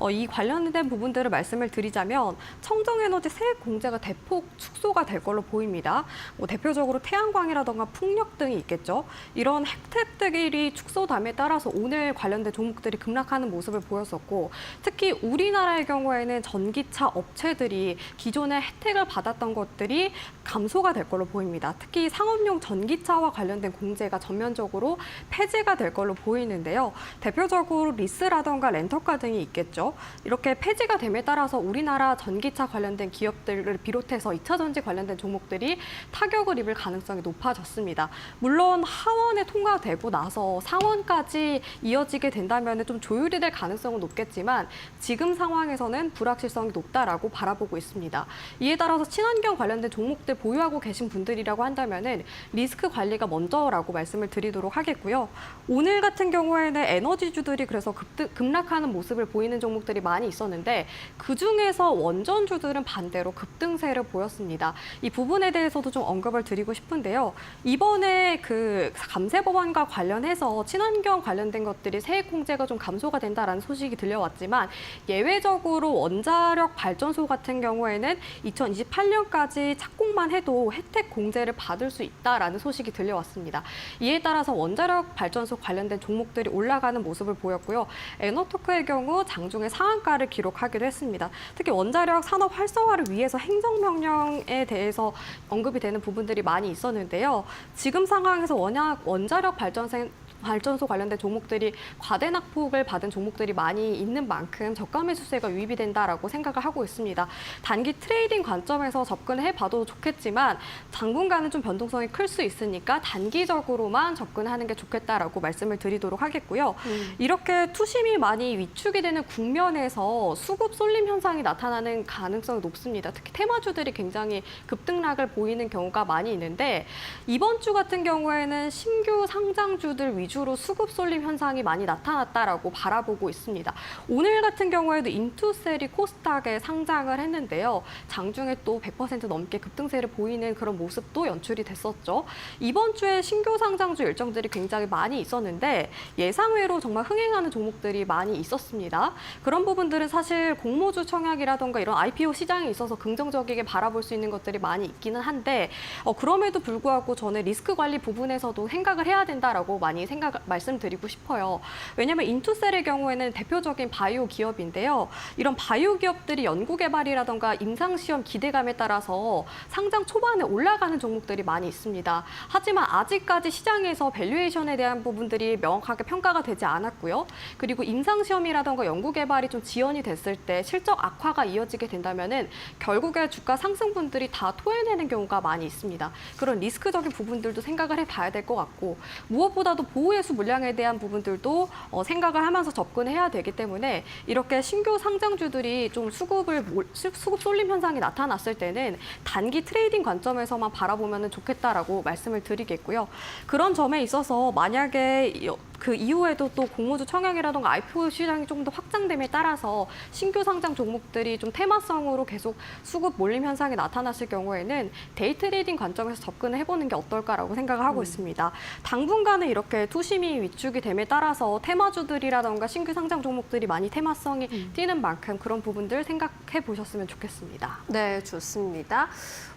이 관련된 부분들을 말씀을 드리자면 청정에너지 세액 공제가 대폭 축소가 될 걸로 보입니다. 뭐 대표적으로 태양광이라던가 풍력 등이 있겠죠. 이런 혜택들이 축소됨에 따라서 오늘 관련된 종목들이 급락하는 모습을 보였었고 특히 우리나라의 경우에는 전기차 업체들이 기존에 혜택을 받았던 것들이 감소가 될 걸로 보입니다. 특히 상업용 전기차와 관련된 공제가 전면적으로 폐지가 될 걸로 보이는데요. 대표적으로 리스라던가 렌터카 등이 있겠죠. 이렇게 폐지가 됨에 따라서 우리나라 전기차 관련된 기업들을 비롯해서 2차 전지 관련된 종목들이 타격을 입을 가능성이 높아졌습니다. 물론 하원에 통과되고 나서 상원까지 이어지게 된다면 좀 조율이 될 가능성은 높겠지만 지금 상황에서는 불확실성이 높다라고 바라보고 있습니다. 이에 따라서 친환경 관련된 종목들 보유하고 계신 분들이라고 한다면은 리스크 관리가 먼저라고 말씀을 드리도록 하겠고요. 오늘 같은 경우에는 에너지주들이 그래서 급락하는 모습을 보이는 종목들이 많이 있었는데 그중에서 원전주들은 반대로 급등세를 보였습니다. 이 부분에 대해서도 좀 언급을 드리고 싶은데요. 이번에 그 감세 법안과 관련해서 친환경 관련된 것들이 세액 공제가 좀 감소가 된다라는 소식이 들려왔지만 예외적으로 원자력 발전소 같은 경우에는 2028년까지 착공만 해도 혜택 공제를 받을 수 있다라는 소식이 들려왔습니다. 이에 따라서 원자력 발전소 관련된 종목들이 올라가는 모습을 보였고요. 에너토크의 경우 장중에 상한가를 기록하기도 했습니다. 특히 원자력 산업 활성화를 위해서 행정명령에 대해서 언급이 되는 부분들이 많이 있었는데요. 지금 상황에서 워낙 원자력 발전소 관련된 종목들이 과대 낙폭을 받은 종목들이 많이 있는 만큼 저가 매수세가 유입이 된다라고 생각을 하고 있습니다. 단기 트레이딩 관점에서 접근을 해봐도 좋겠지만 당분간은 좀 변동성이 클 수 있으니까 단기적으로만 접근하는 게 좋겠다라고 말씀을 드리도록 하겠고요. 이렇게 투심이 많이 위축이 되는 국면에서 수급 쏠림 현상이 나타나는 가능성이 높습니다. 특히 테마주들이 굉장히 급등락을 보이는 경우가 많이 있는데 이번 주 같은 경우에는 신규 상장주들 위주로 수급 쏠림 현상이 많이 나타났다라고 바라보고 있습니다. 오늘 같은 경우에도 인투셀이 코스닥에 상장을 했는데요. 장중에 또 100% 넘게 급등세를 보이는 그런 모습도 연출이 됐었죠. 이번 주에 신규 상장주 일정들이 굉장히 많이 있었는데 예상외로 정말 흥행하는 종목들이 많이 있었습니다. 그런 부분들은 사실 공모주 청약이라던가 이런 IPO 시장에 있어서 긍정적이게 바라볼 수 있는 것들이 많이 있기는 한데 그럼에도 불구하고 저는 리스크 관리 부분에서도 생각을 해야 된다라고 많이 말씀드리고 싶어요. 왜냐하면 인투셀의 경우에는 대표적인 바이오 기업인데요. 이런 바이오 기업들이 연구개발이라던가 임상시험 기대감에 따라서 상장 초반에 올라가는 종목들이 많이 있습니다. 하지만 아직까지 시장에서 밸류에이션에 대한 부분들이 명확하게 평가가 되지 않았고요. 그리고 임상시험이라던가 연구개발이 좀 지연이 됐을 때 실적 악화가 이어지게 된다면은 결국에 주가 상승분들이 다 토해내는 경우가 많이 있습니다. 그런 리스크적인 부분들도 생각을 해봐야 될 것 같고 무엇보다도 보호예수 물량에 대한 부분들도 생각을 하면서 접근해야 되기 때문에 이렇게 신규 상장주들이 좀 수급 쏠림 현상이 나타났을 때는 단기 트레이딩 관점에서만 바라보면 좋겠다라고 말씀을 드리겠고요. 그런 점에 있어서 만약에 그 이후에도 또 공모주 청약이라던가 IPO 시장이 좀 더 확장됨에 따라서 신규 상장 종목들이 좀 테마성으로 계속 수급 몰림 현상이 나타났을 경우에는 데이 트레이딩 관점에서 접근을 해보는 게 어떨까라고 생각을 하고 있습니다. 당분간은 이렇게 투심이 위축이 됨에 따라서 테마주들이라던가 신규 상장 종목들이 많이 테마성이 띄는 만큼 그런 부분들 생각해 보셨으면 좋겠습니다. 네, 좋습니다.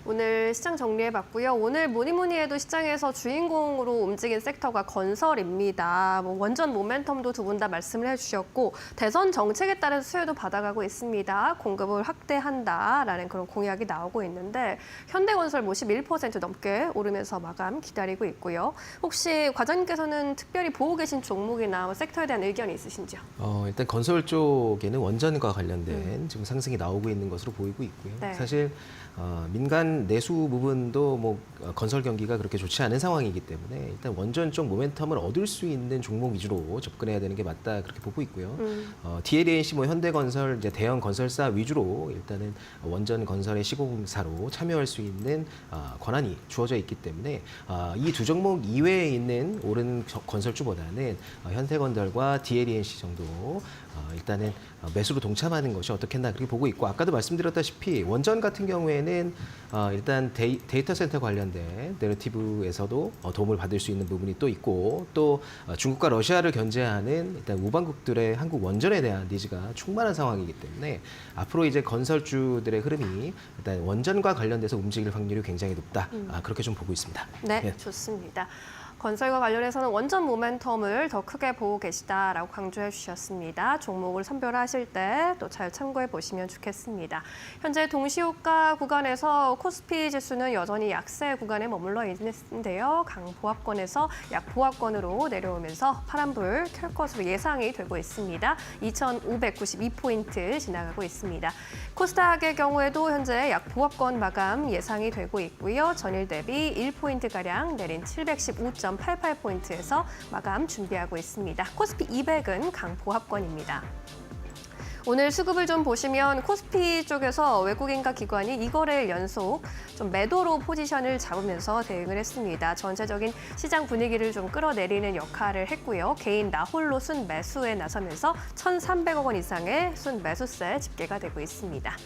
오늘 시장 정리해봤고요. 오늘 뭐니 해도 시장에서 주인공으로 움직인 섹터가 건설입니다. 원전 모멘텀도 두 분 다 말씀을 해주셨고 대선 정책에 따른 수혜도 받아가고 있습니다. 공급을 확대한다라는 그런 공약이 나오고 있는데 현대건설 51% 넘게 오르면서 마감 기다리고 있고요. 혹시 과장님께서는 특별히 보고 계신 종목이나 섹터에 대한 의견이 있으신지요? 일단 건설 쪽에는 원전과 관련된 지금 상승이 나오고 있는 것으로 보이고 있고요. 네. 사실 민간 내수 부분도 건설 경기가 그렇게 좋지 않은 상황이기 때문에 일단 원전 쪽 모멘텀을 얻을 수 있는 종목 위주로 접근해야 되는 게 맞다 그렇게 보고 있고요. DLNC 현대건설 이제 대형 건설사 위주로 일단은 원전 건설의 시공사로 참여할 수 있는 권한이 주어져 있기 때문에 이 두 종목 이외에 있는 오른 건설주보다는 현대건설과 DLNC 정도 일단은 매수로 동참하는 것이 어떻겠나 그렇게 보고 있고 아까도 말씀드렸다시피 원전 같은 경우에는 일단 데이터 센터 관련된 내러티브에서도 도움을 받을 수 있는 부분이 또 있고 또 중국과 러시아를 견제하는 일단 우방국들의 한국 원전에 대한 니즈가 충만한 상황이기 때문에 앞으로 이제 건설주들의 흐름이 일단 원전과 관련돼서 움직일 확률이 굉장히 높다. 그렇게 좀 보고 있습니다. 네, 예. 좋습니다. 건설과 관련해서는 원전 모멘텀을 더 크게 보고 계시다라고 강조해 주셨습니다. 종목을 선별하실 때 또 잘 참고해 보시면 좋겠습니다. 현재 동시호가 구간에서 코스피 지수는 여전히 약세 구간에 머물러 있는데요. 강보합권에서 약보합권으로 내려오면서 파란불 켤 것으로 예상이 되고 있습니다. 2,592포인트 지나가고 있습니다. 코스닥의 경우에도 현재 약보합권 마감 예상이 되고 있고요. 전일 대비 1포인트가량 내린 715.88포인트에서 마감 준비하고 있습니다. 코스피 200은 강보합권입니다. 오늘 수급을 좀 보시면 코스피 쪽에서 외국인과 기관이 2거래일 연속 좀 매도로 포지션을 잡으면서 대응을 했습니다. 전체적인 시장 분위기를 좀 끌어내리는 역할을 했고요. 개인 나홀로 순 매수에 나서면서 1,300억 원 이상의 순 매수세 집계가 되고 있습니다.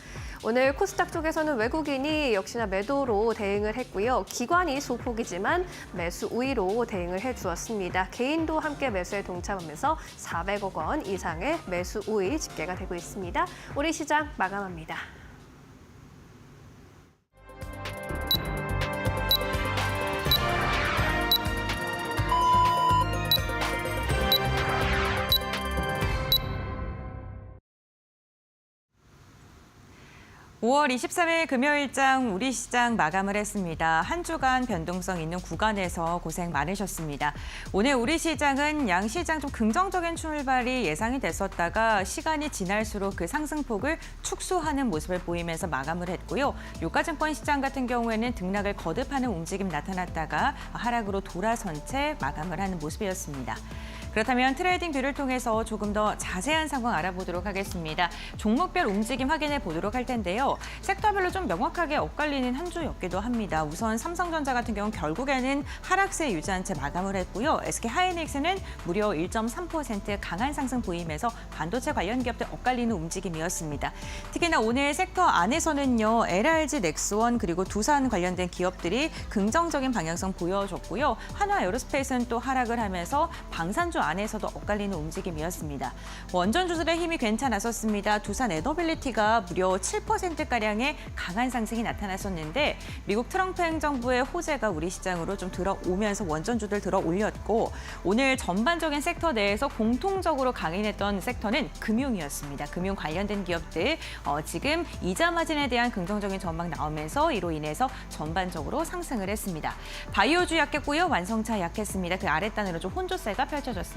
오늘 코스닥 쪽에서는 외국인이 역시나 매도로 대응을 했고요. 기관이 소폭이지만 매수 우위로 대응을 해주었습니다. 개인도 함께 매수에 동참하면서 400억 원 이상의 매수 우위 집계가 되고 있습니다. 우리 시장 마감합니다. (5월 23일) 금요일장 우리 시장 마감을 했습니다. 한 주간 변동성 있는 구간에서 고생 많으셨습니다. 오늘 우리 시장은 양시장 좀 긍정적인 출발이 예상이 됐었다가 시간이 지날수록 그 상승폭을 축소하는 모습을 보이면서 마감을 했고요. 유가증권 시장 같은 경우에는 등락을 거듭하는 움직임 나타났다가 하락으로 돌아선 채 마감을 하는 모습이었습니다. 그렇다면 트레이딩 뷰를 통해서 조금 더 자세한 상황 알아보도록 하겠습니다. 종목별 움직임 확인해 보도록 할 텐데요. 섹터별로 좀 명확하게 엇갈리는 한 주였기도 합니다. 우선 삼성전자 같은 경우는 결국에는 하락세 유지한 채 마감을 했고요. SK하이닉스는 무려 1.3% 강한 상승 보이면서 반도체 관련 기업들 엇갈리는 움직임이었습니다. 특히나 오늘 섹터 안에서는요. LRG, 넥스원 그리고 두산 관련된 기업들이 긍정적인 방향성 보여줬고요. 한화 에어로스페이스는 또 하락을 하면서 방산주 안에서도 엇갈리는 움직임이었습니다. 원전주들의 힘이 괜찮았었습니다. 두산 에너빌리티가 무려 7%가량의 강한 상승이 나타났었는데 미국 트럼프 행정부의 호재가 우리 시장으로 좀 들어오면서 원전주들 들어 올렸고 오늘 전반적인 섹터 내에서 공통적으로 강인했던 섹터는 금융이었습니다. 금융 관련된 기업들 지금 이자 마진에 대한 긍정적인 전망 나오면서 이로 인해서 전반적으로 상승을 했습니다. 바이오주 약했고요. 완성차 약했습니다. 그 아랫단으로 좀 혼조세가 펼쳐졌습니다.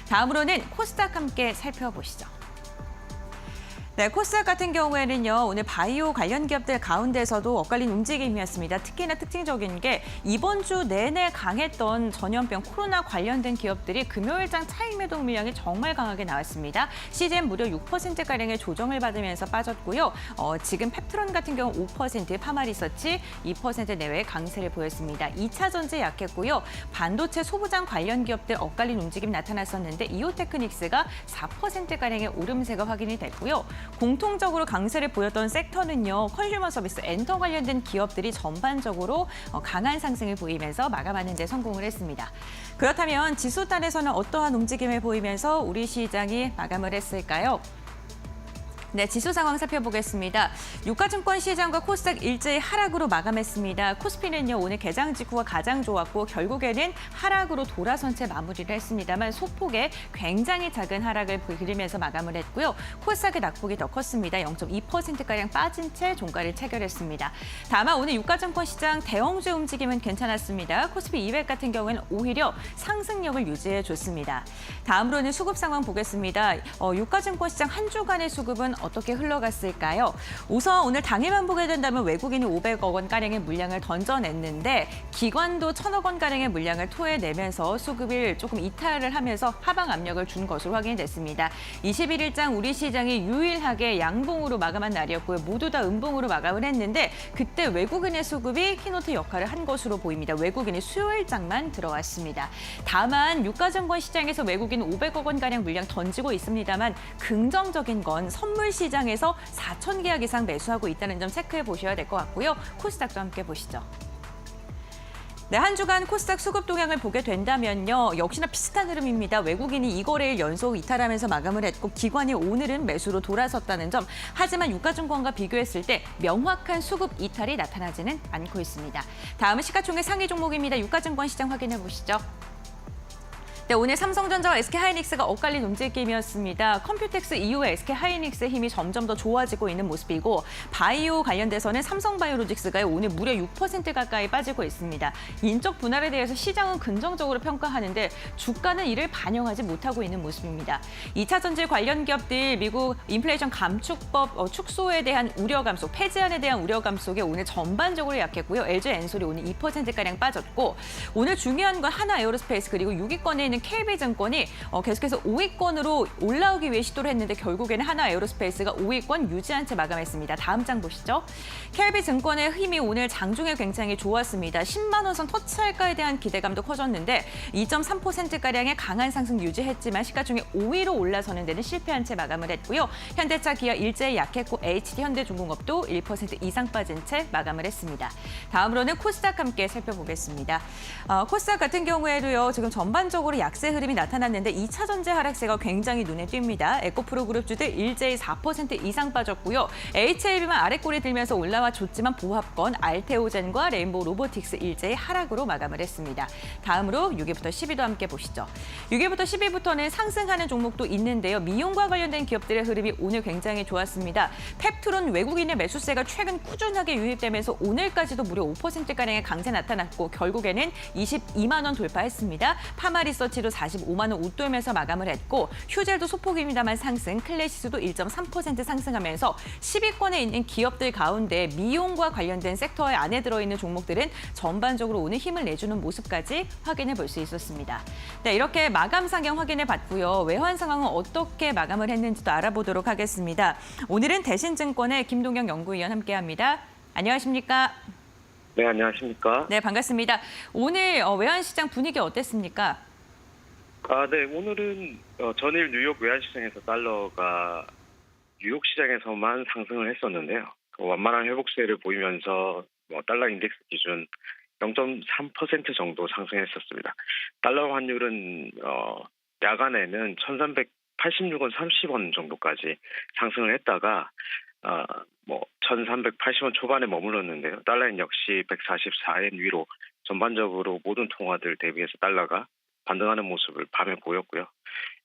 다음으로는 코스닥 함께 살펴보시죠. 네, 코스닥 같은 경우에는요, 오늘 바이오 관련 기업들 가운데서도 엇갈린 움직임이었습니다. 특히나 특징적인 게 이번 주 내내 강했던 전염병 코로나 관련된 기업들이 금요일장 차익 매도 물량이 정말 강하게 나왔습니다. CGM 무려 6%가량의 조정을 받으면서 빠졌고요. 지금 펩트론 같은 경우 5%, 파마리서치 2% 내외의 강세를 보였습니다. 2차 전지 약했고요. 반도체 소부장 관련 기업들 엇갈린 움직임 나타났었는데 이오테크닉스가 4%가량의 오름세가 확인이 됐고요. 공통적으로 강세를 보였던 섹터는요. 컨슈머 서비스, 엔터 관련된 기업들이 전반적으로 강한 상승을 보이면서 마감하는 데 성공을 했습니다. 그렇다면 지수단에서는 어떠한 움직임을 보이면서 우리 시장이 마감을 했을까요? 네, 지수 상황 살펴보겠습니다. 유가증권 시장과 코스닥 일제히 하락으로 마감했습니다. 코스피는요, 오늘 개장 직후가 가장 좋았고 결국에는 하락으로 돌아선 채 마무리를 했습니다만 소폭의 굉장히 작은 하락을 그리면서 마감을 했고요. 코스닥의 낙폭이 더 컸습니다. 0.2%가량 빠진 채 종가를 체결했습니다. 다만 오늘 유가증권 시장 대형주 움직임은 괜찮았습니다. 코스피 200 같은 경우에는 오히려 상승력을 유지해줬습니다. 다음으로는 수급 상황 보겠습니다. 유가증권 시장 한 주간의 수급은 어떻게 흘러갔을까요? 우선 오늘 당일만 보게 된다면 외국인이 500억 원가량의 물량을 던져냈는데 기관도 1,000억 원가량의 물량을 토해내면서 수급을 조금 이탈을 하면서 하방 압력을 준 것으로 확인이 됐습니다. 21일장 우리 시장이 유일하게 양봉으로 마감한 날이었고요. 모두 다 음봉으로 마감을 했는데 그때 외국인의 수급이 키노트 역할을 한 것으로 보입니다. 외국인이 수요일장만 들어왔습니다. 다만 유가증권 시장에서 외국인 500억 원가량 물량 던지고 있습니다만 긍정적인 건 선물 시장에서 4천 계약 이상 매수하고 있다는 점 체크해 보셔야 될 것 같고요. 코스닥도 함께 보시죠. 네, 한 주간 코스닥 수급 동향을 보게 된다면요. 역시나 비슷한 흐름입니다. 외국인이 2거래일 연속 이탈하면서 마감을 했고 기관이 오늘은 매수로 돌아섰다는 점. 하지만 유가증권과 비교했을 때 명확한 수급 이탈이 나타나지는 않고 있습니다. 다음은 시가총액 상위 종목입니다. 유가증권 시장 확인해 보시죠. 네, 오늘 삼성전자와 SK하이닉스가 엇갈린 움직임이었습니다. 컴퓨텍스 이후에 SK하이닉스의 힘이 점점 더 좋아지고 있는 모습이고 바이오 관련돼서는 삼성바이오로직스가 오늘 무려 6% 가까이 빠지고 있습니다. 인적 분할에 대해서 시장은 긍정적으로 평가하는데 주가는 이를 반영하지 못하고 있는 모습입니다. 2차 전지 관련 기업들 미국 인플레이션 감축법 축소에 대한 우려 감속, 폐지안에 대한 우려 감속에 오늘 전반적으로 약했고요. LG 엔솔이 오늘 2%가량 빠졌고 오늘 중요한 건 한화 에어로스페이스 그리고 6위권에 있는 KB증권이 계속해서 5위권으로 올라오기 위해 시도를 했는데 결국에는 한화 에어로스페이스가 5위권 유지한 채 마감했습니다. 다음 장 보시죠. KB증권의 힘이 오늘 장중에 굉장히 좋았습니다. 10만 원 선 터치할까에 대한 기대감도 커졌는데 2.3%가량의 강한 상승 유지했지만 시가총액 5위로 올라서는 데는 실패한 채 마감을 했고요. 현대차, 기아 일제히 약했고 HD 현대중공업도 1% 이상 빠진 채 마감을 했습니다. 다음으로는 코스닥 함께 살펴보겠습니다. 코스닥 같은 경우에도요. 지금 전반적으로 약세 흐름이 나타났는데 2차 전지 하락세가 굉장히 눈에 띕니다. 에코프로 그룹주들 일제히 4% 이상 빠졌고요. HLB만 아래꼬리 들면서 올라와 줬지만 보합권 알테오젠과 레인보우 로보틱스 일제히 하락으로 마감을 했습니다. 다음으로 6위부터 10위도 함께 보시죠. 6위부터 10위부터는 상승하는 종목도 있는데요. 미용과 관련된 기업들의 흐름이 오늘 굉장히 좋았습니다. 펩트론 외국인의 매수세가 최근 꾸준하게 유입되면서 오늘까지도 무려 5%가량의 강세 나타났고 결국에는 22만 원 돌파했습니다. 파마리서치 전고치도 45만 원 웃돌면서 마감을 했고 휴젤도 소폭입니다만 상승, 클래시스도 1.3% 상승하면서 10위권에 있는 기업들 가운데 미용과 관련된 섹터 안에 들어있는 종목들은 전반적으로 오늘 힘을 내주는 모습까지 확인해 볼 수 있었습니다. 네, 이렇게 마감 상향 확인해 봤고요. 외환 상황은 어떻게 마감을 했는지도 알아보도록 하겠습니다. 오늘은 대신증권의 김동경 연구위원 함께합니다. 안녕하십니까? 네, 안녕하십니까? 네, 반갑습니다. 오늘 외환시장 분위기 어땠습니까? 네, 오늘은 전일 뉴욕 외환시장에서 달러가 뉴욕 시장에서만 상승을 했었는데요. 완만한 회복세를 보이면서 달러 인덱스 기준 0.3% 정도 상승했었습니다. 달러 환율은 야간에는 1,386원 30원 정도까지 상승을 했다가 1,380원 초반에 머물렀는데요. 달러는 역시 144엔 위로 전반적으로 모든 통화들 대비해서 달러가 반등하는 모습을 밤에 보였고요.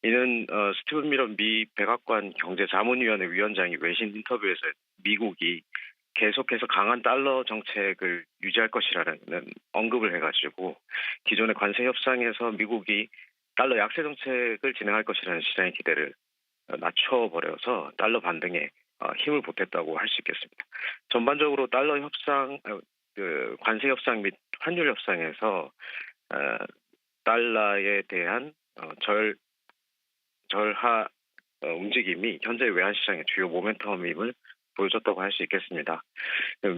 이는 스티븐 미런 미 백악관 경제자문위원회 위원장이 외신 인터뷰에서 미국이 계속해서 강한 달러 정책을 유지할 것이라는 언급을 해가지고 기존의 관세 협상에서 미국이 달러 약세 정책을 진행할 것이라는 시장의 기대를 낮춰버려서 달러 반등에 힘을 보탰다고 할 수 있겠습니다. 전반적으로 달러 협상, 관세 협상 및 환율 협상에서 달러에 대한 절하 움직임이 현재 외환시장의 주요 모멘텀임을 보여줬다고 할 수 있겠습니다.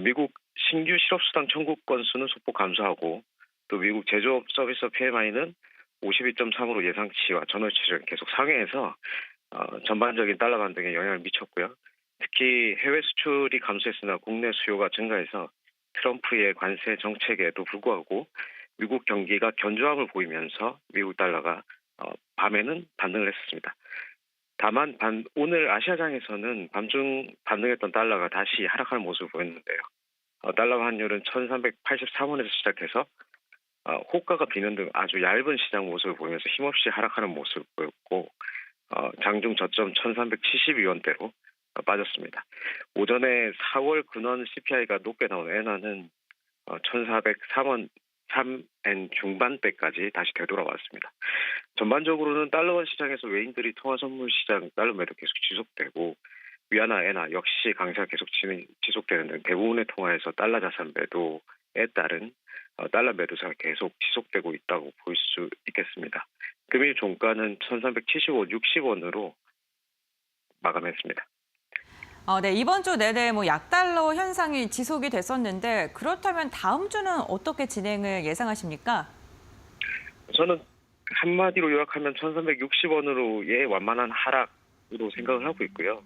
미국 신규 실업수당 청구 건수는 소폭 감소하고 또 미국 제조업 서비스 PMI는 52.3으로 예상치와 전월치를 계속 상회해서 전반적인 달러 반등에 영향을 미쳤고요. 특히 해외 수출이 감소했으나 국내 수요가 증가해서 트럼프의 관세 정책에도 불구하고 미국 경기가 견조함을 보이면서 미국 달러가 밤에는 반등을 했었습니다. 다만 오늘 아시아장에서는 밤중 반등했던 달러가 다시 하락하는 모습을 보였는데요. 달러 환율은 1,383원에서 시작해서 호가가 비는 등 아주 얇은 시장 모습을 보이면서 힘없이 하락하는 모습을 보였고 장중 저점 1,372원대로 빠졌습니다. 오전에 4월 근원 CPI가 높게 나온 엔화는 1,403원 3엔 중반대까지 다시 되돌아왔습니다. 전반적으로는 달러원 시장에서 외인들이 통화 선물 시장 달러 매도 계속 지속되고 위안화, 엔화 역시 강세가 계속 지속되는 등 대부분의 통화에서 달러 자산 매도에 따른 달러 매도세가 계속 지속되고 있다고 볼 수 있겠습니다. 금일 종가는 1,375원 60원으로 마감했습니다. 네, 이번 주 내내 약달러 현상이 지속이 됐었는데 그렇다면 다음 주는 어떻게 진행을 예상하십니까? 저는 한마디로 요약하면 1,360원으로의 완만한 하락으로 생각을 하고 있고요.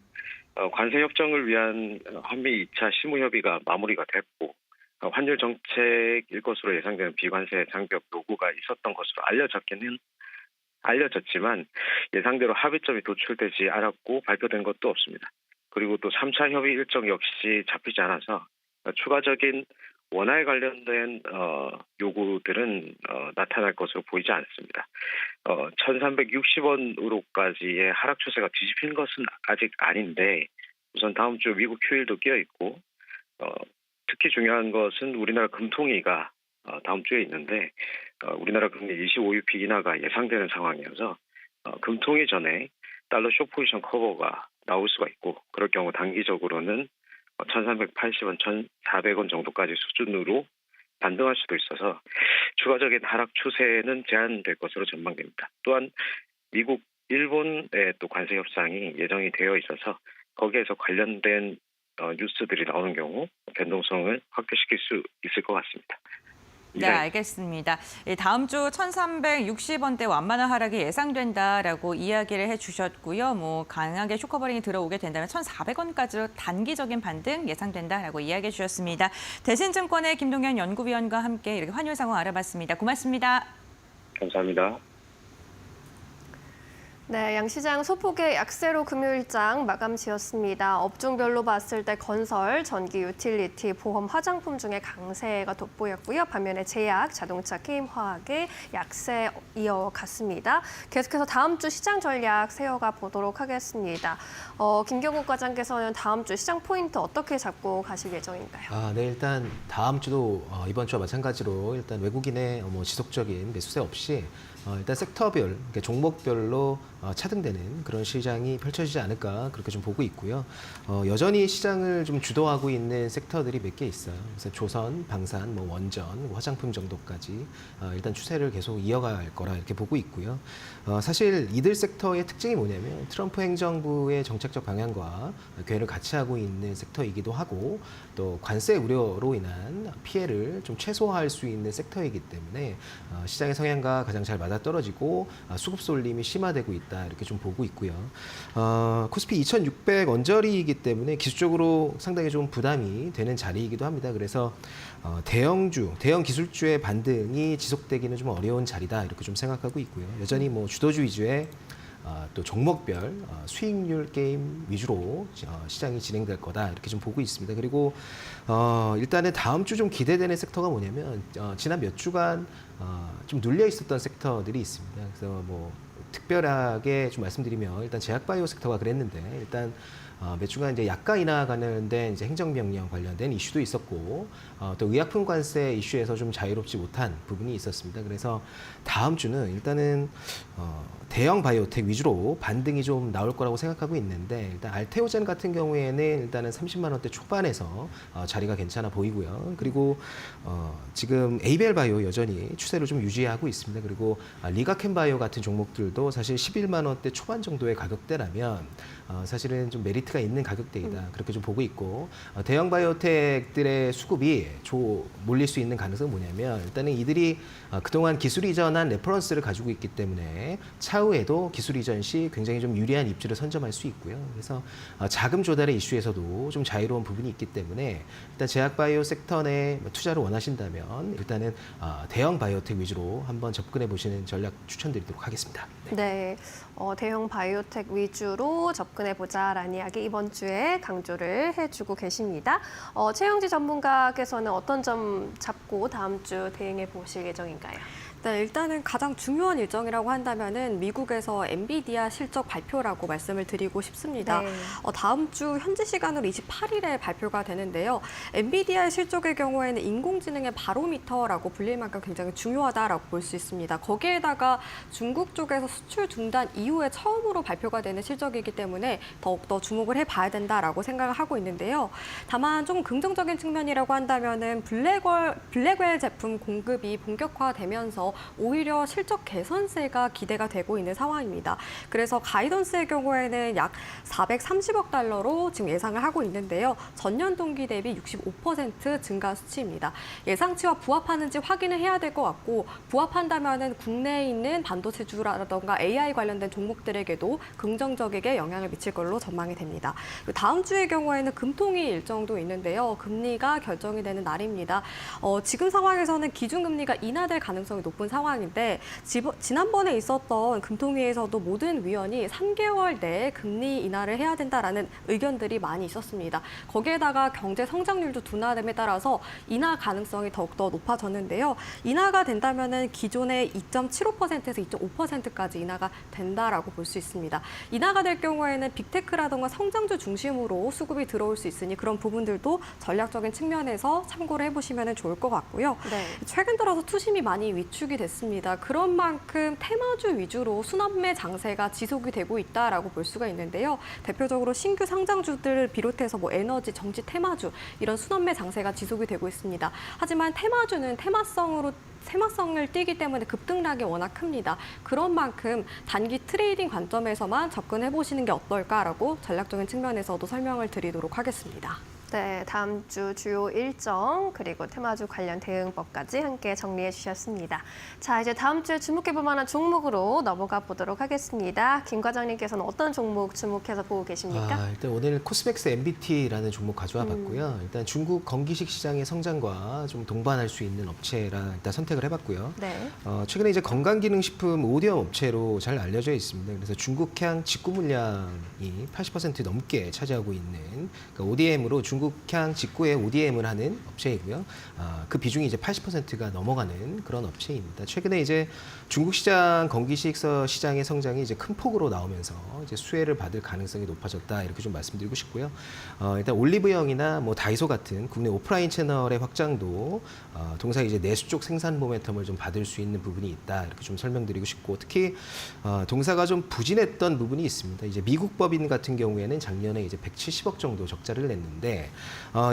관세 협정을 위한 한미 2차 실무 협의가 마무리가 됐고 환율 정책일 것으로 예상되는 비관세 장벽 요구가 있었던 것으로 알려졌지만 예상대로 합의점이 도출되지 않았고 발표된 것도 없습니다. 그리고 또 3차 협의 일정 역시 잡히지 않아서 추가적인 원화에 관련된 요구들은 나타날 것으로 보이지 않습니다. 1,360원으로까지의 하락 추세가 뒤집힌 것은 아직 아닌데 우선 다음 주 미국 휴일도 끼어 있고 특히 중요한 것은 우리나라 금통위가 다음 주에 있는데 우리나라 금리 25UP 인하가 예상되는 상황이어서 금통위 전에 달러 숏 포지션 커버가 나올 수가 있고 그럴 경우 단기적으로는 1,380원, 1,400원 정도까지 수준으로 반등할 수도 있어서 추가적인 하락 추세는 제한될 것으로 전망됩니다. 또한 미국, 일본의 또 관세 협상이 예정이 되어 있어서 거기에서 관련된 뉴스들이 나오는 경우 변동성을 확대시킬 수 있을 것 같습니다. 네, 알겠습니다. 다음 주 1,360원대 완만한 하락이 예상된다라고 이야기를 해주셨고요. 강하게 쇼커버링이 들어오게 된다면 1,400원까지로 단기적인 반등 예상된다라고 이야기해 주셨습니다. 대신증권의 김동현 연구위원과 함께 이렇게 환율 상황 알아봤습니다. 고맙습니다. 감사합니다. 네, 양시장 소폭의 약세로 금요일장 마감 지었습니다. 업종별로 봤을 때 건설, 전기, 유틸리티, 보험, 화장품 중에 강세가 돋보였고요. 반면에 제약, 자동차, 게임화학의 약세 이어갔습니다. 계속해서 다음 주 시장 전략 세워가 보도록 하겠습니다. 김경욱 과장께서는 다음 주 시장 포인트 어떻게 잡고 가실 예정인가요? 네, 일단 다음 주도 이번 주와 마찬가지로 일단 외국인의 지속적인 매수세 없이 일단 섹터별, 그러니까 종목별로 차등되는 그런 시장이 펼쳐지지 않을까 그렇게 좀 보고 있고요. 여전히 시장을 좀 주도하고 있는 섹터들이 몇 개 있어요. 그래서 조선, 방산, 뭐 원전, 화장품 정도까지 일단 추세를 계속 이어갈 거라 이렇게 보고 있고요. 사실 이들 섹터의 특징이 뭐냐면 트럼프 행정부의 정책적 방향과 궤를 같이 하고 있는 섹터이기도 하고 또 관세 우려로 인한 피해를 좀 최소화할 수 있는 섹터이기 때문에 시장의 성향과 가장 잘 맞아떨어지고 수급 쏠림이 심화되고 있다 이렇게 좀 보고 있고요. 코스피 2600 언저리이기 때문에 기술적으로 상당히 좀 부담이 되는 자리이기도 합니다. 그래서 대형 기술주의 반등이 지속되기는 좀 어려운 자리다 이렇게 좀 생각하고 있고요. 여전히 뭐 주도주 위주의 또 종목별 수익률 게임 위주로 시장이 진행될 거다 이렇게 좀 보고 있습니다. 그리고 일단은 다음 주 좀 기대되는 섹터가 뭐냐면 지난 몇 주간 좀 눌려 있었던 섹터들이 있습니다. 그래서 뭐 특별하게 좀 말씀드리면 일단 제약바이오 섹터가 그랬는데 일단 몇 주간 이제 약가 인하 관련된 이제 행정명령 관련된 이슈도 있었고 또 의약품 관세 이슈에서 좀 자유롭지 못한 부분이 있었습니다. 그래서 다음 주는 일단은 대형 바이오텍 위주로 반등이 좀 나올 거라고 생각하고 있는데 일단 알테오젠 같은 경우에는 일단은 30만 원대 초반에서 자리가 괜찮아 보이고요. 그리고 지금 에이벨 바이오 여전히 추세를 좀 유지하고 있습니다. 그리고 리가켄 바이오 같은 종목들도 사실 11만 원대 초반 정도의 가격대라면 사실은 좀 메리트가 있는 가격대이다 그렇게 좀 보고 있고 대형 바이오텍들의 수급이 몰릴 수 있는 가능성은 뭐냐면 일단은 이들이 그동안 기술 이전한 레퍼런스를 가지고 있기 때문에 차후에도 기술 이전 시 굉장히 좀 유리한 입지를 선점할 수 있고요. 그래서 자금 조달의 이슈에서도 좀 자유로운 부분이 있기 때문에 일단 제약 바이오 섹터 내 투자를 원하신다면 일단은 대형 바이오텍 위주로 한번 접근해 보시는 전략 추천드리도록 하겠습니다. 네, 대형 바이오텍 위주로 접근해보자라는 이야기 이번 주에 강조를 해주고 계십니다. 최영지 전문가께서는 어떤 점 잡고 다음 주 대응해 보실 예정인가요? 네, 일단은 가장 중요한 일정이라고 한다면은 미국에서 엔비디아 실적 발표라고 말씀을 드리고 싶습니다. 네. 다음 주 현지 시간으로 28일에 발표가 되는데요. 엔비디아의 실적의 경우에는 인공지능의 바로미터라고 불릴 만큼 굉장히 중요하다라고 볼 수 있습니다. 거기에다가 중국 쪽에서 수출 중단 이후에 처음으로 발표가 되는 실적이기 때문에 더욱더 주목을 해봐야 된다라고 생각을 하고 있는데요. 다만 조금 긍정적인 측면이라고 한다면은 블랙웰 제품 공급이 본격화되면서 오히려 실적 개선세가 기대가 되고 있는 상황입니다. 그래서 가이던스의 경우에는 약 430억 달러로 지금 예상을 하고 있는데요. 전년 동기 대비 65% 증가 수치입니다. 예상치와 부합하는지 확인을 해야 될 것 같고 부합한다면은 국내에 있는 반도체주라던가 AI 관련된 종목들에게도 긍정적이게 영향을 미칠 걸로 전망이 됩니다. 다음 주의 경우에는 금통위 일정도 있는데요. 금리가 결정이 되는 날입니다. 지금 상황에서는 기준금리가 인하될 가능성이 높은 상황인데 지난번에 있었던 금통위에서도 모든 위원이 3개월 내에 금리 인하를 해야 된다라는 의견들이 많이 있었습니다. 거기에다가 경제 성장률도 둔화됨에 따라서 인하 가능성이 더욱더 높아졌는데요. 인하가 된다면은 기존의 2.75%에서 2.5%까지 인하가 된다라고 볼 수 있습니다. 인하가 될 경우에는 빅테크라든가 성장주 중심으로 수급이 들어올 수 있으니 그런 부분들도 전략적인 측면에서 참고를 해보시면 좋을 것 같고요. 네. 최근 들어서 투심이 많이 위축이 됐습니다. 그런 만큼 테마주 위주로 순환매 장세가 지속이 되고 있다라고 볼 수가 있는데요. 대표적으로 신규 상장주들을 비롯해서 뭐 에너지, 정치 테마주 이런 순환매 장세가 지속이 되고 있습니다. 하지만 테마주는 테마성을 띠기 때문에 급등락이 워낙 큽니다. 그런 만큼 단기 트레이딩 관점에서만 접근해 보시는 게 어떨까라고 전략적인 측면에서도 설명을 드리도록 하겠습니다. 네, 다음 주 주요 일정 그리고 테마주 관련 대응법까지 함께 정리해 주셨습니다. 자, 이제 다음 주에 주목해 볼 만한 종목으로 넘어가 보도록 하겠습니다. 김 과장님께서는 어떤 종목 주목해서 보고 계십니까? 일단 오늘 코스맥스 MBT라는 종목 가져와 봤고요. 일단 중국 건기식 시장의 성장과 좀 동반할 수 있는 업체라 일단 선택을 해봤고요. 네. 최근에 이제 건강기능식품 오디엄 업체로 잘 알려져 있습니다. 그래서 중국향 직구 물량이 80% 넘게 차지하고 있는 그러니까 ODM으로 중국 중국향 직구에 ODM을 하는 업체이고요. 그 비중이 이제 80%가 넘어가는 그런 업체입니다. 최근에 이제 중국 시장 건기식서 시장의 성장이 이제 큰 폭으로 나오면서 이제 수혜를 받을 가능성이 높아졌다 이렇게 좀 말씀드리고 싶고요. 일단 올리브영이나 뭐 다이소 같은 국내 오프라인 채널의 확장도 동사 이제 내수 쪽 생산 모멘텀을 좀 받을 수 있는 부분이 있다 이렇게 좀 설명드리고 싶고 특히 동사가 좀 부진했던 부분이 있습니다. 이제 미국 법인 같은 경우에는 작년에 이제 170억 정도 적자를 냈는데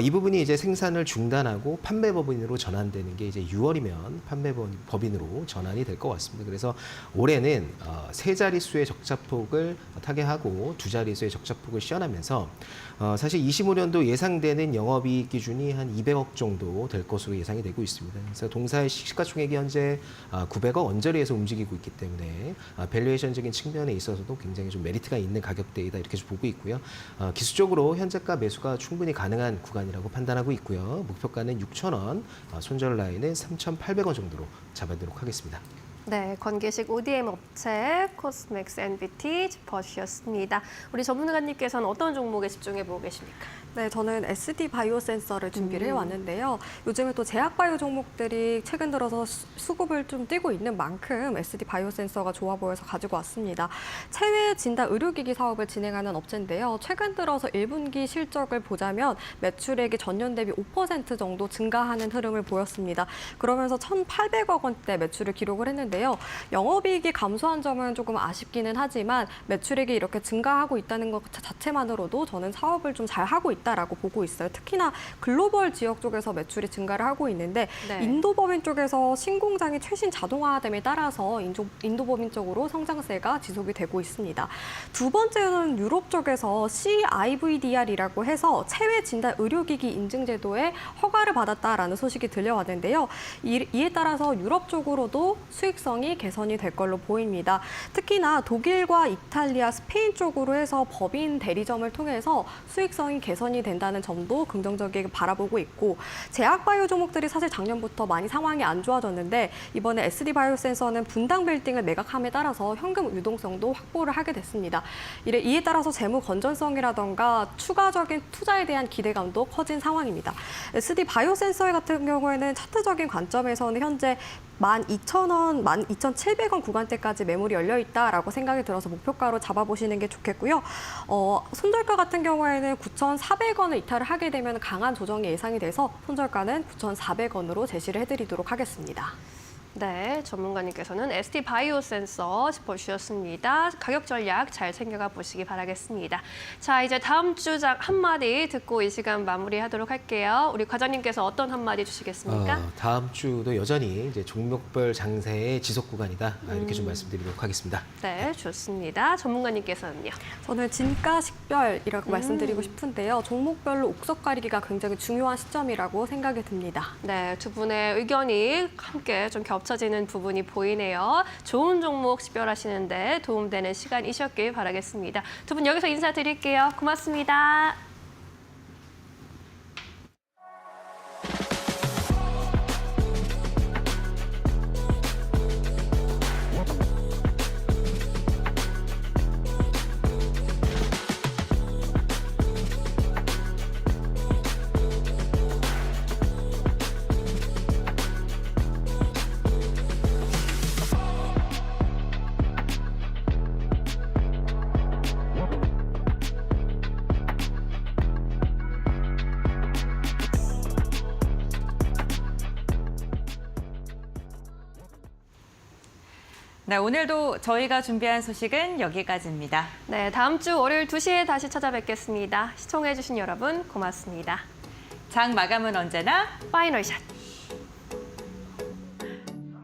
이 부분이 이제 생산을 중단하고 판매 법인으로 전환되는 게 이제 6월이면 판매 법인으로 전환이 될 것 같습니다. 그래서 올해는 세 자릿수의 적자폭을 타개하고 두 자릿수의 적자폭을 시현하면서 사실 25년도 예상되는 영업이익 기준이 한 200억 정도 될 것으로 예상이 되고 있습니다. 그래서 동사의 시가총액이 현재 900억 언저리에서 움직이고 있기 때문에 밸류에이션적인 측면에 있어서도 굉장히 좀 메리트가 있는 가격대이다 이렇게 좀 보고 있고요. 기술적으로 현재가 매수가 충분히 가능한 구간이라고 판단하고 있고요. 목표가는 6,000원, 손절 라인은 3,800원 정도로 잡아두도록 하겠습니다. 네, 건기식 ODM 업체 코스맥스 NBT 짚어주셨습니다. 우리 전문가님께서는 어떤 종목에 집중해보고 계십니까? 네, 저는 SD 바이오 센서를 준비를 해왔는데요. 요즘에 또 제약 바이오 종목들이 최근 들어서 수급을 좀 띄고 있는 만큼 SD 바이오 센서가 좋아 보여서 가지고 왔습니다. 체외 진단 의료기기 사업을 진행하는 업체인데요. 최근 들어서 1분기 실적을 보자면 매출액이 전년 대비 5% 정도 증가하는 흐름을 보였습니다. 그러면서 1,800억 원대 매출을 기록을 했는데요. 영업이익이 감소한 점은 조금 아쉽기는 하지만 매출액이 이렇게 증가하고 있다는 것 자체만으로도 저는 사업을 좀 잘하고 있다라고 보고 있어요. 특히나 글로벌 지역 쪽에서 매출이 증가를 하고 있는데 네. 인도 법인 쪽에서 신공장이 최신 자동화됨에 따라서 인도 법인 쪽으로 성장세가 지속이 되고 있습니다. 두 번째는 유럽 쪽에서 CIVDR이라고 해서 체외 진단 의료기기 인증 제도에 허가를 받았다라는 소식이 들려왔는데요. 이에 따라서 유럽 쪽으로도 수익성이 개선이 될 걸로 보입니다. 특히나 독일과 이탈리아, 스페인 쪽으로 해서 법인 대리점을 통해서 수익성이 개선이 된다는 점도 긍정적이게 바라보고 있고 제약바이오 종목들이 사실 작년부터 많이 상황이 안 좋아졌는데 이번에 SD바이오 센서는 분당 빌딩을 매각함에 따라서 현금 유동성도 확보를 하게 됐습니다. 이에 따라서 재무 건전성이라던가 추가적인 투자에 대한 기대감도 커진 상황입니다. SD바이오 센서 같은 경우에는 차트적인 관점에서는 현재 12,000원, 12,700원 구간대까지 매물이 열려 있다라고 생각이 들어서 목표가로 잡아보시는 게 좋겠고요. 손절가 같은 경우에는 9,400원을 이탈을 하게 되면 강한 조정이 예상이 돼서 손절가는 9,400원으로 제시를 해드리도록 하겠습니다. 네, 전문가님께서는 SD 바이오 센서 짚어주셨습니다. 가격 전략 잘 챙겨가 보시기 바라겠습니다. 자, 이제 다음 주작 한마디 듣고 이 시간 마무리하도록 할게요. 우리 과장님께서 어떤 한마디 주시겠습니까? 다음 주도 여전히 이제 종목별 장세의 지속 구간이다 이렇게 좀 말씀드리도록 하겠습니다. 네, 좋습니다. 전문가님께서는요? 저는 진가 식별이라고 말씀드리고 싶은데요. 종목별로 옥석 가리기가 굉장히 중요한 시점이라고 생각이 듭니다. 네, 두 분의 의견이 함께 좀 겹쳐지는 부분이 보이네요. 좋은 종목 식별하시는데 도움되는 시간이셨길 바라겠습니다. 두 분 여기서 인사드릴게요. 고맙습니다. 네, 오늘도 저희가 준비한 소식은 여기까지입니다. 네, 다음 주 월요일 2시에 다시 찾아뵙겠습니다. 시청해주신 여러분 고맙습니다. 장 마감은 언제나 파이널 샷.